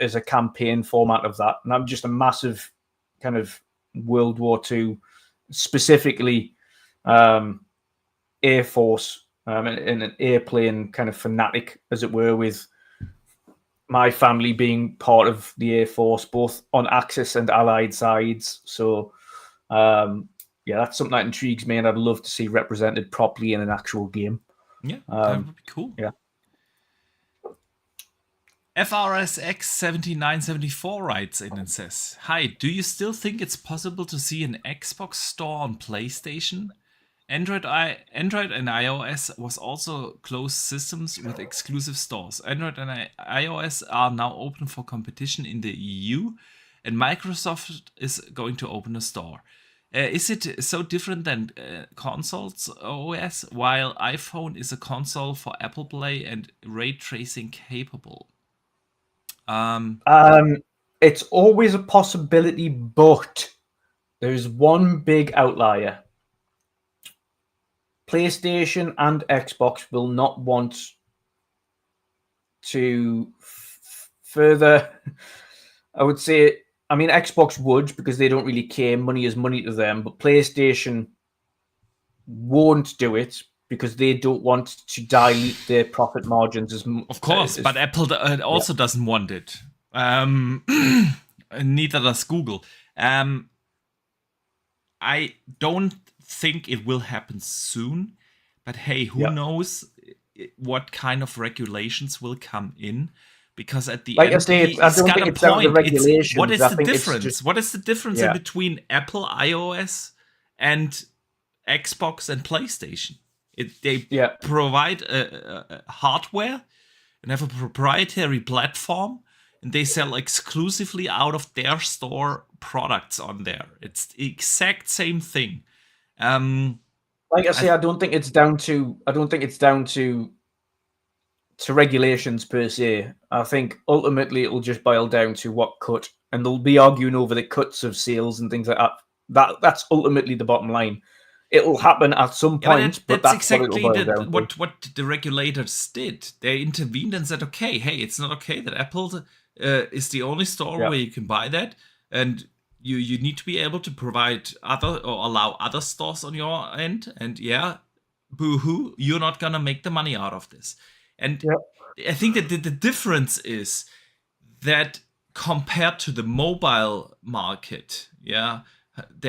as a campaign format of that. And I'm just a massive kind of World War II, specifically Air Force and an airplane kind of fanatic, as it were, with my family being part of the Air Force, both on Axis and Allied sides. So, that's something that intrigues me, and I'd love to see represented properly in an actual game. Yeah, that would be cool. Yeah. FRSX7974 writes in and says, "Hi, do you still think it's possible to see an Xbox store on PlayStation? Android and iOS was also closed systems with exclusive stores. Android and iOS are now open for competition in the EU, and Microsoft is going to open a store. Is it so different than consoles OS, while iPhone is a console for Apple Play and ray tracing capable?" It's always a possibility, but there's one big outlier. PlayStation and Xbox will not want to further, I would say, I mean, Xbox would, because they don't really care. Money is money to them. But PlayStation won't do it because they don't want to dilute their profit margins as much. Of course, but Apple also doesn't want it. Neither does Google. I don't think it will happen soon. But hey, who knows what kind of regulations will come in? Because at the end, I don't think it's down to regulations. What is the difference? What is the difference in between Apple iOS and Xbox and PlayStation? They provide a hardware and have a proprietary platform, and they sell exclusively out of their store products on there. It's the exact same thing. Like I say, I don't think it's down to regulations per se. I think ultimately it'll just boil down to what cut, and they'll be arguing over the cuts of sales and things like that. That's ultimately the bottom line. It'll happen at some point, but that's exactly what the regulators did. They intervened and said, "Okay, hey, it's not okay that Apple is the only store where you can buy that, and you need to be able to provide other or allow other stores on your end. And boo-hoo, you're not gonna make the money out of this." And I think that the difference is that compared to the mobile market, there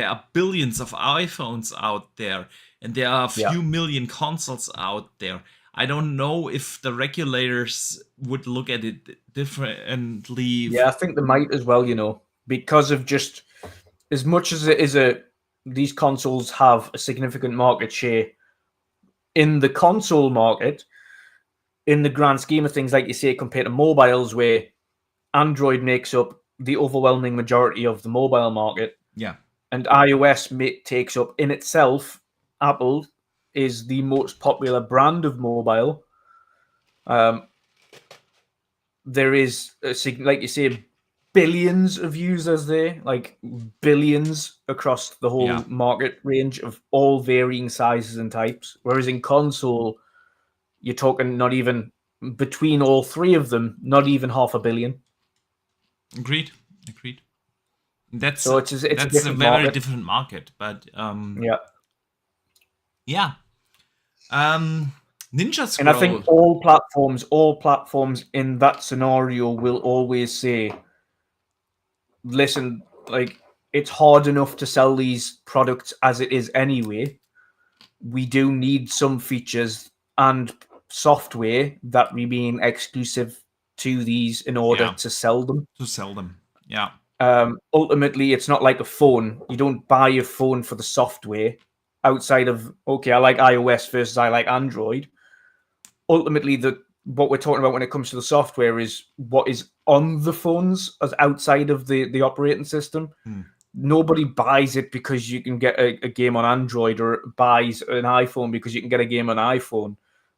are billions of iPhones out there, and there are a few million consoles out there. I don't know if the regulators would look at it differently. Yeah, I think they might as well, because of just as much as it is these consoles have a significant market share in the console market, in the grand scheme of things, like you say, compared to mobiles, where Android makes up the overwhelming majority of the mobile market. Yeah. And iOS takes up in itself, Apple is the most popular brand of mobile. There is, like you say, billions of users there, like billions across the whole market range of all varying sizes and types. Whereas in console, you're talking not even between all three of them, not even 500 million. Agreed. That's so it's a very market. different market, but yeah. Ninja Scroll. And I think all platforms in that scenario will always say, listen, like, it's hard enough to sell these products as it is anyway. We do need some features and software that remain exclusive to these in order to sell them. Yeah. Ultimately, it's not like a phone. You don't buy a phone for the software outside of, okay, I like iOS versus I like Android. Ultimately, what we're talking about when it comes to the software is what is on the phones as outside of the operating system. Nobody buys it because you can get a game on Android, or buys an iPhone because you can get a game on iPhone.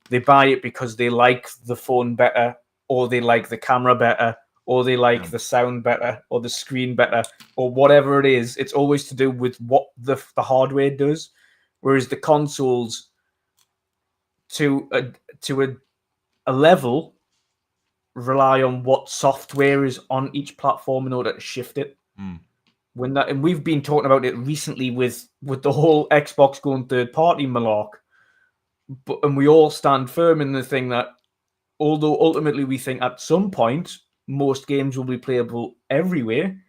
They buy it because they like the phone better, or they like the camera better, or they like the sound better, or the screen better, or whatever it is. It's always to do with what the hardware does. Whereas the consoles, to a level, rely on what software is on each platform in order to shift it. And we've been talking about it recently with the whole Xbox going third party malark. And we all stand firm in the thing that, although ultimately we think at some point most games will be playable everywhere,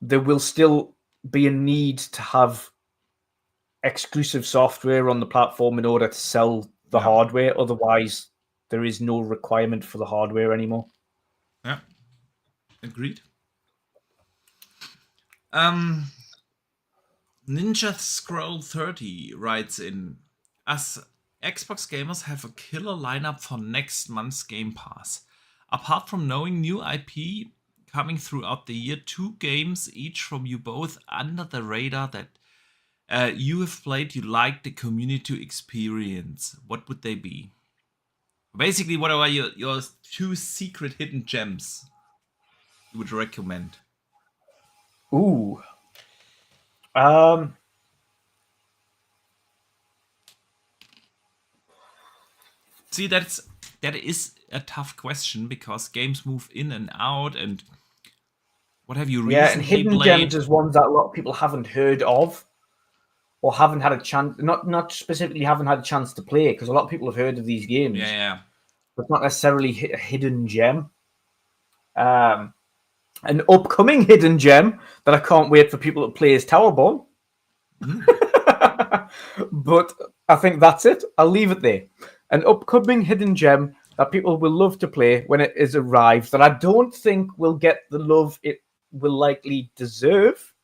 there will still be a need to have exclusive software on the platform in order to sell the hardware. Otherwise, there is no requirement for the hardware anymore. Yeah, agreed. Ninja Scroll 30 writes in, us Xbox gamers have a killer lineup for next month's Game Pass. Apart from knowing new IP coming throughout the year, 2 games each from you both under the radar that you have played, you like the community experience. What would they be? Basically, what are your 2 secret hidden gems you would recommend? Ooh. See, that is a tough question because games move in and out. And what have you recently and hidden played? gems is ones that a lot of people haven't heard of, or haven't had a chance, not specifically haven't had a chance to play, because a lot of people have heard of these games. But not necessarily a hidden gem. An upcoming hidden gem that I can't wait for people to play is Towerborn. But I think that's it. I'll leave it there. An upcoming hidden gem that people will love to play when it is arrived, that I don't think will get the love it will likely deserve,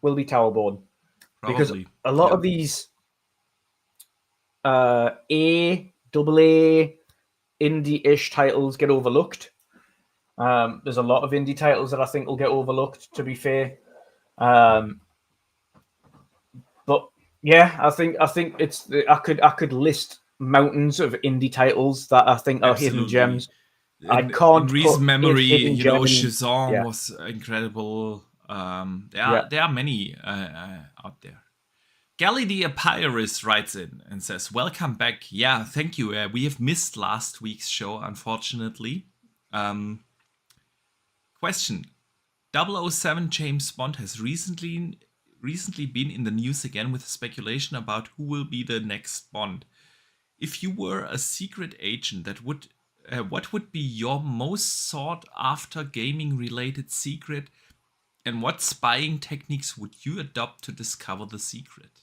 will be Towerborn. Because a lot of these AA indie-ish titles get overlooked. There's a lot of indie titles that I think will get overlooked, to be fair. But yeah, I think it's I could list mountains of indie titles that I think are hidden gems. I can't. In recent memory, Shazam was incredible. There are many out there. Gally the Epirus writes in and says, "Welcome back. Yeah, thank you. We have missed last week's show, unfortunately." Question: 007 James Bond has recently been in the news again with speculation about who will be the next Bond. If you were a secret agent, what would be your most sought after gaming related secret, and what spying techniques would you adopt to discover the secret?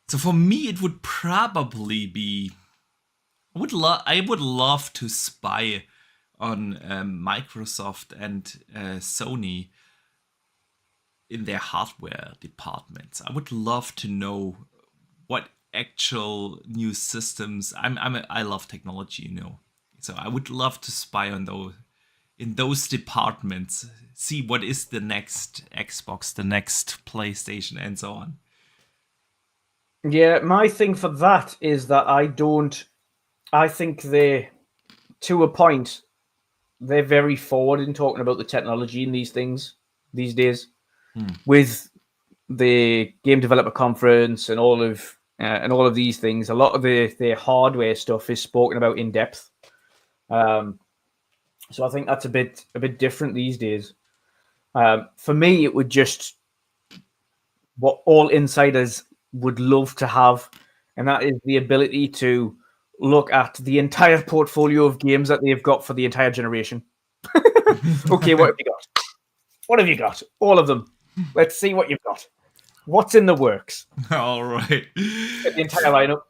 So for me, it would probably be, I would love to spy on Microsoft and Sony in their hardware departments. I would love to know what actual new systems. I love technology, so I would love to spy on those in those departments, see what is the next Xbox, the next PlayStation, and so on. Yeah, my thing for that is that I think to a point, they're very forward in talking about the technology in these things these days. With the Game Developer Conference and all of these things, a lot of the hardware stuff is spoken about in depth. So I think that's a bit different these days. For me, it would just what all insiders would love to have, and that is the ability to look at the entire portfolio of games that they've got for the entire generation. Okay, what have you got? What have you got? All of them. Let's see what you've got. What's in the works? All right. Get the entire lineup.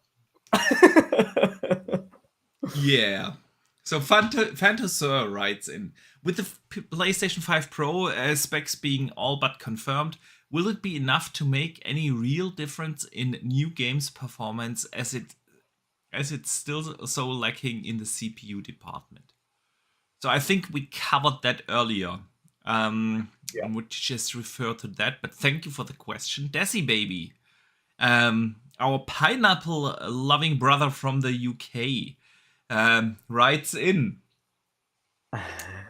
Yeah. So Fantasur writes in, with the PlayStation 5 Pro specs being all but confirmed, will it be enough to make any real difference in new games performance as it's still so lacking in the CPU department? So I think we covered that earlier. And would just refer to that, but thank you for the question. Desi Baby, our pineapple loving brother from the UK, writes in,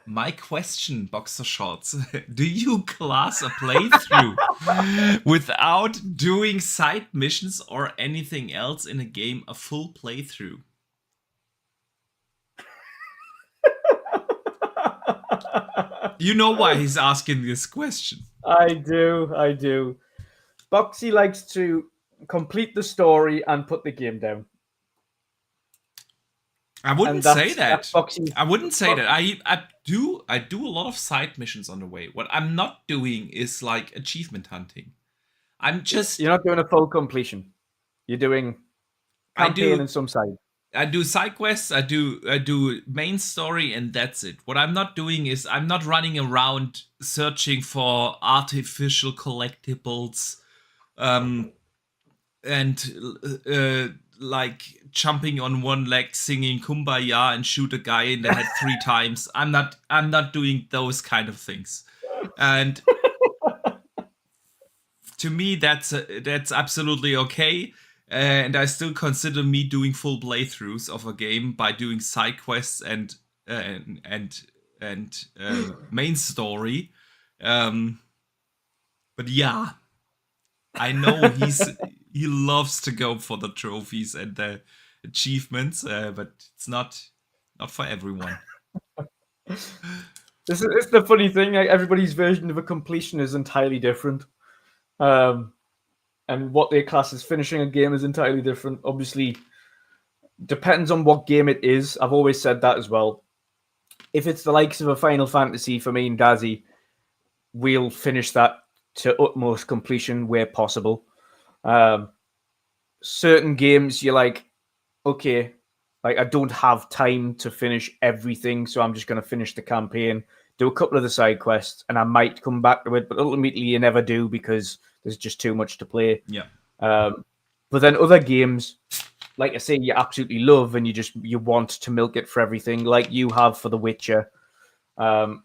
my question, Boxer Shorts, do you class a playthrough without doing side missions or anything else in a game a full playthrough? You know why he's asking this question. I do. Boxy likes to complete the story and put the game down. I wouldn't say that. I wouldn't say that. I do a lot of side missions on the way. What I'm not doing is like achievement hunting. You're not doing a full completion. You're doing campaign and some side. I do side quests, I do main story, and that's it. What I'm not doing is I'm not running around searching for artificial collectibles, and like jumping on one leg, singing "Kumbaya" and shoot a guy in the head 3 times. I'm not doing those kind of things, and to me that's absolutely okay. And I still consider me doing full playthroughs of a game by doing side quests and main story. But yeah, I know he loves to go for the trophies and the achievements, but it's not for everyone. This is the funny thing. Like, everybody's version of a completion is entirely different. And what they class as finishing a game is entirely different. Obviously, depends on what game it is. I've always said that as well. If it's the likes of a Final Fantasy for me and Dazzy, we'll finish that to utmost completion where possible. Certain games, you're like, okay, like I don't have time to finish everything, so I'm just going to finish the campaign, do a couple of the side quests, and I might come back to it, but ultimately you never do because there's just too much to play. Yeah. But then other games, like I say, you absolutely love and you want to milk it for everything, like you have for The Witcher, and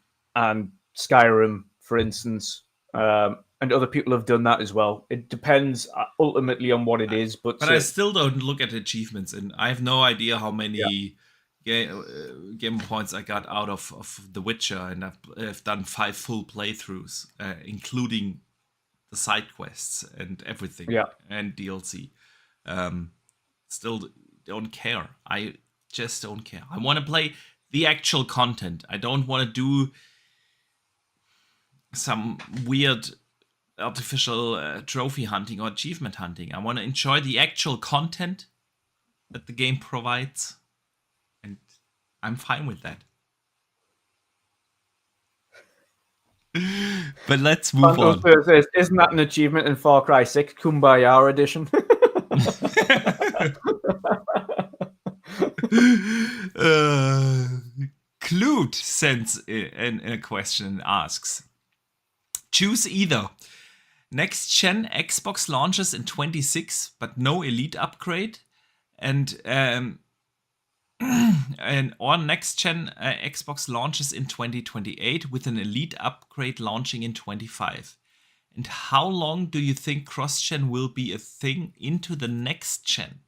Skyrim, for instance. And other people have done that as well. It depends ultimately on what it is. But I still don't look at achievements, and I have no idea how many game points I got out of The Witcher, and I've done 5 full playthroughs, including the side quests and everything, and DLC. Still don't care. I just don't care. I want to play the actual content. I don't want to do some weird artificial trophy hunting or achievement hunting. I want to enjoy the actual content that the game provides, and I'm fine with that. But let's move on. Says, isn't that an achievement in Far Cry 6 Kumbaya edition? Clute sends in a question and asks, choose either. Next gen Xbox launches in 26, but no Elite upgrade, and or next gen Xbox launches in 2028 with an Elite upgrade launching in 25. And how long do you think cross-gen will be a thing into the next gen?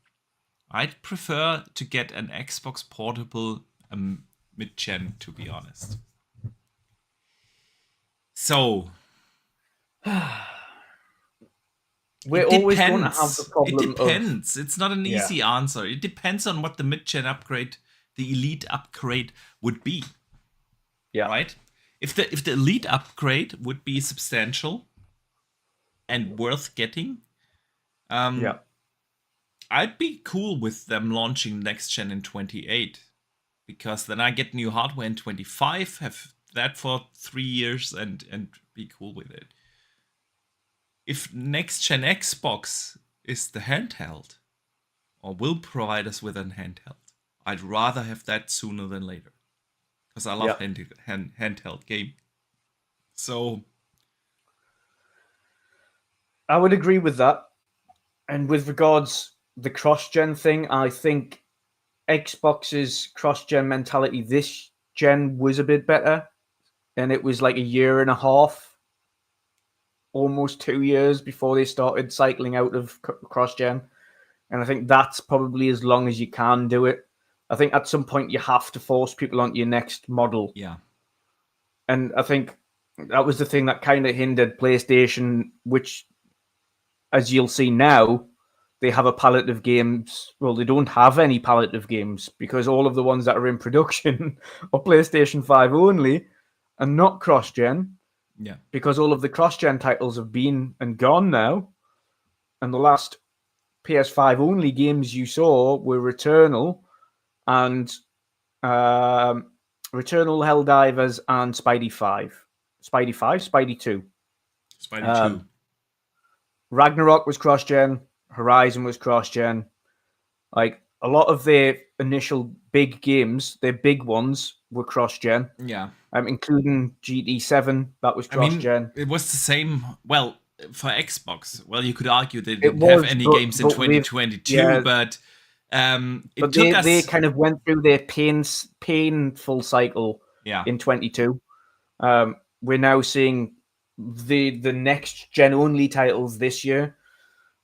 I'd prefer to get an Xbox portable mid-gen, to be honest. So we're always going to have the problem. It depends. It's not an easy answer. It depends on what the mid-gen upgrade, the Elite upgrade would be. Yeah. Right? If the Elite upgrade would be substantial and worth getting, I'd be cool with them launching next gen in 28, because then I get new hardware in 25, have that for 3 years, and be cool with it. If next gen Xbox is the handheld, or will provide us with a handheld, I'd rather have that sooner than later, because I love handheld game. So I would agree with that. And with regards the cross-gen thing, I think Xbox's cross-gen mentality this gen was a bit better, and it was like a year and a half, almost 2 years before they started cycling out of cross-gen. And I think that's probably as long as you can do it. I think at some point you have to force people onto your next model. Yeah. And I think that was the thing that kind of hindered PlayStation, which, as you'll see now, they have a palette of games. Well, they don't have any palette of games, because all of the ones that are in production are PlayStation 5 only and not cross-gen. Yeah. Because all of the cross-gen titles have been and gone now. And the last PS5 only games you saw were Returnal and Returnal, Helldivers, and Spidey 5. Spidey 2. Spidey 2. Ragnarok was cross-gen. Horizon was cross-gen. Like, a lot of their initial big games, their big ones, were cross-gen. Yeah. Including GD7, that was cross-gen. I mean, it was the same, well, for Xbox. Well, you could argue they didn't have any games in 2022, but they kind of went through their painful cycle in 22. We're now seeing the next gen only titles this year,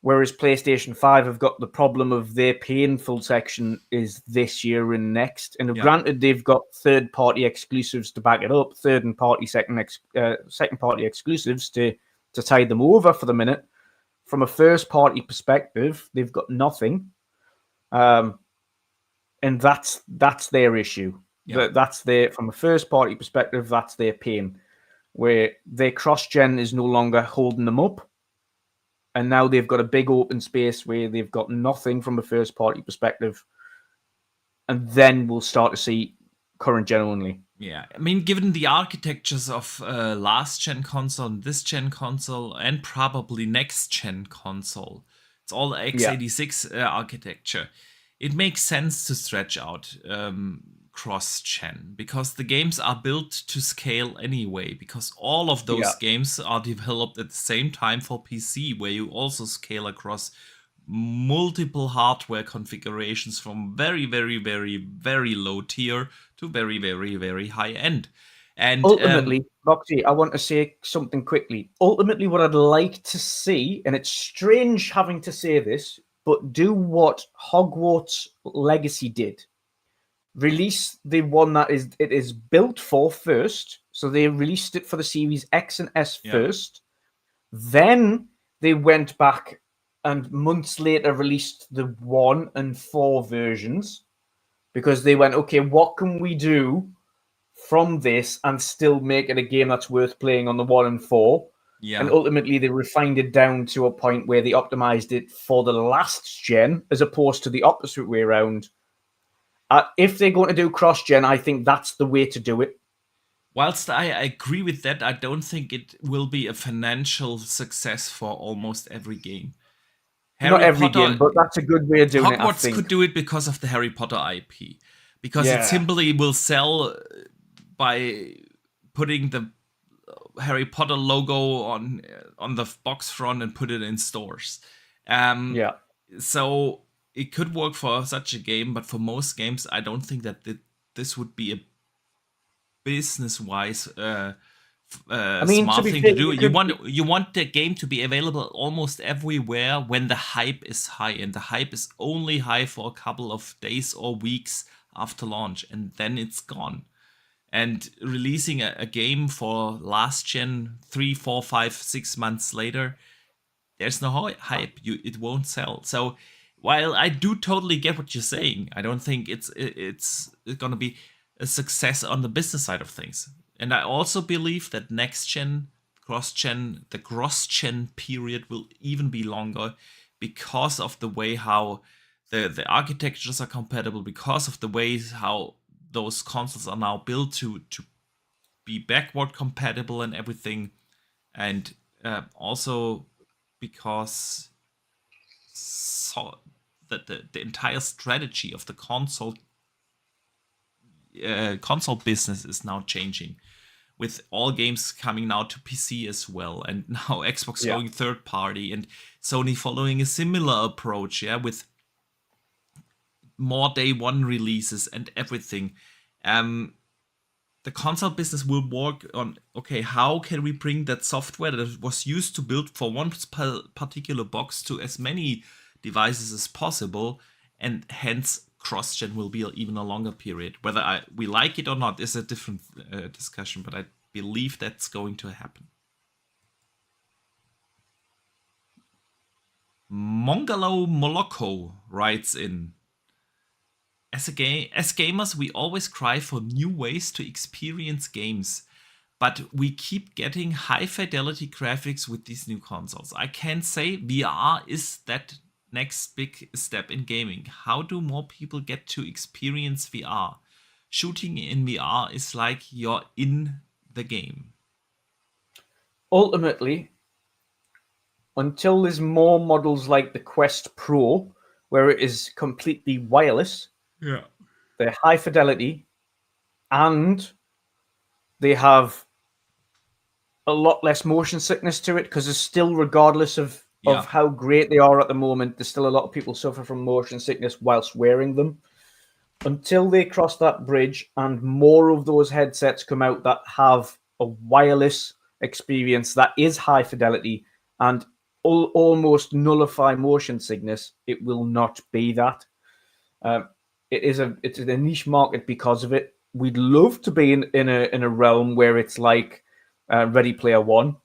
whereas PlayStation 5 have got the problem of their painful section is this year and next. And granted, they've got third-party exclusives to back it up, second-party exclusives to tide them over for the minute. From a first-party perspective, they've got nothing. And that's their issue. That's from a first-party perspective, that's their pain, where their cross-gen is no longer holding them up. And now they've got a big open space where they've got nothing from a first-party perspective. And then we'll start to see current gen only. Yeah, I mean, given the architectures of last-gen console, this-gen console, and probably next-gen console, it's all x86 architecture. It makes sense to stretch out cross-gen, because the games are built to scale anyway, because all of those games are developed at the same time for PC, where you also scale across multiple hardware configurations from very, very, very, very low tier to very, very, very high end. And ultimately, Boxy, I want to say something quickly. Ultimately, what I'd like to see, and it's strange having to say this, but do what Hogwarts Legacy did. Release the one that it is built for first. So they released it for the Series X and S first. Then they went back and months later released the 1 and 4 versions, because they went, okay, what can we do from this and still make it a game that's worth playing on the 1 and 4? Yeah. And ultimately they refined it down to a point where they optimized it for the last gen, as opposed to the opposite way around. If they're going to do cross-gen, I think that's the way to do it. Whilst I agree with that, I don't think it will be a financial success for almost every game. Not every game, but that's a good way of doing it, I think. Hogwarts could do it because of the Harry Potter IP. because it simply will sell by putting the Harry Potter logo on the box front and put it in stores. So it could work for such a game, but for most games, I don't think that this would be a business-wise smart thing to do. You want the game to be available almost everywhere when the hype is high, and the hype is only high for a couple of days or weeks after launch, and then it's gone. And releasing a game for last gen 3, 4, 5, 6 months later, there's no hype. It won't sell. So while I do totally get what you're saying, I don't think it's going to be a success on the business side of things. And I also believe that next gen, the cross-gen period will even be longer because of the way how the architectures are compatible, because of the ways how those consoles are now built to be backward compatible and everything. And also because that the entire strategy of the console business is now changing, with all games coming now to PC as well, and now Xbox going third party, and Sony following a similar approach, with more day one releases and everything. The console business will work on, okay, how can we bring that software that was used to build for one particular box to as many devices as possible, and hence cross-gen will be even a longer period. Whether we like it or not is a different discussion, but I believe that's going to happen. Mongalo Moloko writes in, As gamers, we always cry for new ways to experience games, but we keep getting high-fidelity graphics with these new consoles. I can say VR is that next big step in gaming. How do more people get to experience VR? Shooting in VR is like you're in the game. Ultimately, until there's more models like the Quest Pro, where it is completely wireless, they're high fidelity, and they have a lot less motion sickness to it, because it's still, regardless of how great they are at the moment, there's still a lot of people suffer from motion sickness whilst wearing them. Until they cross that bridge and more of those headsets come out that have a wireless experience that is high fidelity and almost nullify motion sickness, it will not be that. It's a niche market because of it. We'd love to be in a realm where it's like Ready Player One,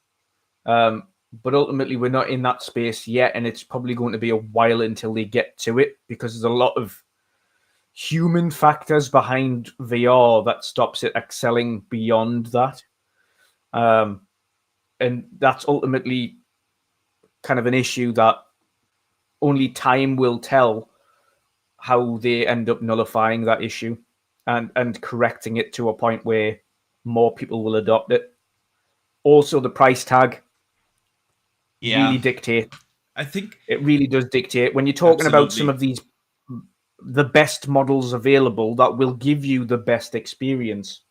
but ultimately we're not in that space yet, and it's probably going to be a while until they get to it, because there's a lot of human factors behind VR that stops it excelling beyond that, and that's ultimately kind of an issue that only time will tell how they end up nullifying that issue and correcting it to a point where more people will adopt it. Also, the price tag really dictates. I think it really does dictate when you're talking about some of these, the best models available that will give you the best experience.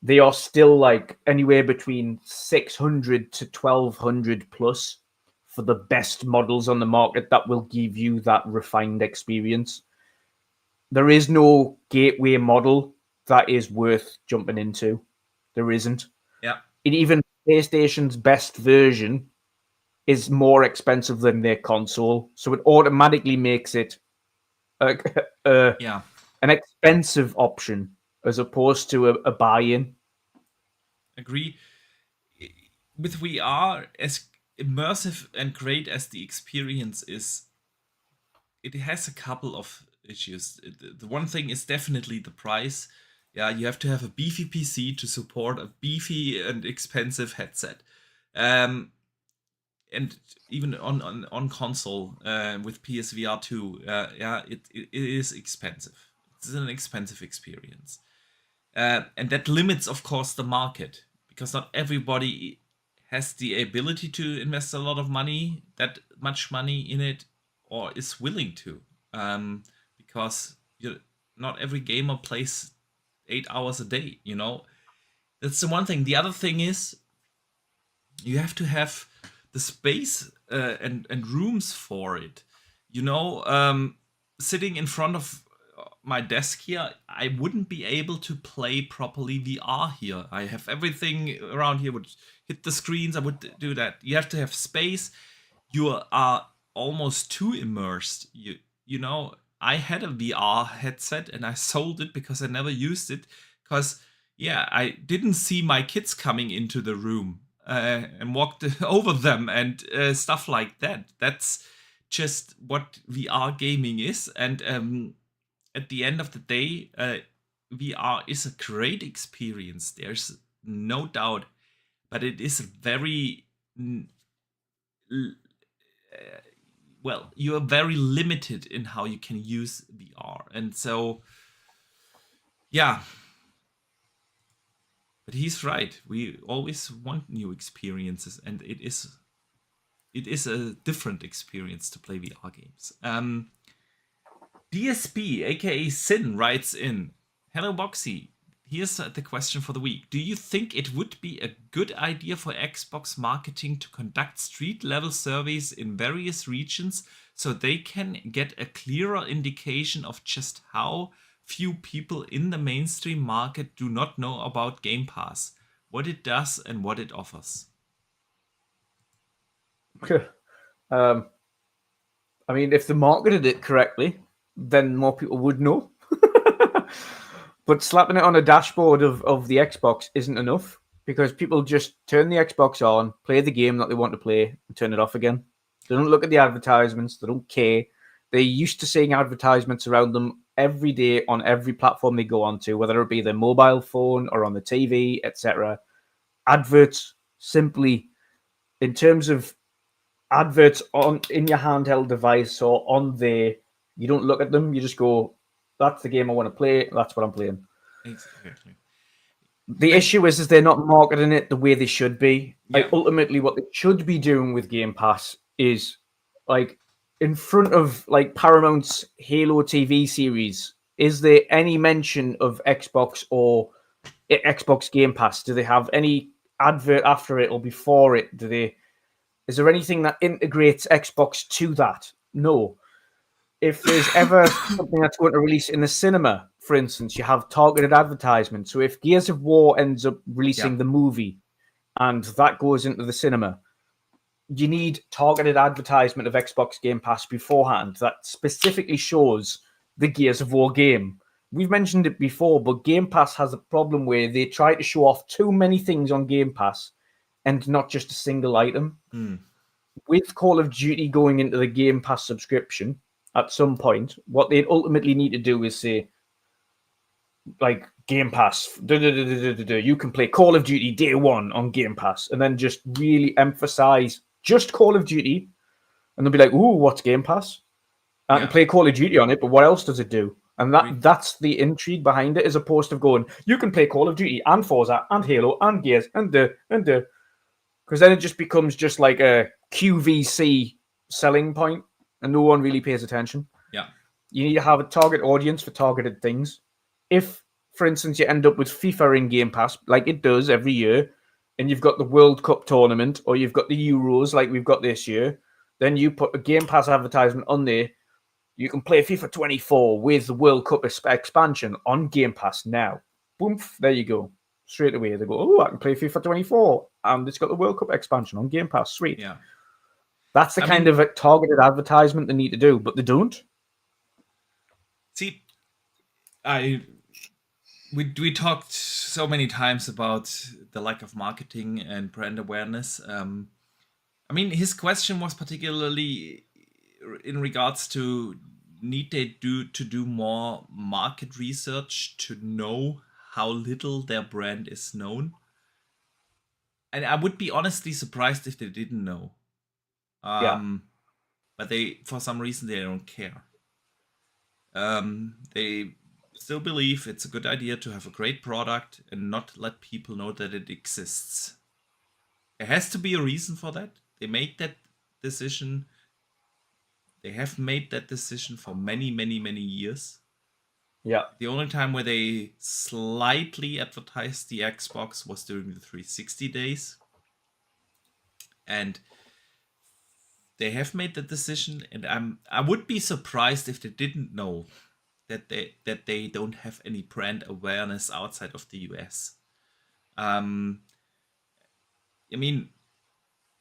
They are still like anywhere between 600 to 1200 plus for the best models on the market that will give you that refined experience. There is no gateway model that is worth jumping into. There isn't. Yeah. And even PlayStation's best version is more expensive than their console, so it automatically makes it an expensive option as opposed to a buy-in. Agree. With VR, as immersive and great as the experience is, it has a couple of issues. The one thing is definitely the price. Yeah, you have to have a beefy PC to support a beefy and expensive headset. And even on console with PSVR 2, it is expensive. It's an expensive experience. And that limits, of course, the market, because not everybody has the ability to invest a lot of money, that much money in it, or is willing to. Because not every gamer plays 8 hours a day, you know. That's the one thing. The other thing is you have to have the space and rooms for it. You know, sitting in front of my desk here, I wouldn't be able to play properly VR here. I have everything around here would hit the screens. I would do that. You have to have space. You are almost too immersed. You know, I had a VR headset and I sold it because I never used it because yeah, I didn't see my kids coming into the room and walked over them and stuff like that. That's just what VR gaming is. And at the end of the day, VR is a great experience. There's no doubt, but it is very well. You are very limited in how you can use VR, and so yeah. But he's right. We always want new experiences, and it is a different experience to play VR games. DSP, aka Sin, writes in, "Hello Boxy. Here's the question for the week. Do you think it would be a good idea for Xbox marketing to conduct street-level surveys in various regions so they can get a clearer indication of just how few people in the mainstream market do not know about Game Pass, what it does and what it offers?" I mean, if they marketed it correctly, then more people would know. But slapping it on a dashboard of the Xbox isn't enough because people just turn the Xbox on, play the game that they want to play, and turn it off again. They don't look at the advertisements. They don't care. They're used to seeing advertisements around them every day on every platform they go onto, whether it be their mobile phone or on the TV, etc. Adverts simply, in terms of adverts in your handheld device or on there, you don't look at them. You just go, "That's the game I want to play. That's what I'm playing." Exactly. The issue is they're not marketing it the way they should be. Yeah. Like ultimately, what they should be doing with Game Pass is like in front of like Paramount's Halo TV series. Is there any mention of Xbox or Xbox Game Pass? Do they have any advert after it or before it? Is there anything that integrates Xbox to that? No. If there's ever something that's going to release in the cinema, for instance, you have targeted advertisement. So if Gears of War ends up releasing the movie and that goes into the cinema, you need targeted advertisement of Xbox Game Pass beforehand that specifically shows the Gears of War game. We've mentioned it before, but Game Pass has a problem where they try to show off too many things on Game Pass and not just a single item. With Call of Duty going into the Game Pass subscription at some point, what they ultimately need to do is say, like, Game Pass, you can play Call of Duty day one on Game Pass, and then just really emphasize just Call of Duty, and they'll be like, "Ooh, what's Game Pass? I can play Call of Duty on it, but what else does it do?" And that's the intrigue behind it, as opposed to going, "You can play Call of Duty and Forza and Halo and Gears and because then it just becomes just like a QVC selling point, and no one really pays attention. Yeah. You need to have a target audience for targeted things. If, for instance, you end up with FIFA in Game Pass, like it does every year, and you've got the World Cup tournament, or you've got the Euros like we've got this year, then you put a Game Pass advertisement on there. You can play FIFA 24 with the World Cup expansion on Game Pass now. Boom, there you go. Straight away, they go, "Oh, I can play FIFA 24, and it's got the World Cup expansion on Game Pass. Sweet." Yeah. That's the kind of a targeted advertisement they need to do, but they don't. See, we talked so many times about the lack of marketing and brand awareness. I mean, his question was particularly in regards to need they to do more market research to know how little their brand is known. And I would be honestly surprised if they didn't know. But they, for some reason, they don't care. They still believe it's a good idea to have a great product and not let people know that it exists. There has to be a reason for that. They make that decision. They have made that decision for many, many, many years. Yeah. The only time where they slightly advertised the Xbox was during the 360 days. And they have made the decision, and I would be surprised if they didn't know that they don't have any brand awareness outside of the US. I mean,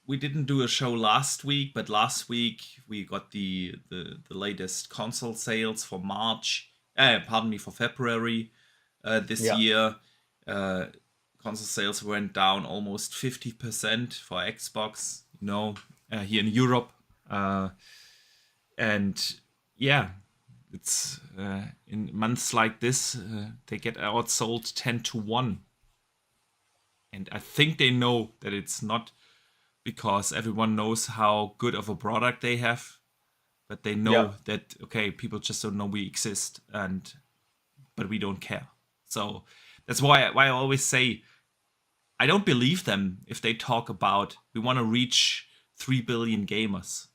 we didn't do a show last week, but last week we got the latest console sales for March. Pardon me, for February this year. Console sales went down almost 50% for Xbox. Here in Europe, and yeah, it's in months like this they get outsold 10-1, and I think they know that it's not because everyone knows how good of a product they have, but they know that, okay, people just don't know we exist, but we don't care. So that's why I always say I don't believe them if they talk about we want to reach 3 billion gamers.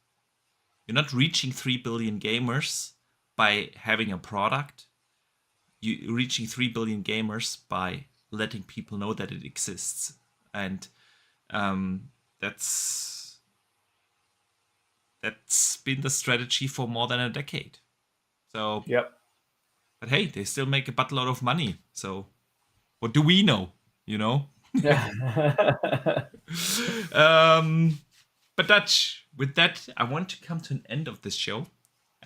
You're not reaching 3 billion gamers by having a product. You're reaching 3 billion gamers by letting people know that it exists. And that's been the strategy for more than a decade. So, but hey, they still make a buttload of money. So what do we know, But with that, I want to come to an end of this show.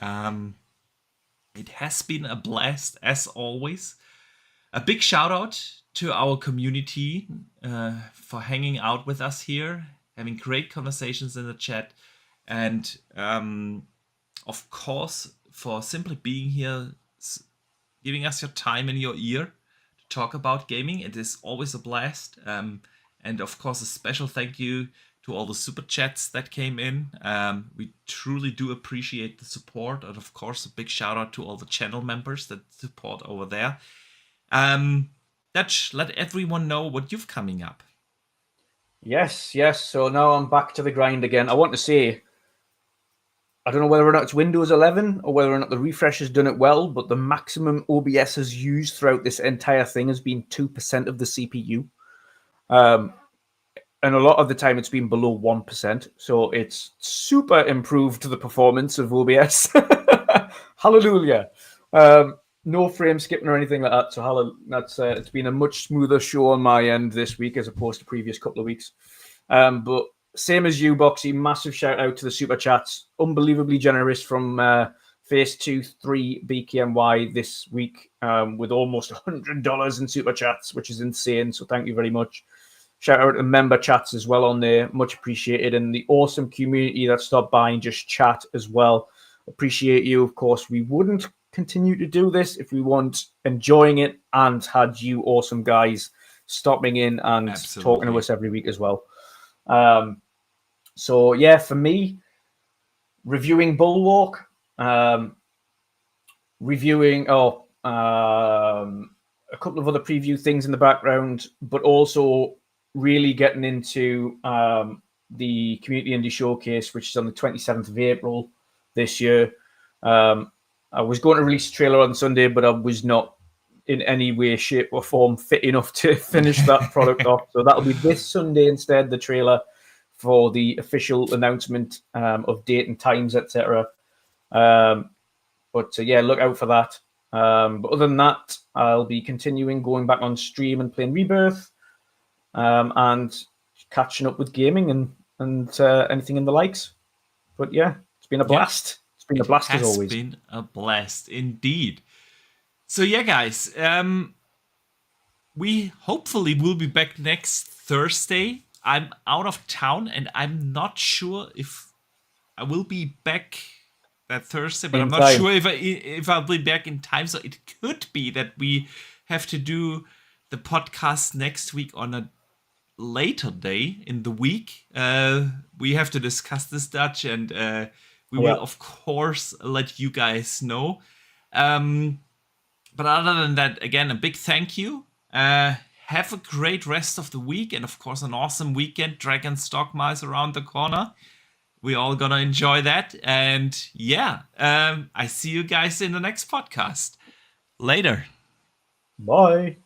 It has been a blast, as always. A big shout out to our community for hanging out with us here, having great conversations in the chat, and of course, for simply being here, giving us your time and your ear to talk about gaming. It is always a blast. And of course, a special thank you to all the super chats that came in. We truly do appreciate the support. And of course, a big shout out to all the channel members that support over there. Dutch, let everyone know what you've coming up. Yes. So now I'm back to the grind again. I want to say, I don't know whether or not it's Windows 11 or whether or not the refresh has done it well, but the maximum OBS has used throughout this entire thing has been 2% of the CPU. And a lot of the time it's been below 1%. So it's super improved the performance of OBS. Hallelujah. No frame skipping or anything like that. So it's been a much smoother show on my end this week as opposed to previous couple of weeks. But same as you, Boxy, massive shout out to the super chats. Unbelievably generous from Face23 BKMY this week with almost $100 in super chats, which is insane. So thank you very much. Shout out to member chats as well on there. Much appreciated. And the awesome community that stopped by and just chat as well. Appreciate you. Of course, we wouldn't continue to do this if we weren't enjoying it and had you awesome guys stopping in and talking to us every week as well. So yeah, for me, reviewing Bulwark, reviewing a couple of other preview things in the background, but also really getting into the Community Indie Showcase, which is on the 27th of April this year. I was going to release a trailer on Sunday, but I was not in any way, shape, or form fit enough to finish that product off. So that'll be this Sunday instead, the trailer for the official announcement of date and times, etc. But yeah, look out for that. But other than that, I'll be continuing going back on stream and playing Rebirth and catching up with gaming and anything in the likes. But yeah, it's been a blast. It's been a blast as always. It's been a blast indeed. So yeah, guys, we hopefully will be back next Thursday. I'm out of town and I'm not sure if I will be back that Thursday, but I'm not sure if I'll be back in time. So it could be that we have to do the podcast next week on a later day in the week. We have to discuss this, Dutch, and we will of course let you guys know. But other than that, again, a big thank you. Have a great rest of the week, and of course an awesome weekend. Dragon's Dogma is around the corner. We're all gonna enjoy that, and yeah, I see you guys in the next podcast. later. Bye.